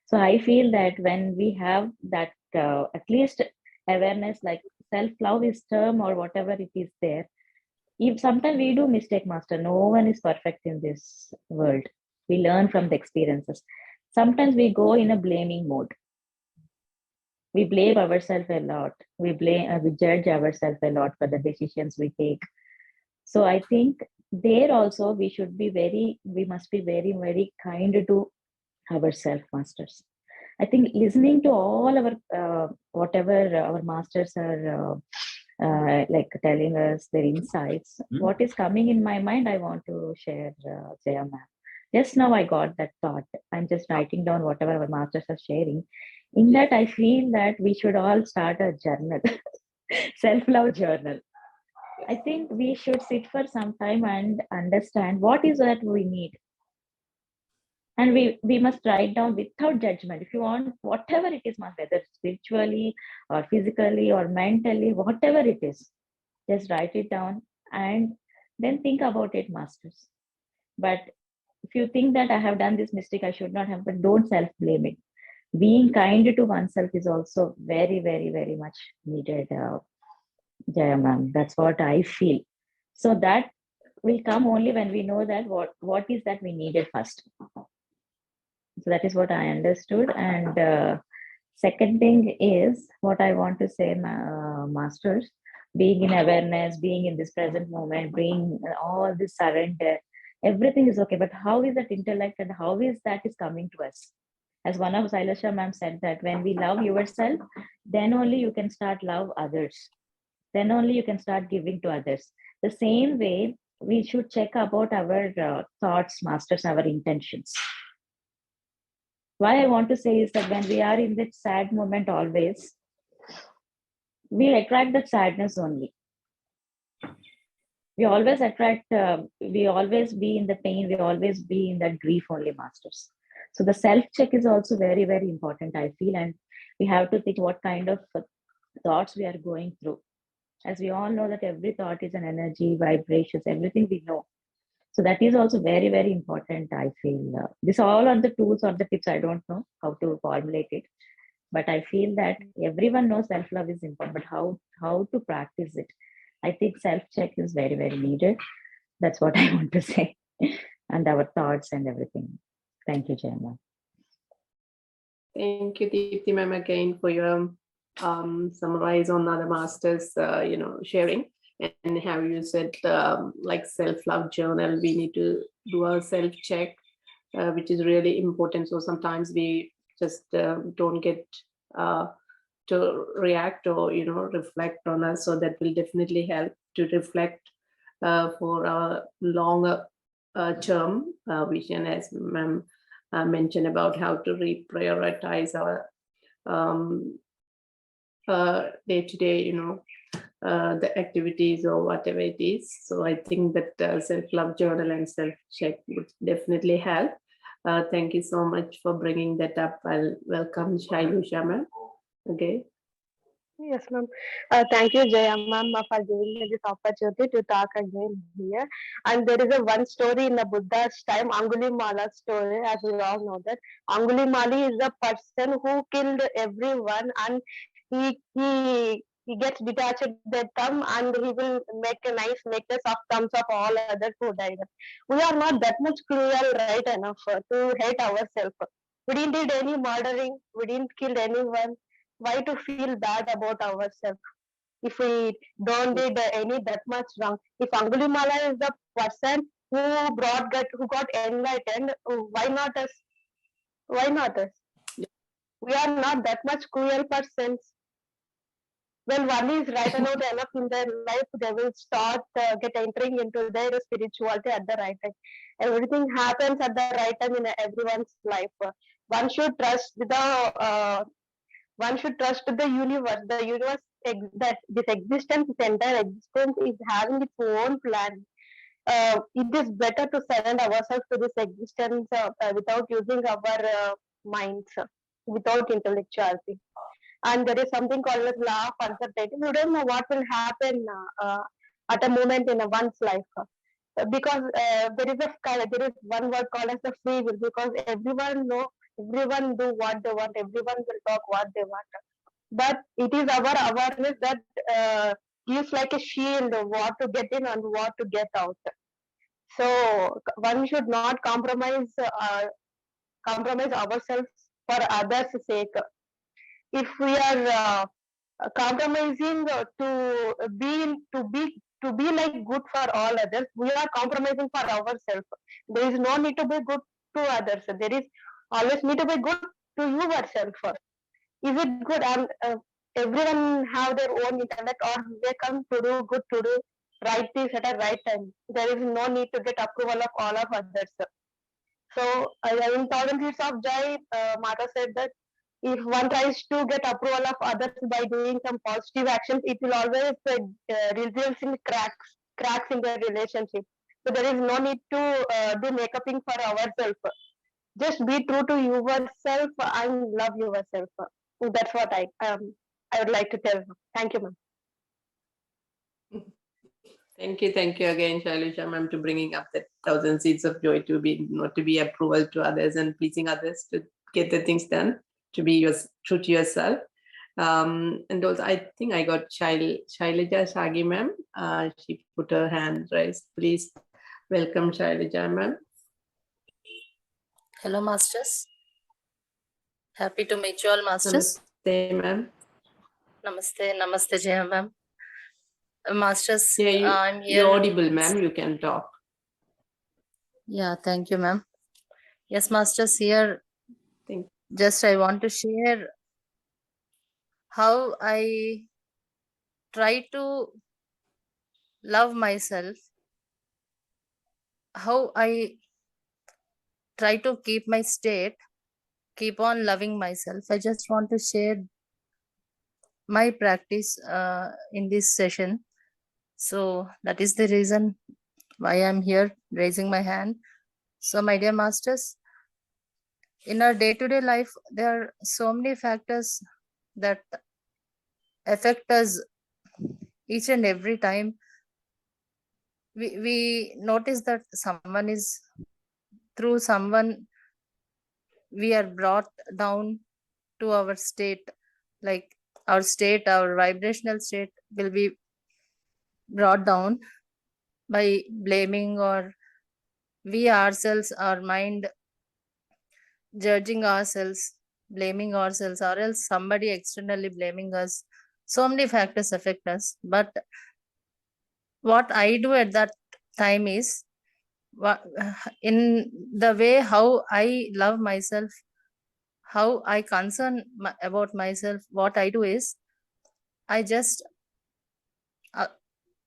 So I feel that when we have that at least awareness, like self-love is term or whatever it is there, if sometimes we do mistake, master, no one is perfect in this world. We learn from the experiences. Sometimes we go in a blaming mode. We blame ourselves a lot. We judge ourselves a lot for the decisions we take. So I think there also we must be very, very kind to ourselves, masters. I think listening to all our whatever our masters are like telling us their insights, what is coming in my mind, I want to share, Jaya ma'am. Just now I got that thought. I'm just writing down whatever our masters are sharing. In that, I feel that we should all start a journal, self-love journal. I think we should sit for some time and understand what is that we need. And we must write down without judgment. If you want, whatever it is, whether spiritually or physically or mentally, whatever it is, just write it down and then think about it, masters. But if you think that I have done this mistake, I should not have, but don't self-blame it. Being kind to oneself is also very, very, very much needed, Jaya ma'am. That's what I feel. So that will come only when we know that what is that we needed first. So that is what I understood. And second thing is what I want to say, masters, being in awareness, being in this present moment, being all this surrender, everything is okay. But how is that intellect and how is that is coming to us? As one of Shailusha ma'am said, that when we love yourself, then only you can start love others. Then only you can start giving to others. The same way, we should check about our thoughts, masters, our intentions. Why I want to say is that when we are in that sad moment always, we attract that sadness only. We always attract, we always be in the pain, we always be in that grief only, masters. So the self-check is also very, very important, I feel, and we have to think what kind of thoughts we are going through. As we all know that every thought is an energy, vibrations, everything we know. So that is also very, very important, I feel. This all are the tools or the tips, I don't know how to formulate it. But I feel that everyone knows self-love is important, but how to practice it? I think self-check is very, very needed. That's what I want to say. And our thoughts and everything. Thank you, Jayama. Thank you, Deepti ma'am, again for your summarize on other masters, sharing. And how you said like self-love journal, we need to do our self-check, which is really important. So sometimes we just don't get to react or reflect on us. So that will definitely help to reflect for our longer term vision, as ma'am mentioned about how to reprioritize our day-to-day, the activities or whatever it is. So I think that self-love journal and self-check would definitely help. Thank you so much for bringing that up. I'll welcome Shailusha ma'am. Okay. Yes, ma'am. Thank you, Jaya ma'am, for giving me this opportunity to talk again here. And there is a one story in the Buddha's time, Angulimala story, as we all know that. Angulimali is a person who killed everyone, and he gets detached their thumb, and he will make a nice necklace of thumbs of all others who died. We are not that much cruel, right enough to hate ourselves. We didn't do any murdering. We didn't kill anyone. Why to feel bad about ourselves if we don't did any that much wrong? If Angulimala is the person who got enlightened, why not us? Why not us? We are not that much cruel persons. When one is right about enough in their life, they will start get entering into their spirituality at the right time. Everything happens at the right time in everyone's life. One should trust the universe. The universe, that this existence, this entire existence is having its own plan. It is better to surrender ourselves to this existence without using our minds, without intellectuality. And there is something called as law of uncertainty. We don't know what will happen at a moment in one's life. Because there is one word called as the free will, because everyone do what they want, everyone will talk what they want, but it is our awareness that gives like a shield of what to get in and what to get out. So one should not compromise ourselves for others' sake. If we are compromising to be like good for all others, we are compromising for ourselves. There is no need to be good to others. There is always need to be good to yourself. Is it good? And everyone have their own intellect, or they come to do good, to do right things at a right time. There is no need to get approval of all of others. So in Thousand Feet of Joy, Mata said that if one tries to get approval of others by doing some positive actions, it will always result in cracks in the relationship. So there is no need to do makeuping for ourselves. Just be true to yourself and love yourself. That's what I would like to tell. Thank you, ma'am. Thank you again, Shailusha ma'am, to bringing up that 1,000 seeds of joy, to be not to be approval to others and pleasing others, to get the things done, to be true to yourself. And also, I think I got Shailaja Shagi ma'am. She put her hand raised. Please welcome Shailaja ma'am. Hello, masters. Happy to meet you all, masters. Namaste, ma'am. Namaste, Jaya ma'am. Masters, Yeah, I'm here. You're audible, ma'am. You can talk. Yeah, thank you, ma'am. Yes, masters, here. Just I want to share how I try to love myself, how I try to keep my state, keep on loving myself. I just want to share my practice in this session. So that is the reason why I'm here raising my hand. So my dear masters, in our day-to-day life, there are so many factors that affect us each and every time. We notice that someone is, through someone, we are brought down to our state, like our vibrational state will be brought down by blaming, or we ourselves, our mind judging ourselves, blaming ourselves, or else somebody externally blaming us. So many factors affect us. But what I do at that time is, in the way how I love myself, how I concern about myself, what I do is, I just,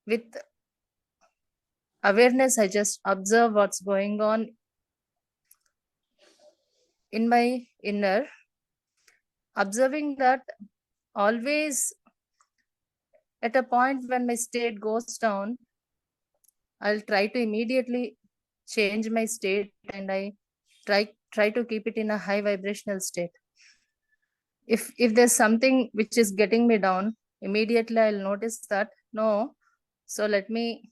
with awareness, I just observe what's going on in my inner, observing that always at a point when my state goes down, I'll try to immediately change my state, and I try to keep it in a high vibrational state. If there's something which is getting me down, immediately I'll notice that, no, so let me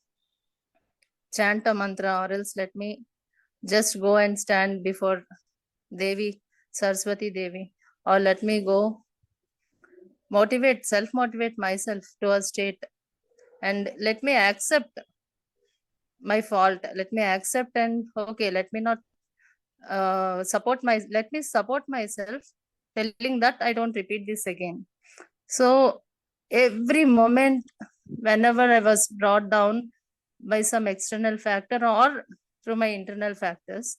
chant a mantra, or else let me just go and stand before Devi, Saraswati Devi, or let me go self-motivate myself to a state, and let me accept my fault. Let me accept, and okay, let me not let me support myself, telling that I don't repeat this again. So every moment, whenever I was brought down by some external factor or through my internal factors,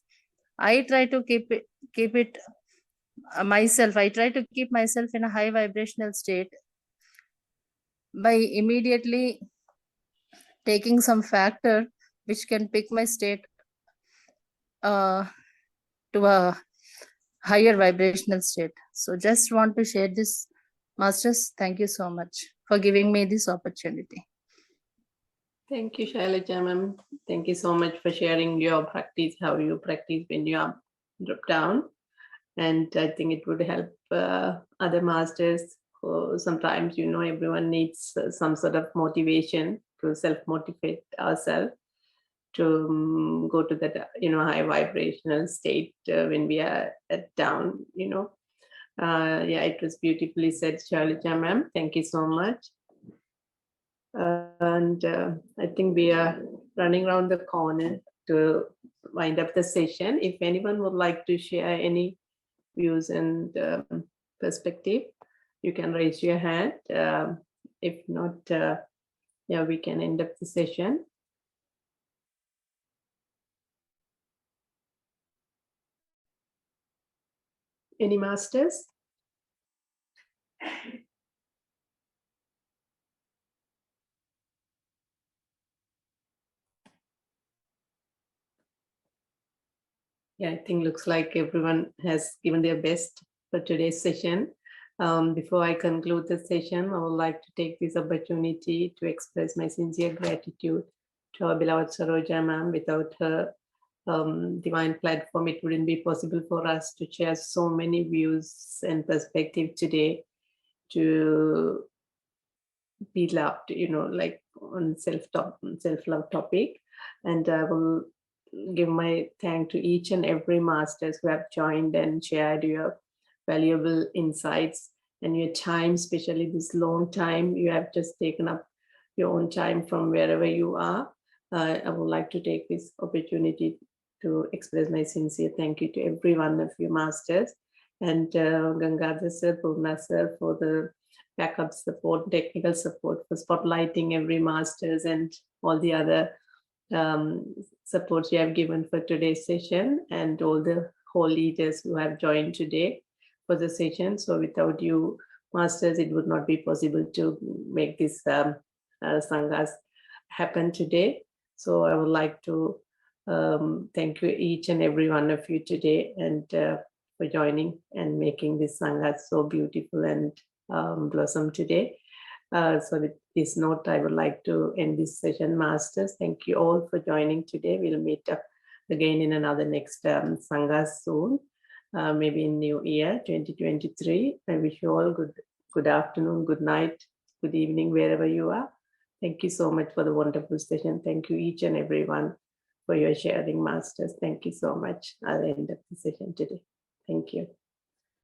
I try to keep it myself. I try to keep myself in a high vibrational state by immediately taking some factor which can pick my state to a higher vibrational state. So just want to share this, masters. Thank you so much for giving me this opportunity. Thank you, Shailaja ma'am. Thank you so much for sharing your practice, how you practice when you are dropped down. And I think it would help other masters who sometimes, everyone needs some sort of motivation to self-motivate ourselves to go to that, high vibrational state when we are down, Yeah, it was beautifully said, Shailaja ma'am. Thank you so much. And I think we are running around the corner to wind up the session. If anyone would like to share any views and perspective, you can raise your hand. If not, yeah, we can end up the session. Any masters? Yeah, I think looks like everyone has given their best for today's session. Before I conclude the session, I would like to take this opportunity to express my sincere gratitude to our beloved Saroja ma'am. Without her divine platform, it wouldn't be possible for us to share so many views and perspective today to be loved, like on self-love topic. And I will give my thank to each and every masters who have joined and shared your valuable insights and your time, especially this long time you have just taken up your own time from wherever you are. I would like to take this opportunity to express my sincere thank you to every one of you masters, and Gangadhar sir, Purna sir for the backup support, technical support, for spotlighting every masters and all the other supports you have given for today's session, and all the whole leaders who have joined today for the session. So without you masters, it would not be possible to make this Sanghas happen today. So I would like to thank you each and every one of you today, and for joining and making this Sanghas so beautiful and blossom today. So with this note, I would like to end this session, Masters. Thank you all for joining today. We'll meet up again in another next Sanghas soon, maybe in New Year 2023. I wish you all good afternoon, good night, good evening, wherever you are. Thank you so much for the wonderful session. Thank you each and everyone for your sharing, Masters. Thank you so much. I'll end up the session today. Thank you.